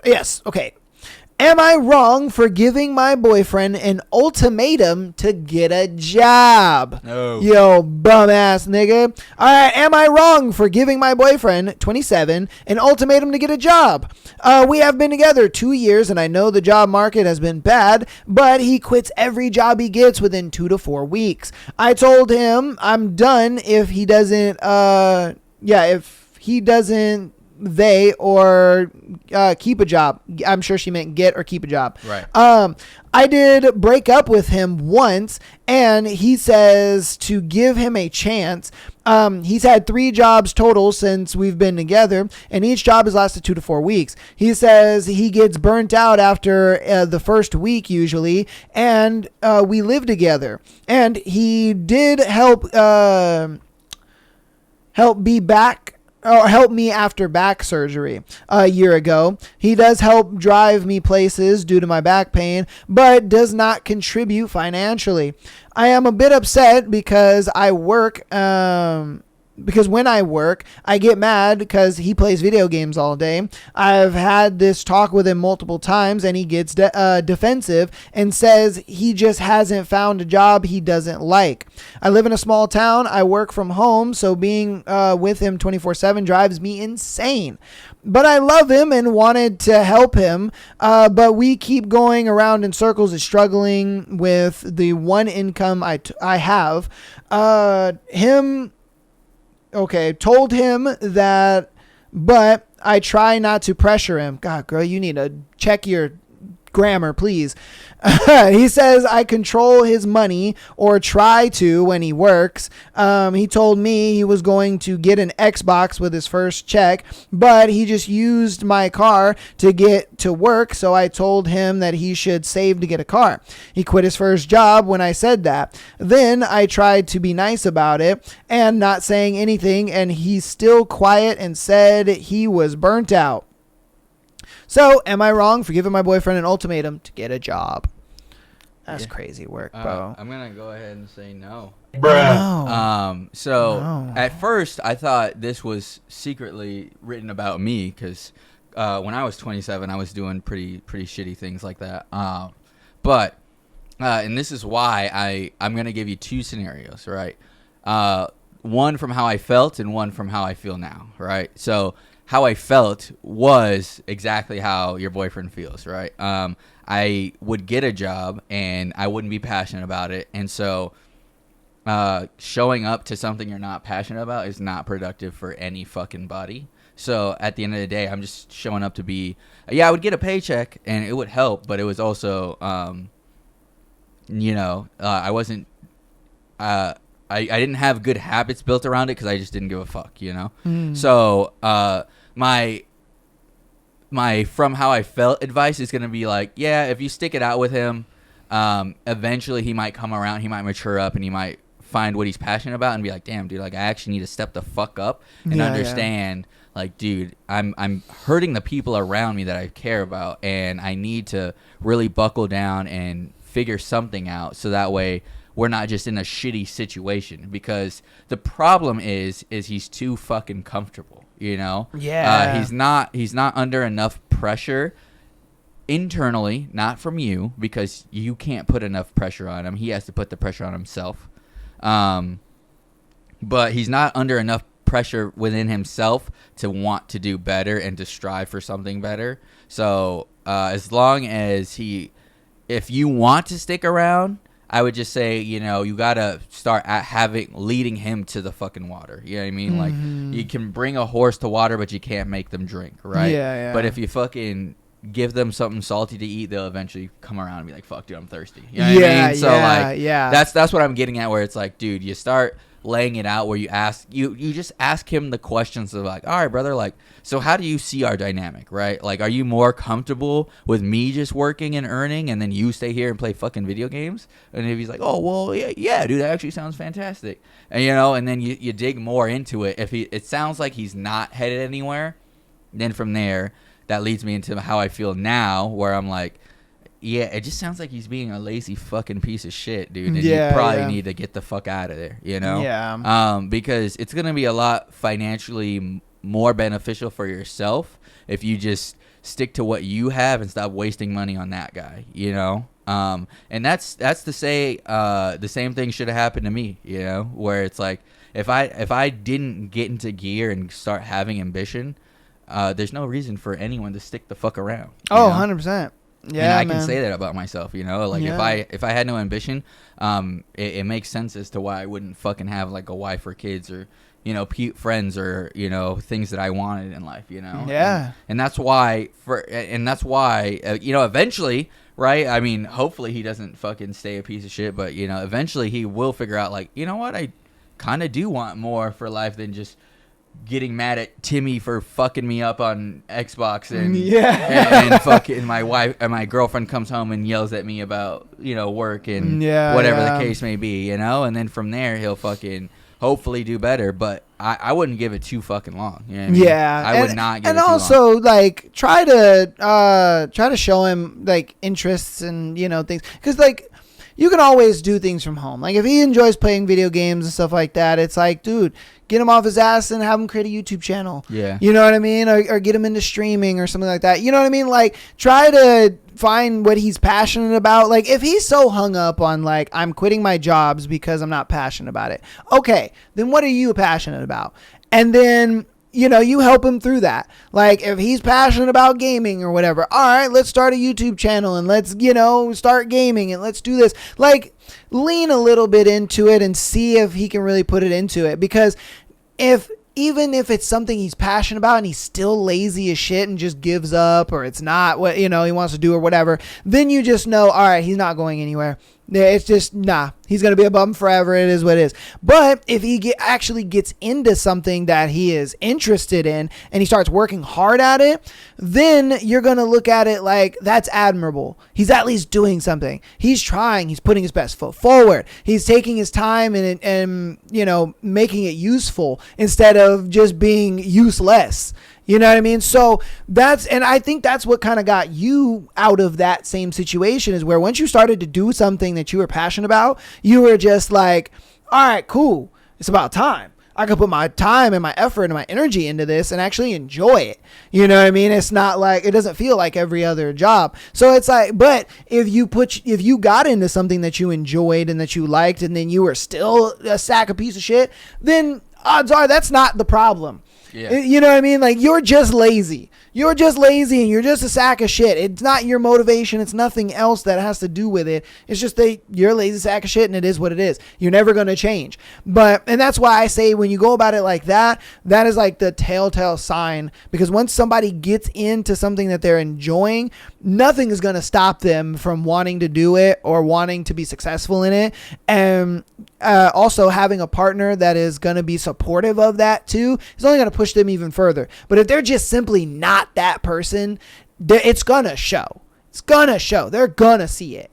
Yes. Okay. Am I wrong for giving my boyfriend an ultimatum to get a job? No. Yo, bum ass nigga. All right, am I wrong for giving my boyfriend, 27, an ultimatum to get a job? We have been together 2 years, and I know the job market has been bad, but he quits every job he gets within 2 to 4 weeks. I told him I'm done if he doesn't, keep a job. I'm sure she meant get or keep a job. Right. I did break up with him once, and he says to give him a chance. He's had 3 jobs total since we've been together, and each job has lasted 2 to 4 weeks. He says he gets burnt out after the first week usually, and we live together. And he did help me after back surgery a year ago. He does help drive me places due to my back pain, but does not contribute financially. I am a bit upset because when I work, I get mad because he plays video games all day. I've had this talk with him multiple times, and he gets defensive and says he just hasn't found a job he doesn't like. I live in a small town. I work from home, so being with him 24/7 drives me insane. But I love him and wanted to help him, but we keep going around in circles and struggling with the one income I have. Told him that, but I try not to pressure him. God, girl, you need to check your grammar, please. He says I control his money, or try to, when he works. He told me he was going to get an Xbox with his first check, but he just used my car to get to work, so I told him that he should save to get a car. He quit his first job when I said that. Then I tried to be nice about it and not saying anything, and he's still quiet and said he was burnt out. So, am I wrong for giving my boyfriend an ultimatum to get a job? That's crazy work, bro. I'm going to go ahead and say no. No. No. At first, I thought this was secretly written about me because when I was 27, I was doing pretty shitty things like that. But this is why I'm going to give you 2 scenarios, right? One from how I felt and one from how I feel now, right? So, how I felt was exactly how your boyfriend feels, right? I would get a job and I wouldn't be passionate about it. And so showing up to something you're not passionate about is not productive for any fucking body. So at the end of the day, I'm just showing up to be, I would get a paycheck and it would help, but it was also, I wasn't, I didn't have good habits built around it because I just didn't give a fuck, So my from how I felt advice is going to be like, if you stick it out with him, eventually he might come around, he might mature up, and he might find what he's passionate about and be like, damn, dude, like I actually need to step the fuck up and understand, like, dude, I'm hurting the people around me that I care about, and I need to really buckle down and figure something out so that way we're not just in a shitty situation. Because the problem is he's too fucking comfortable. He's not under enough pressure internally, not from you, because you can't put enough pressure on him. He has to put the pressure on himself. But he's not under enough pressure within himself to want to do better and to strive for something better. So as long as he if you want to stick around, I would just say, you know, you gotta start leading him to the fucking water. You know what I mean? Like, you can bring a horse to water, but you can't make them drink, right? Yeah. But if you fucking give them something salty to eat, they'll eventually come around and be like, "Fuck, dude, I'm thirsty." You know what I mean? So that's what I'm getting at. Where it's like, dude, you start laying it out where you just ask him the questions of like, all right, brother, like, so how do you see our dynamic, right? Like, are you more comfortable with me just working and earning and then you stay here and play fucking video games? And if he's like, oh, well, yeah, dude, that actually sounds fantastic. And, you know, and then you dig more into it. If it sounds like he's not headed anywhere, then from there, that leads me into how I feel now, where I'm like, yeah, it just sounds like he's being a lazy fucking piece of shit, dude. And you probably need to get the fuck out of there, you know? Yeah. Because it's going to be a lot financially more beneficial for yourself if you just stick to what you have and stop wasting money on that guy, you know? And that's to say the same thing should have happened to me, you know? Where it's like, if I didn't get into gear and start having ambition, there's no reason for anyone to stick the fuck around. Oh, 100%. Yeah, and I can say that about myself, you know, like if I had no ambition, it makes sense as to why I wouldn't fucking have like a wife or kids or, you know, friends or, you know, things that I wanted in life, you know. Yeah. And that's why you know, eventually, right? I mean, hopefully he doesn't fucking stay a piece of shit, but, you know, eventually he will figure out like, you know what, I kind of do want more for life than just getting mad at Timmy for fucking me up on Xbox and fucking my wife and my girlfriend comes home and yells at me about, you know, work and whatever the case may be, you know, and then from there he'll fucking hopefully do better, but I wouldn't give it too fucking long. You know what I mean? Yeah, I would not give it too long. And also, like, try to show him like interests and, you know, things, because like, you can always do things from home. Like, if he enjoys playing video games and stuff like that, it's like, dude, get him off his ass and have him create a YouTube channel. Yeah. You know what I mean? Or get him into streaming or something like that. You know what I mean? Like, try to find what he's passionate about. Like, if he's so hung up on, like, I'm quitting my jobs because I'm not passionate about it. Okay, then what are you passionate about? And then, you know, you help him through that. Like, if he's passionate about gaming or whatever, all right, let's start a YouTube channel and let's, you know, start gaming and let's do this. Like, lean a little bit into it and see if he can really put it into it. Because even if it's something he's passionate about and he's still lazy as shit and just gives up, or it's not what, you know, he wants to do or whatever, then you just know, all right, he's not going anywhere. It's just, he's going to be a bum forever. It is what it is. But if he actually gets into something that he is interested in and he starts working hard at it, then you're going to look at it like, that's admirable. He's at least doing something. He's trying. He's putting his best foot forward. He's taking his time and you know, making it useful instead of just being useless. You know what I mean? So and I think that's what kind of got you out of that same situation, is where once you started to do something that you were passionate about, you were just like, all right, cool. It's about time. I can put my time and my effort and my energy into this and actually enjoy it. You know what I mean? It's not like, it doesn't feel like every other job. So it's like, but if you got into something that you enjoyed and that you liked, and then you were still a sack of piece of shit, then odds are that's not the problem. Yeah. You know what I mean? Like, you're just lazy. You're just lazy and you're just a sack of shit. It's not your motivation. It's nothing else that has to do with it. It's just that you're a lazy sack of shit, and it is what it is. You're never going to change. And that's why I say, when you go about it like that, that is like the telltale sign, because once somebody gets into something that they're enjoying, nothing is going to stop them from wanting to do it or wanting to be successful in it. And also having a partner that is going to be supportive of that too is only going to push them even further. But if they're just simply not that person, it's going to show. It's going to show. They're going to see it.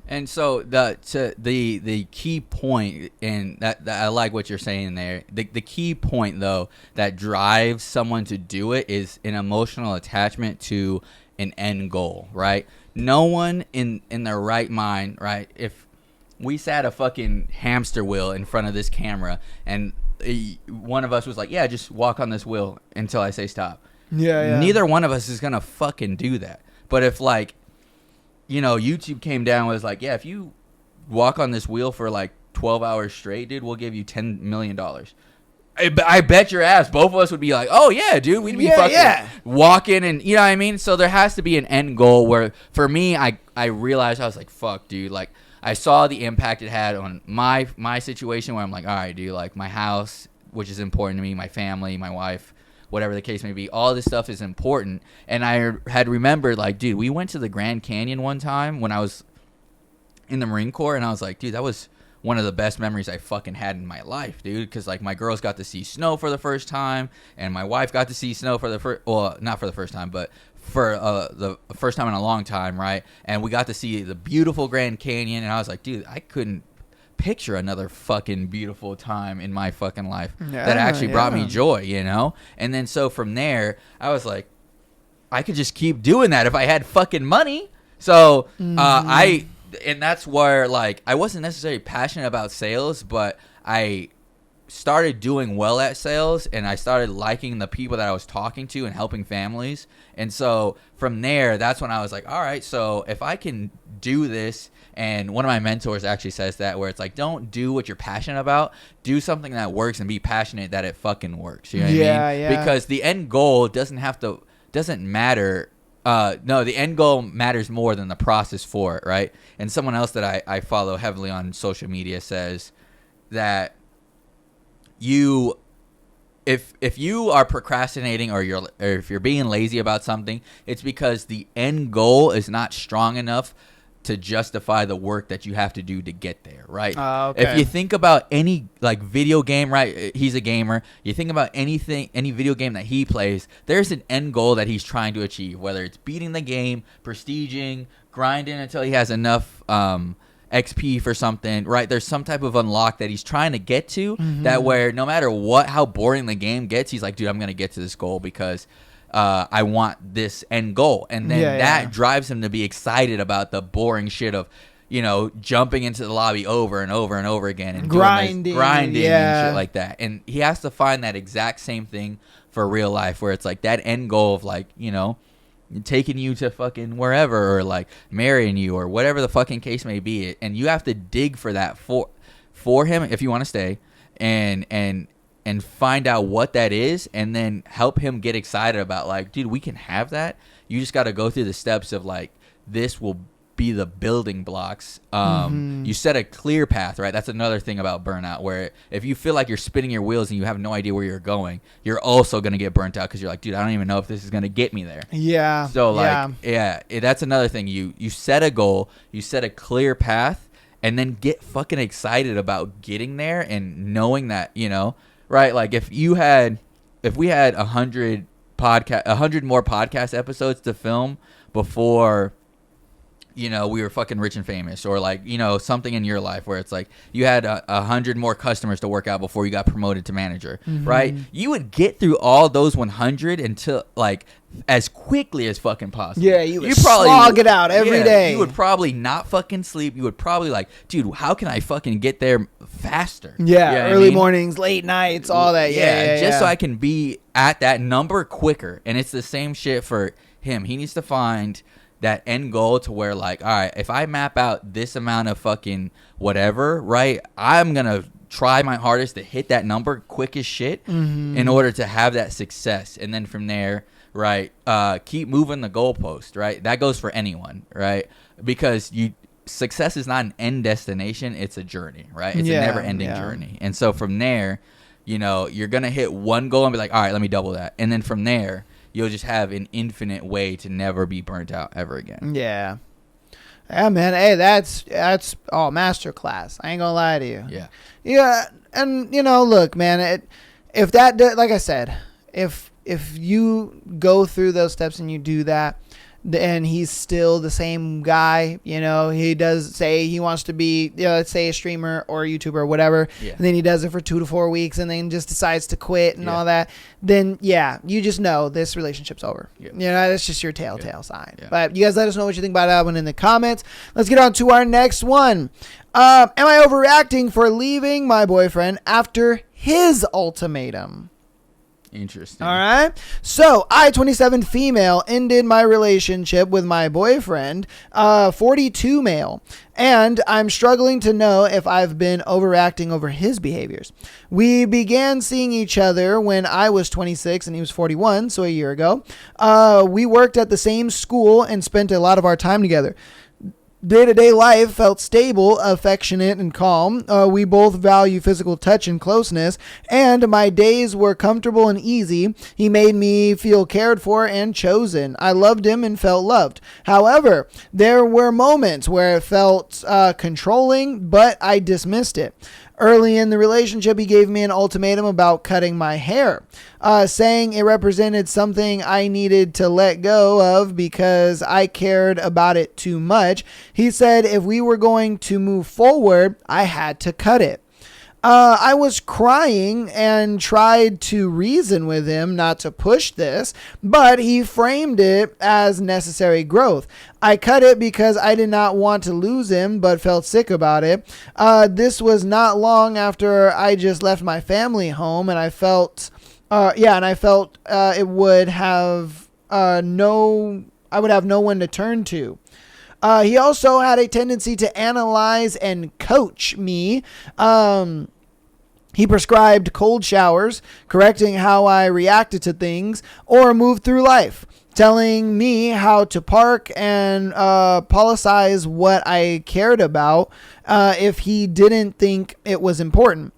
And so the key point, and that I like what you're saying there. The key point, though, that drives someone to do it is an emotional attachment to an end goal, right? No one in their right mind, right? If we sat a fucking hamster wheel in front of this camera and one of us was like, yeah, just walk on this wheel until I say stop. Yeah. Neither one of us is going to fucking do that. But if, like, you know, YouTube came down and was like, yeah, if you walk on this wheel for like 12 hours straight, dude, we'll give you $10 million. I bet your ass both of us would be like, oh yeah, dude, we'd be walking, and you know what I mean. So there has to be an end goal where, for me, I realized, I was like, fuck, dude, like I saw the impact it had on my situation, where I'm like, all right, dude, like my house, which is important to me, my family, my wife, whatever the case may be, all this stuff is important. And I had remembered, like, dude, we went to the Grand Canyon one time when I was in the Marine Corps, and I was like, dude, that was one of the best memories I fucking had in my life, dude, because like my girls got to see snow for the first time, and my wife got to see snow for the first, well, not for the first time, but for the first time in a long time, right? And we got to see the beautiful Grand Canyon, and I was like, dude, I couldn't picture another fucking beautiful time in my fucking life that actually brought me joy, you know? And then so from there, I was like, I could just keep doing that if I had fucking money. So and that's where, like, I wasn't necessarily passionate about sales, but I started doing well at sales, and I started liking the people that I was talking to and helping families. And so from there, that's when I was like, all right, so if I can do this, and one of my mentors actually says that, where it's like, don't do what you're passionate about, do something that works and be passionate that it fucking works. You know what I mean? Yeah. Because the end goal doesn't matter. No, the end goal matters more than the process for it, right? And someone else that I follow heavily on social media says that if you are procrastinating, or if you're being lazy about something, it's because the end goal is not strong enough to justify the work that you have to do to get there, right? Okay. If you think about any like video game, right? He's a gamer. You think about any video game that he plays, there's an end goal that he's trying to achieve, whether it's beating the game, prestiging, grinding until he has enough XP for something, right? There's some type of unlock that he's trying to get to, that where no matter how boring the game gets, he's like, dude, I'm going to get to this goal because I want this end goal. And then that drives him to be excited about the boring shit of, you know, jumping into the lobby over and over and over again and grinding and shit like that. And he has to find that exact same thing for real life, where it's like that end goal of, like, you know, taking you to fucking wherever, or like marrying you, or whatever the fucking case may be. And you have to dig for that for him if you want to stay, and find out what that is, and then help him get excited about, like, dude, we can have that. You just got to go through the steps of, like, this will be the building blocks. You set a clear path, right? That's another thing about burnout, where if you feel like you're spinning your wheels and you have no idea where you're going, you're also going to get burnt out, because you're like, dude, I don't even know if this is going to get me there. Yeah. So, like, that's another thing. You set a goal, you set a clear path, and then get fucking excited about getting there, and knowing that, you know, right? Like, if we had 100 more podcast episodes to film before, you know, we were fucking rich and famous, or like, you know, something in your life where it's like you had 100 more customers to work out before you got promoted to manager, right? You would get through all those 100 until, like, as quickly as fucking possible. Yeah, you would slog it out every day. You would probably not fucking sleep. You would probably like, dude, how can I fucking get there faster? Yeah, you know early mornings, late nights, all that. Yeah, so I can be at that number quicker. And it's the same shit for him. He needs to find that end goal to where, like, all right, if I map out this amount of fucking whatever, right, I'm going to try my hardest to hit that number quick as shit in order to have that success. And then from there, right, keep moving the goalpost, right? That goes for anyone, right? Because success is not an end destination, it's a journey, right? It's a never-ending journey. And so from there, you know, you're going to hit one goal and be like, all right, let me double that. And then from there, you'll just have an infinite way to never be burnt out ever again. Yeah, man. Hey, that's masterclass. I ain't gonna lie to you. Yeah. And you know, look, man, like I said, if you go through those steps and you do that, and he's still the same guy, you know, he does say he wants to be, you know, let's say a streamer or a YouTuber or whatever, and then he does it for 2 to 4 weeks and then just decides to quit and all that, then you just know this relationship's over. You know, that's just your telltale sign. But you guys let us know what you think about that one in the comments. Let's get on to our next one. Am I overreacting for leaving my boyfriend after his ultimatum? Interesting. All right. So I, 27 female, ended my relationship with my boyfriend, 42 male, and I'm struggling to know if I've been overreacting over his behaviors. We began seeing each other when I was 26 and he was 41, so a year ago. We worked at the same school and spent a lot of our time together. Day-to-day life felt stable, affectionate, and calm. We both value physical touch and closeness, and my days were comfortable and easy. He made me feel cared for and chosen. I loved him and felt loved. However, there were moments where it felt controlling, but I dismissed it. Early in the relationship, he gave me an ultimatum about cutting my hair, saying it represented something I needed to let go of because I cared about it too much. He said if we were going to move forward, I had to cut it. I was crying and tried to reason with him not to push this, but he framed it as necessary growth. I cut it because I did not want to lose him, but felt sick about it. This was not long after I just left my family home, and I felt, it would have I would have no one to turn to. He also had a tendency to analyze and coach me. He prescribed cold showers, correcting how I reacted to things or moved through life, telling me how to park and politicize what I cared about if he didn't think it was important.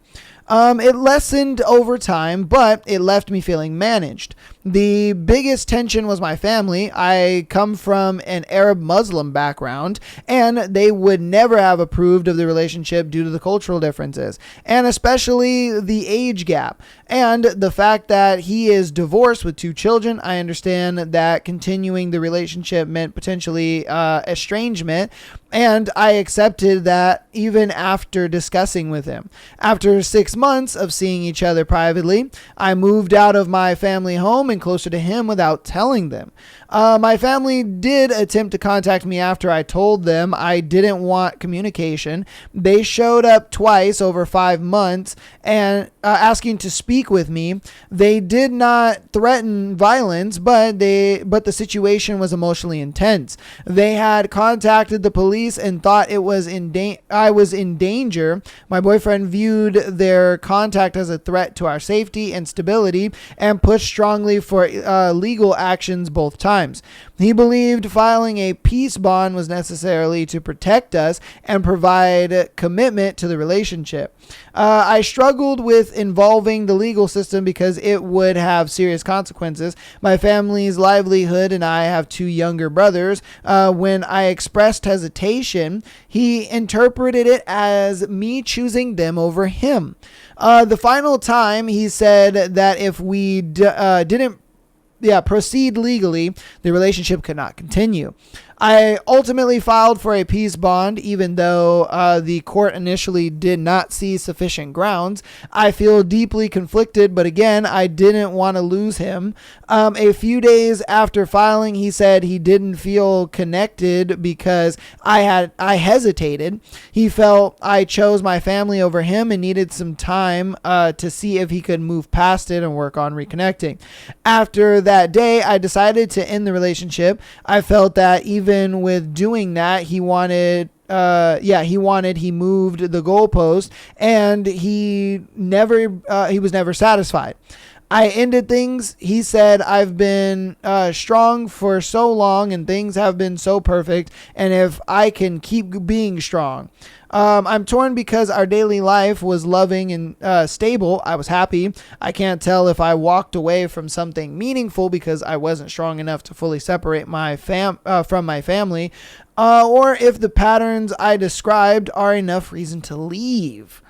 It lessened over time, but it left me feeling managed. The biggest tension was my family. I come from an Arab Muslim background, and they would never have approved of the relationship due to the cultural differences, and especially the age gap. And the fact that he is divorced with 2 children, I understand that continuing the relationship meant potentially estrangement, and I accepted that even after discussing with him. After 6 months of seeing each other privately, I moved out of my family home and closer to him without telling them. My family did attempt to contact me after I told them I didn't want communication. They showed up twice over 5 months and asking to speak with me. They did not threaten violence, but the situation was emotionally intense. They had contacted the police and thought I was in danger. My boyfriend viewed their contact as a threat to our safety and stability and pushed strongly for legal actions both times. He believed filing a peace bond was necessary to protect us and provide commitment to the relationship. I struggled with involving the legal system because it would have serious consequences. My family's livelihood and I have 2 younger brothers. When I expressed hesitation, he interpreted it as me choosing them over him. The final time he said that if we didn't proceed legally, the relationship could not continue. I ultimately filed for a peace bond, even though the court initially did not see sufficient grounds. I feel deeply conflicted, but again, I didn't want to lose him. A few days after filing, he said he didn't feel connected because I hesitated. He felt I chose my family over him and needed some time to see if he could move past it and work on reconnecting. After that day, I decided to end the relationship. I felt that even with doing that, he moved the goalpost, and he was never satisfied. I ended things. He said, I've been strong for so long and things have been so perfect, and if I can keep being strong. I'm torn because our daily life was loving and stable. I was happy. I can't tell if I walked away from something meaningful because I wasn't strong enough to fully separate from my family, or if the patterns I described are enough reason to leave.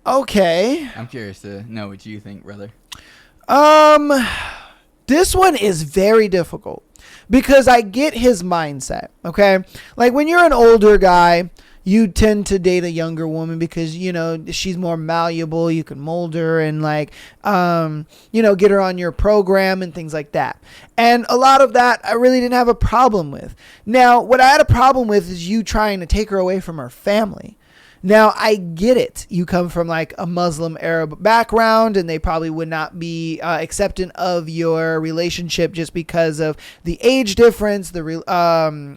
Okay. I'm curious to know what you think, brother. This one is very difficult because I get his mindset, okay? Like when you're an older guy, you tend to date a younger woman because, you know, she's more malleable. You can mold her and get her on your program and things like that. And a lot of that I really didn't have a problem with. Now, what I had a problem with is you trying to take her away from her family. Now, I get it. You come from like a Muslim Arab background, and they probably would not be accepting of your relationship just because of the age difference, the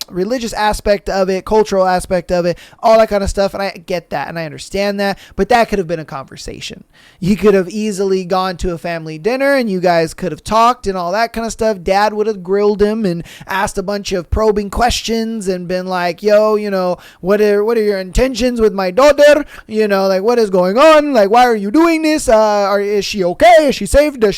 religious aspect of it, cultural aspect of it, all that kind of stuff. And I get that, and I understand that. But that could have been a conversation. You could have easily gone to a family dinner, and you guys could have talked and all that kind of stuff. Dad would have grilled him and asked a bunch of probing questions and been like, yo, what are your intentions with my daughter? Like, what is going on? Like, why are you doing this? Is she okay? Is she safe? Do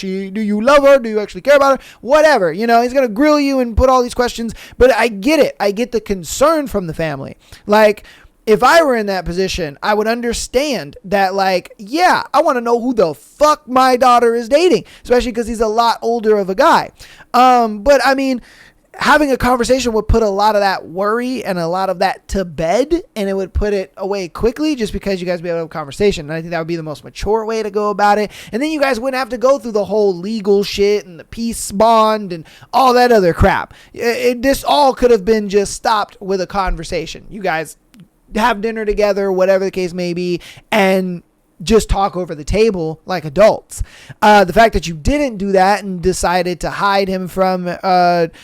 you love her? Do you actually care about her? Whatever. He's going to grill you and put all these questions. But I get it. I get the concern from the family. Like, if I were in that position, I would understand that, like, yeah, I want to know who the fuck my daughter is dating, especially because he's a lot older of a guy. But I mean, having a conversation would put a lot of that worry and a lot of that to bed, and it would put it away quickly just because you guys would be able to have a conversation. And I think that would be the most mature way to go about it. And then you guys wouldn't have to go through the whole legal shit and the peace bond and all that other crap. This all could have been just stopped with a conversation. You guys have dinner together, whatever the case may be, and just talk over the table like adults. The fact that you didn't do that and decided to hide him from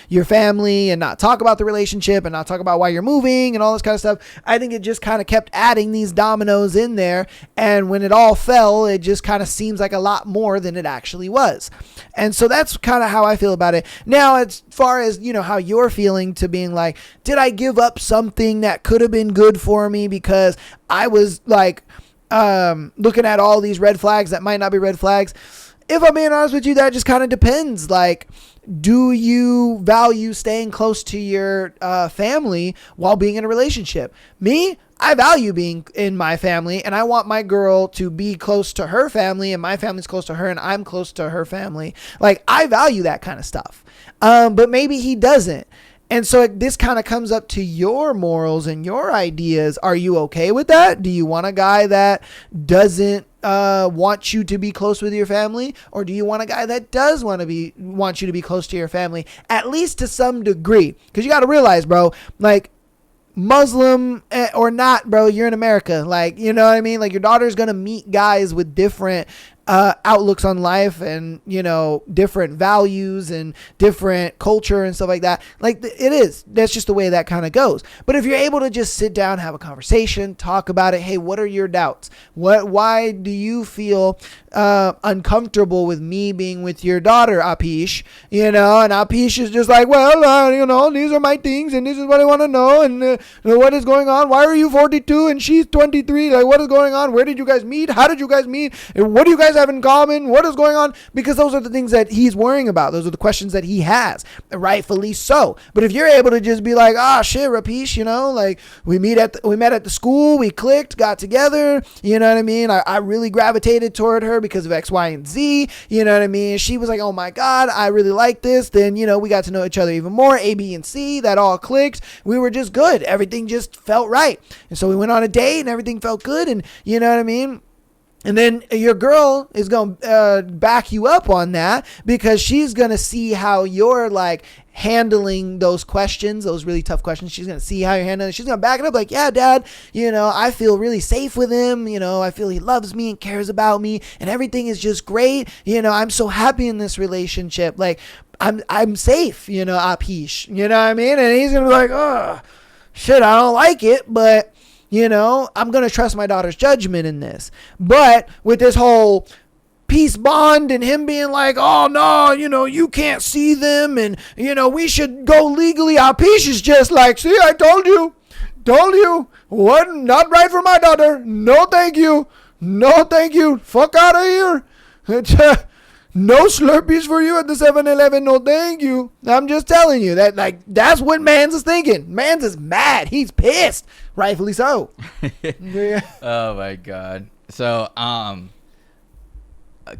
your family and not talk about the relationship and not talk about why you're moving and all this kind of stuff, I think it just kind of kept adding these dominoes in there. And when it all fell, it just kind of seems like a lot more than it actually was. And so that's kind of how I feel about it. Now, as far as, how you're feeling to being like, did I give up something that could have been good for me because I was like, looking at all these red flags that might not be red flags? If I'm being honest with you, that just kind of depends. Like, do you value staying close to your family while being in a relationship? Me, I value being in my family, and I want my girl to be close to her family, and my family's close to her, and I'm close to her family. Like, I value that kind of stuff. But maybe he doesn't. And so this kind of comes up to your morals and your ideas. Are you okay with that? Do you want a guy that doesn't want you to be close with your family? Or do you want a guy that does want you to be close to your family, at least to some degree? Because you got to realize, bro, like, Muslim or not, bro, you're in America. Like, you know what I mean? Like, your daughter's going to meet guys with different outlooks on life and, different values and different culture and stuff like that. Like, that's just the way that kind of goes. But if you're able to just sit down, have a conversation, talk about it. Hey, what are your doubts? Why do you feel uncomfortable with me being with your daughter, Apish? And Apish is just like, well, these are my things and this is what I want to know. And what is going on? Why are you 42 and she's 23? Like, what is going on? Where did you guys meet? How did you guys meet? And what do you guys have in common? What is going on? Because those are the things that he's worrying about. Those are the questions that he has, rightfully so. But if you're able to just be like, shit, Rapish, like, we met at the school, we clicked, got together, you know what I mean? I really gravitated toward her because of X, Y, and Z, you know what I mean? She was like, oh my God, I really like this. Then, we got to know each other even more. A, B, and C, that all clicked. We were just good. Everything just felt right. And so we went on a date and everything felt good. And you know what I mean? And then your girl is going to back you up on that because she's going to see how you're like handling those questions, those really tough questions. She's going to see how you're handling it. She's going to back it up like, yeah, Dad, I feel really safe with him. I feel he loves me and cares about me and everything is just great. I'm so happy in this relationship. Like, I'm safe, Apish, you know what I mean? And he's going to be like, oh, shit, I don't like it, but I'm going to trust my daughter's judgment in this. But with this whole peace bond and him being like, oh, no, you can't see them. And, we should go legally. Apish is just like, see, I told you. What? Not right for my daughter. No, thank you. Fuck out of here. No Slurpees for you at the 7-Eleven. No, thank you. I'm just telling you that, like, that's what Mans is thinking. Mans is mad. He's pissed. Rightfully so. Yeah. Oh my God. So, a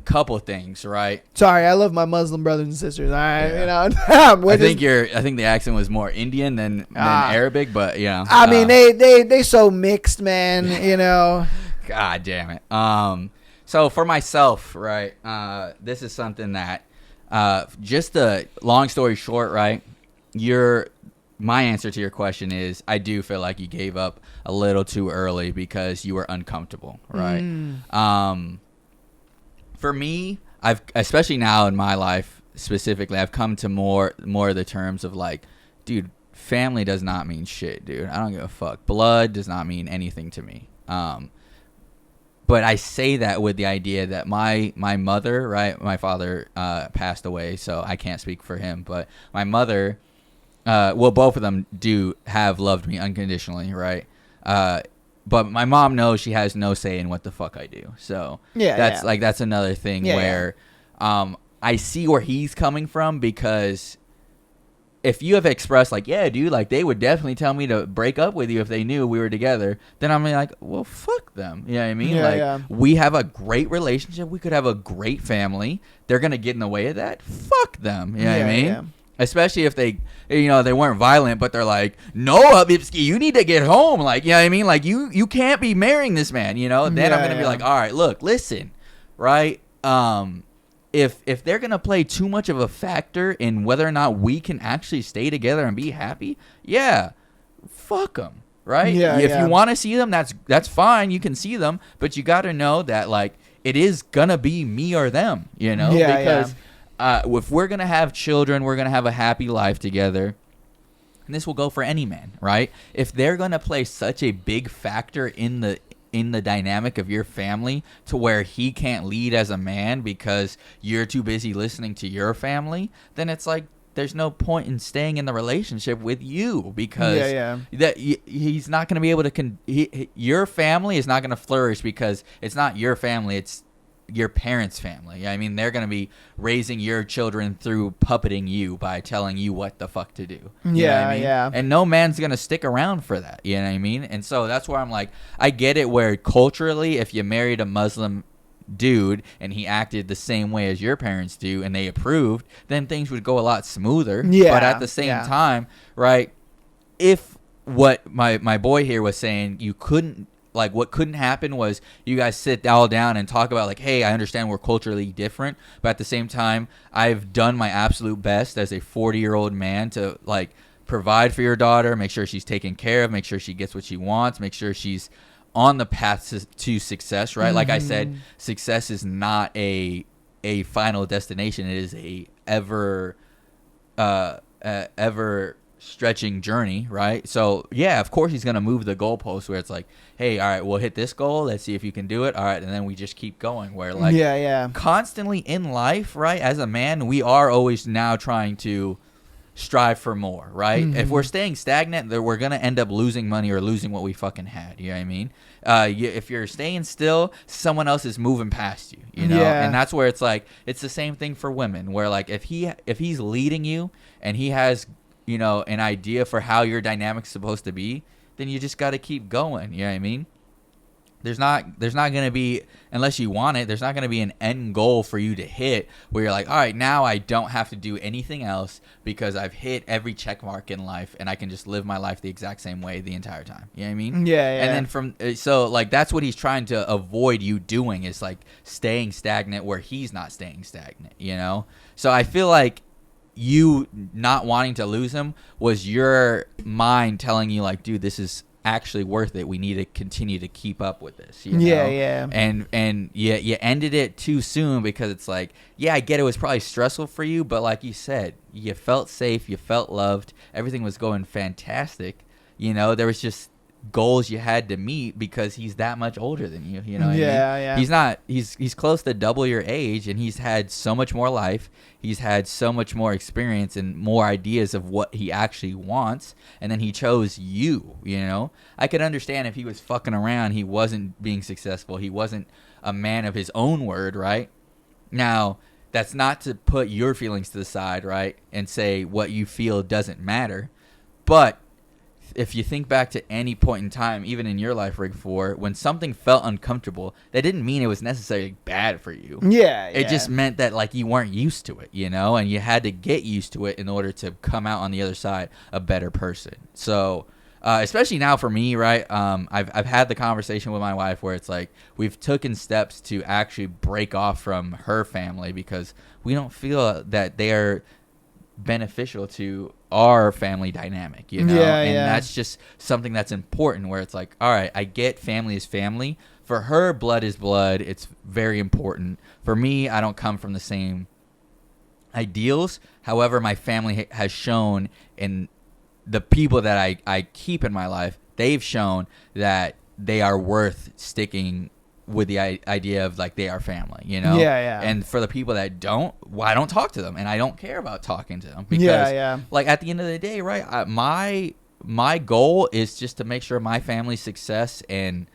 couple things, right? Sorry, I love my Muslim brothers and sisters. All right, Yeah. I think the accent was more Indian than Arabic, but I mean, they so mixed, man. God damn it. So for myself, right, this is something that, just a long story short, right, my answer to your question is I do feel like you gave up a little too early because you were uncomfortable, right? For me, I've especially now in my life specifically, I've come to more of the terms of like, dude, family does not mean shit, dude. I don't give a fuck. Blood does not mean anything to me. But I say that with the idea that my mother, right? My father passed away, so I can't speak for him. But my mother, well, both of them do have loved me unconditionally, right? But my mom knows she has no say in what the fuck I do. So that's another thing where I see where he's coming from, because if you have expressed like, yeah, dude, like they would definitely tell me to break up with you if they knew we were together, then I'm like, well, fuck them. You know what I mean? We have a great relationship. We could have a great family. They're going to get in the way of that. Fuck them. You know what I mean? Yeah. Especially if they, they weren't violent, but they're like, no, Ipsky, you need to get home. Like, you know what I mean? Like you can't be marrying this man, Then I'm going to be like, all right, look, listen, right? If they're going to play too much of a factor in whether or not we can actually stay together and be happy, fuck them, right? If you want to see them, that's fine. You can see them, but you got to know that, like, it is going to be me or them, because if we're going to have children, we're going to have a happy life together. And this will go for any man, right? If they're going to play such a big factor in the dynamic of your family to where he can't lead as a man because you're too busy listening to your family, then it's like there's no point in staying in the relationship with you, because that he's not going to be able to your family is not going to flourish because it's not your family, it's your parents' family. I mean, they're going to be raising your children through puppeting you by telling you what the fuck to do. You know what I mean? And no man's going to stick around for that. You know what I mean? And so that's where I'm like, I get it where culturally, if you married a Muslim dude and he acted the same way as your parents do and they approved, then things would go a lot smoother. But at the same time, right, if what my boy here was saying, you couldn't, like, what couldn't happen was you guys sit all down and talk about, like, hey, I understand we're culturally different, but at the same time, I've done my absolute best as a 40-year-old man to, like, provide for your daughter, make sure she's taken care of, make sure she gets what she wants, make sure she's on the path to success, right? Like I said, success is not a final destination. It is a ever stretching journey, right? So of course he's gonna move the goalpost where it's like, hey, all right, we'll hit this goal, let's see if you can do it, all right, and then we just keep going, where like constantly in life, right, as a man, we are always now trying to strive for more, right? If we're staying stagnant, then we're gonna end up losing money or losing what we fucking had. You know what I mean? If you're staying still, someone else is moving past you. And that's where it's like, it's the same thing for women, where like if he's leading you and he has an idea for how your dynamic's supposed to be, then you just got to keep going. You know what I mean? There's not going to be, unless you want it, there's not going to be an end goal for you to hit where you're like, all right, now I don't have to do anything else because I've hit every check mark in life and I can just live my life the exact same way the entire time. You know what I mean? And then so like that's what he's trying to avoid you doing, is like staying stagnant where he's not staying stagnant, So I feel like you not wanting to lose him was your mind telling you like, dude, this is actually worth it. We need to continue to keep up with this. And you ended it too soon because it's like, I get it was probably stressful for you, but like you said, you felt safe, you felt loved, everything was going fantastic. There was just goals you had to meet because he's that much older than you. You know what I mean? He's close to double your age, and he's had so much more life. He's had so much more experience and more ideas of what he actually wants, and then he chose you. I could understand if he was fucking around, he wasn't being successful, he wasn't a man of his own word, right? Now, that's not to put your feelings to the side, right, and say what you feel doesn't matter, but if you think back to any point in time, even in your life, Rig 4, when something felt uncomfortable, that didn't mean it was necessarily bad for you. It just meant that like you weren't used to it, and you had to get used to it in order to come out on the other side a better person. So especially now for me, right, I've had the conversation with my wife where it's like we've taken steps to actually break off from her family because we don't feel that they are beneficial to our family dynamic, you know? Yeah, and yeah. that's just something that's important, where it's like, all right, I get family is family. For her, blood is blood. It's very important. For me, I don't come from the same ideals. However, my family has shown, in the people that I keep in my life, they've shown that they are worth sticking with the idea of, like, they are family, you know? Yeah, yeah. And for the people that don't, well, I don't talk to them, and I don't care about talking to them because, Yeah. like, at the end of the day, right, my goal is just to make sure my family's success and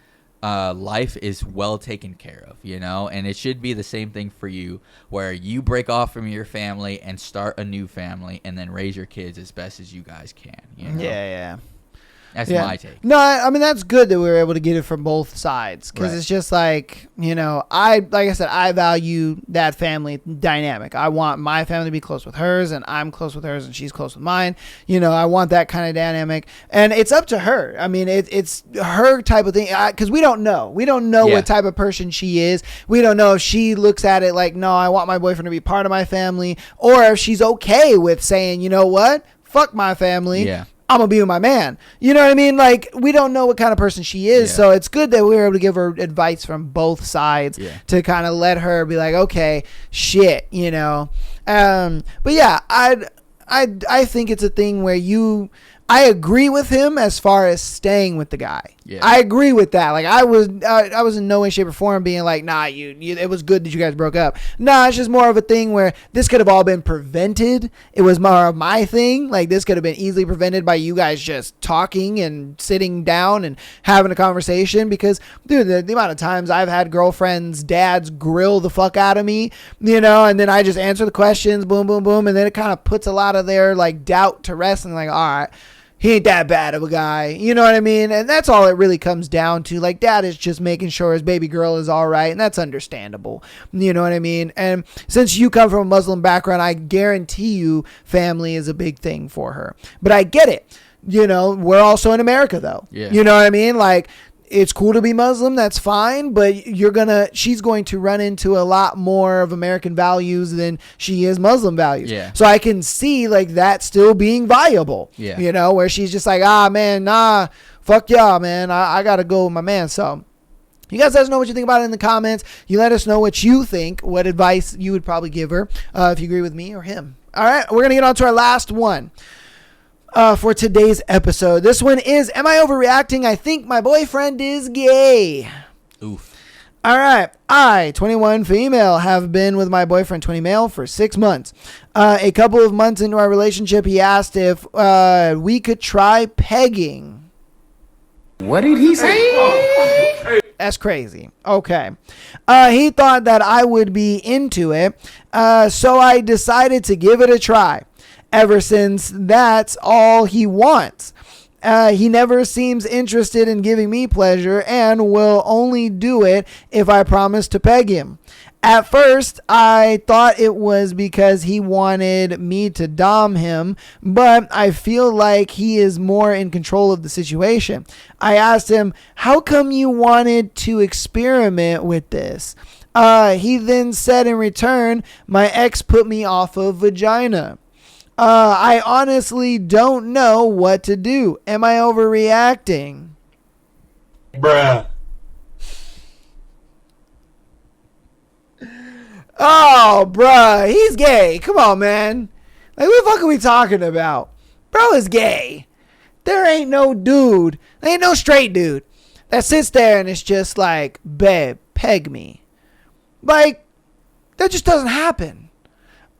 life is well taken care of, you know? And it should be the same thing for you, where you break off from your family and start a new family and then raise your kids as best as you guys can, you know? Yeah. That's Yeah. my take. No, I mean, that's good that we were able to get it from both sides, because Right. it's just like, you know, like I said, I value that family dynamic. I want my family to be close with hers, and I'm close with hers, and she's close with mine. You know, I want that kind of dynamic, and it's up to her. I mean, it's her type of thing, because we don't know. We don't know Yeah. what type of person she is. We don't know if she looks at it like, no, I want my boyfriend to be part of my family, or if she's okay with saying, you know what, fuck my family. Yeah. I'm gonna be with my man. You know what I mean? Like, we don't know what kind of person she is, Yeah. so it's good that we were able to give her advice from both sides Yeah. to kind of let her be like, okay, shit, you know. But yeah, I think it's a thing where I agree with him as far as staying with the guy. Yeah. I agree with that. Like, I was in no way, shape, or form being like, nah, you it was good that you guys broke up. Nah, it's just more of a thing where this could have all been prevented. It was more of my thing. Like, this could have been easily prevented by you guys just talking and sitting down and having a conversation. Because, dude, the amount of times I've had girlfriends' dads grill the fuck out of me, you know, and then I just answer the questions, boom, boom, boom, and then it kind of puts a lot of their, like, doubt to rest, and like, all right, he ain't that bad of a guy. You know what I mean? And that's all it really comes down to. Like, dad is just making sure his baby girl is all right, and that's understandable. You know what I mean? And since you come from a Muslim background, I guarantee you family is a big thing for her. But I get it. You know, we're also in America, though. Yeah. You know what I mean? Like, it's cool to be Muslim, that's fine, but she's going to run into a lot more of American values than she is Muslim values. Yeah. So I can see, like, that still being viable. Yeah. You know, where she's just like, man, nah, fuck y'all, man. I got to go with my man. So you guys let us know what you think about it in the comments. You let us know what you think, what advice you would probably give her, if you agree with me or him. All right, we're going to get on to our last one. For today's episode. This one is, am I overreacting? I think my boyfriend is gay. Oof. All right. I, 21 female, have been with my boyfriend, 20 male, for 6 months. A couple of months into our relationship, he asked if we could try pegging. What did he say? That's crazy. Okay. He thought that I would be into it, so I decided to give it a try. Ever since, that's all he wants. He never seems interested in giving me pleasure and will only do it if I promise to peg him. At first, I thought it was because he wanted me to dom him, but I feel like he is more in control of the situation. I asked him, how come you wanted to experiment with this? He then said in return, my ex put me off of vagina. I honestly don't know what to do. Am I overreacting? Bruh. Oh, bruh, he's gay. Come on, man. Like, what the fuck are we talking about? Bro is gay. There ain't no dude, there ain't no straight dude that sits there and it's just like, babe, peg me. Like, that just doesn't happen.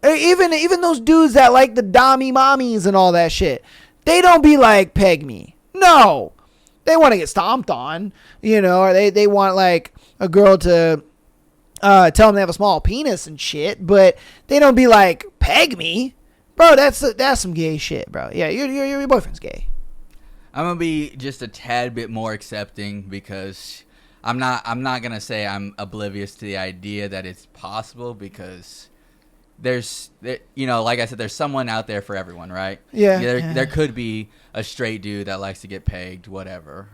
Even those dudes that like the dommy mommies and all that shit, they don't be like, peg me. No. They want to get stomped on, you know, or they want, like, a girl to tell them they have a small penis and shit, but they don't be like, peg me. Bro, that's some gay shit, bro. Yeah, your boyfriend's gay. I'm gonna be just a tad bit more accepting, because I'm not gonna say I'm oblivious to the idea that it's possible, because like I said, there's someone out there for everyone, right? Yeah. There could be a straight dude that likes to get pegged, whatever.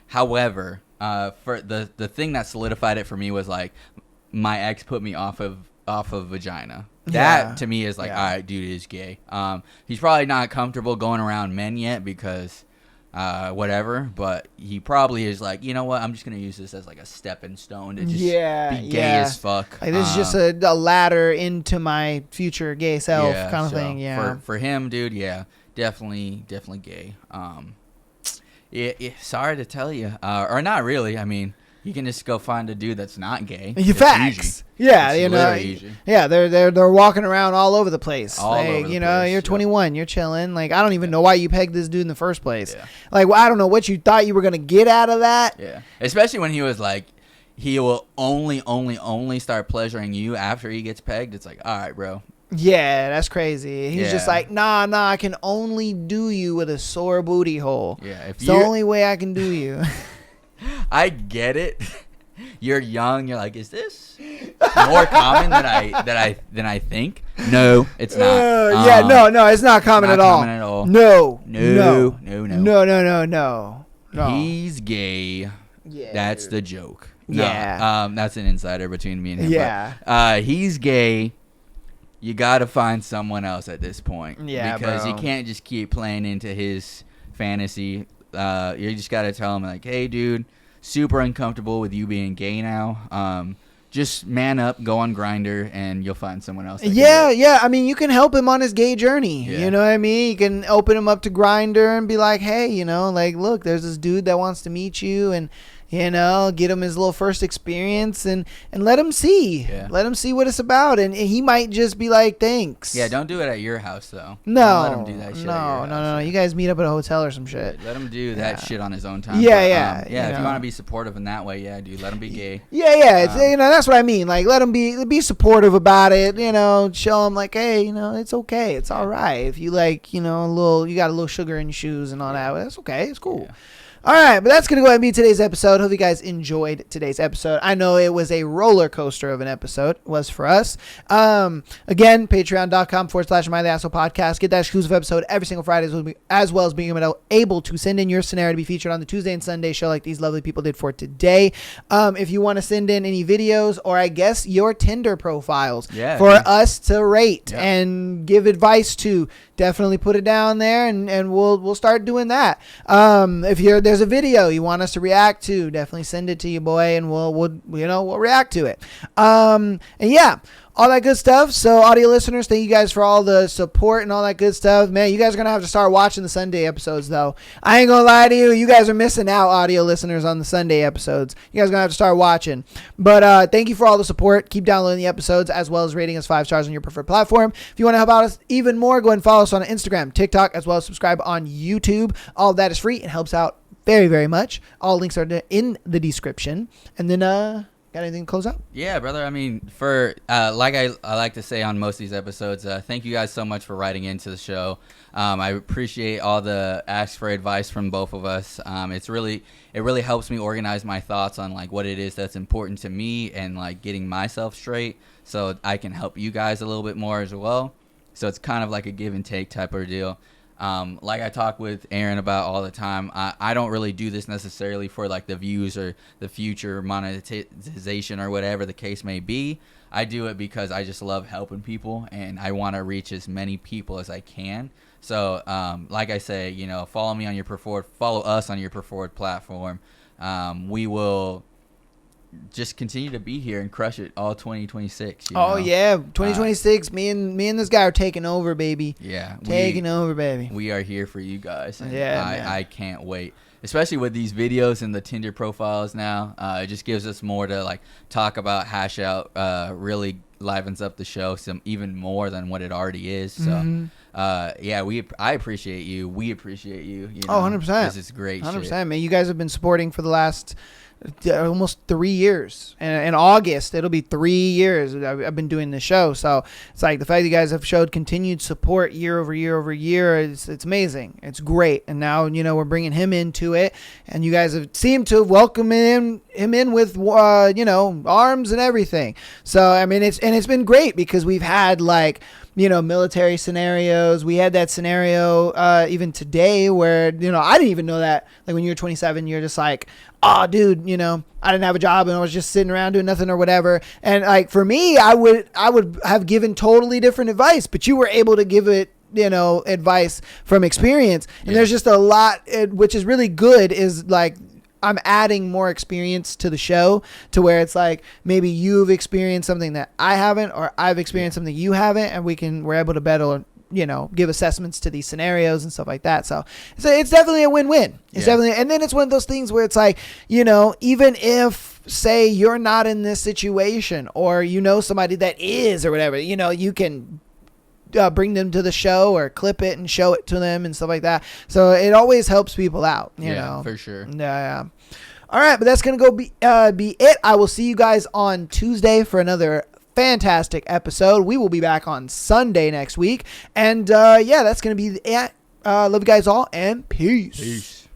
However, for the thing that solidified it for me was, like, my ex put me off of off of vagina. Yeah. That to me is like, Yeah. all right, dude is gay. He's probably not comfortable going around men yet because whatever, but he probably is like, you know what, I'm just gonna use this as like a stepping stone to just be gay as fuck. Like, this is just a ladder into my future gay self kind of so thing. Yeah. For him, dude, yeah, definitely gay. Sorry to tell you, or not really. I mean, you can just go find a dude that's not gay. You It's facts. easy. Yeah, It's you know. literally easy. Yeah, they're walking around all over the place. All like, over the you know, place, you're yeah. 21, you're chilling. Like, I don't even know why you pegged this dude in the first place. Yeah. Like, well, I don't know what you thought you were gonna get out of that. Yeah, especially when he was like, he will only start pleasuring you after he gets pegged. It's like, all right, bro. Yeah, that's crazy. He's just Yeah. like, nah, I can only do you with a sore booty hole. Yeah, if It's the you, only way I can do you. I get it. You're young. You're like, is this more common than I think? No, it's not. Yeah, no, it's not common not at all. common at all. No. He's gay. Yeah, That's dude. the joke. No, Yeah. that's an insider between me and him. Yeah. But, he's gay. You gotta find someone else at this point. Yeah, because bro. you can't just keep playing into his fantasy. You just gotta tell him like, hey, dude, super uncomfortable with you being gay now. Just man up, go on Grindr, and you'll find someone else. Yeah. I mean, you can help him on his gay journey. Yeah. You know what I mean? You can open him up to Grindr and be like, hey, you know, like, look, there's this dude that wants to meet you, and you know, get him his little first experience and let him see. Yeah. Let him see what it's about. And he might just be like, thanks. Yeah, don't do it at your house though. No. Don't let him do that shit. No, at your no. house. You guys meet up at a hotel or some shit. Let him do that Yeah. shit on his own time. Yeah, But, yeah, yeah. you If you know. want to be supportive in that way, yeah, dude, let him be gay. Yeah. It's, you know, that's what I mean. Like, let him be supportive about it. You know, show him like, hey, you know, it's okay. It's all right. If you like, you know, you got a little sugar in your shoes and all that. That's okay. It's cool. Yeah. All right, but that's going to go ahead and be today's episode. Hope you guys enjoyed today's episode. I know it was a roller coaster of an episode. It was for us. Again, patreon.com/My The Asshole Podcast. Get that exclusive episode every single Friday, as well as being able to send in your scenario to be featured on the Tuesday and Sunday show like these lovely people did for today. If you want to send in any videos or I guess your Tinder profiles for us to rate and give advice to, definitely put it down there and we'll start doing that. If there's a video you want us to react to, definitely send it to you, boy, and we'll react to it. And yeah, all that good stuff. So audio listeners, thank you guys for all the support and all that good stuff. Man, you guys are going to have to start watching the Sunday episodes though. I ain't going to lie to you. You guys are missing out, audio listeners, on the Sunday episodes. You guys are going to have to start watching. But thank you for all the support. Keep downloading the episodes as well as rating us 5 stars on your preferred platform. If you want to help out us even more, go ahead and follow us on Instagram, TikTok, as well as subscribe on YouTube. All of that is free and helps out very, very much. All links are in the description. And then, got anything to close out? Yeah, brother. I mean, for like I like to say on most of these episodes, thank you guys so much for writing into the show. I appreciate all the asks for advice from both of us. It really helps me organize my thoughts on like what it is that's important to me and like getting myself straight, so I can help you guys a little bit more as well. So it's kind of like a give and take type of deal. Like I talk with Aaron about all the time, I don't really do this necessarily for like the views or the future monetization or whatever the case may be. I do it because I just love helping people and I want to reach as many people as I can. So, like I say, you know, follow us on your preferred platform. We will just continue to be here and crush it all 2026. You know? Yeah, 2026. Me and this guy are taking over, baby. Yeah, taking over, baby. We are here for you guys. And Yeah, I can't wait. Especially with these videos and the Tinder profiles now, it just gives us more to like talk about, hash out. Really livens up the show even more than what it already is. So, I appreciate you. We appreciate you. You know, 100%. This is great. 100%, shit. man. You guys have been supporting for the last almost 3 years. And in August, it'll be 3 years I've been doing this show. So it's like the fact that you guys have showed continued support year over year over year. It's amazing. It's great. And now, you know, we're bringing him into it. And you guys have seemed to welcome him in with, you know, arms and everything. So, I mean, it's And it's been great because we've had like, you know, military scenarios. We had that scenario even today where, you know, I didn't even know that. Like when you're 27, you're just like, oh, dude, you know, I didn't have a job and I was just sitting around doing nothing or whatever. And like for me, I would have given totally different advice, but you were able to give it, you know, advice from experience. And there's just a lot, which is really good, is like I'm adding more experience to the show to where it's like maybe you've experienced something that I haven't, or I've experienced something you haven't, and we're able to better, you know, give assessments to these scenarios and stuff like that. So it's definitely a win-win. It's definitely, and then it's one of those things where it's like, you know, even if say you're not in this situation or you know somebody that is or whatever, you know, you can bring them to the show or clip it and show it to them and stuff like that. So it always helps people out, you know. For sure. Yeah. All right, but that's going to be it. I will see you guys on Tuesday for another fantastic episode. We will be back on Sunday next week. And that's going to be it. Love you guys all, and peace. Peace.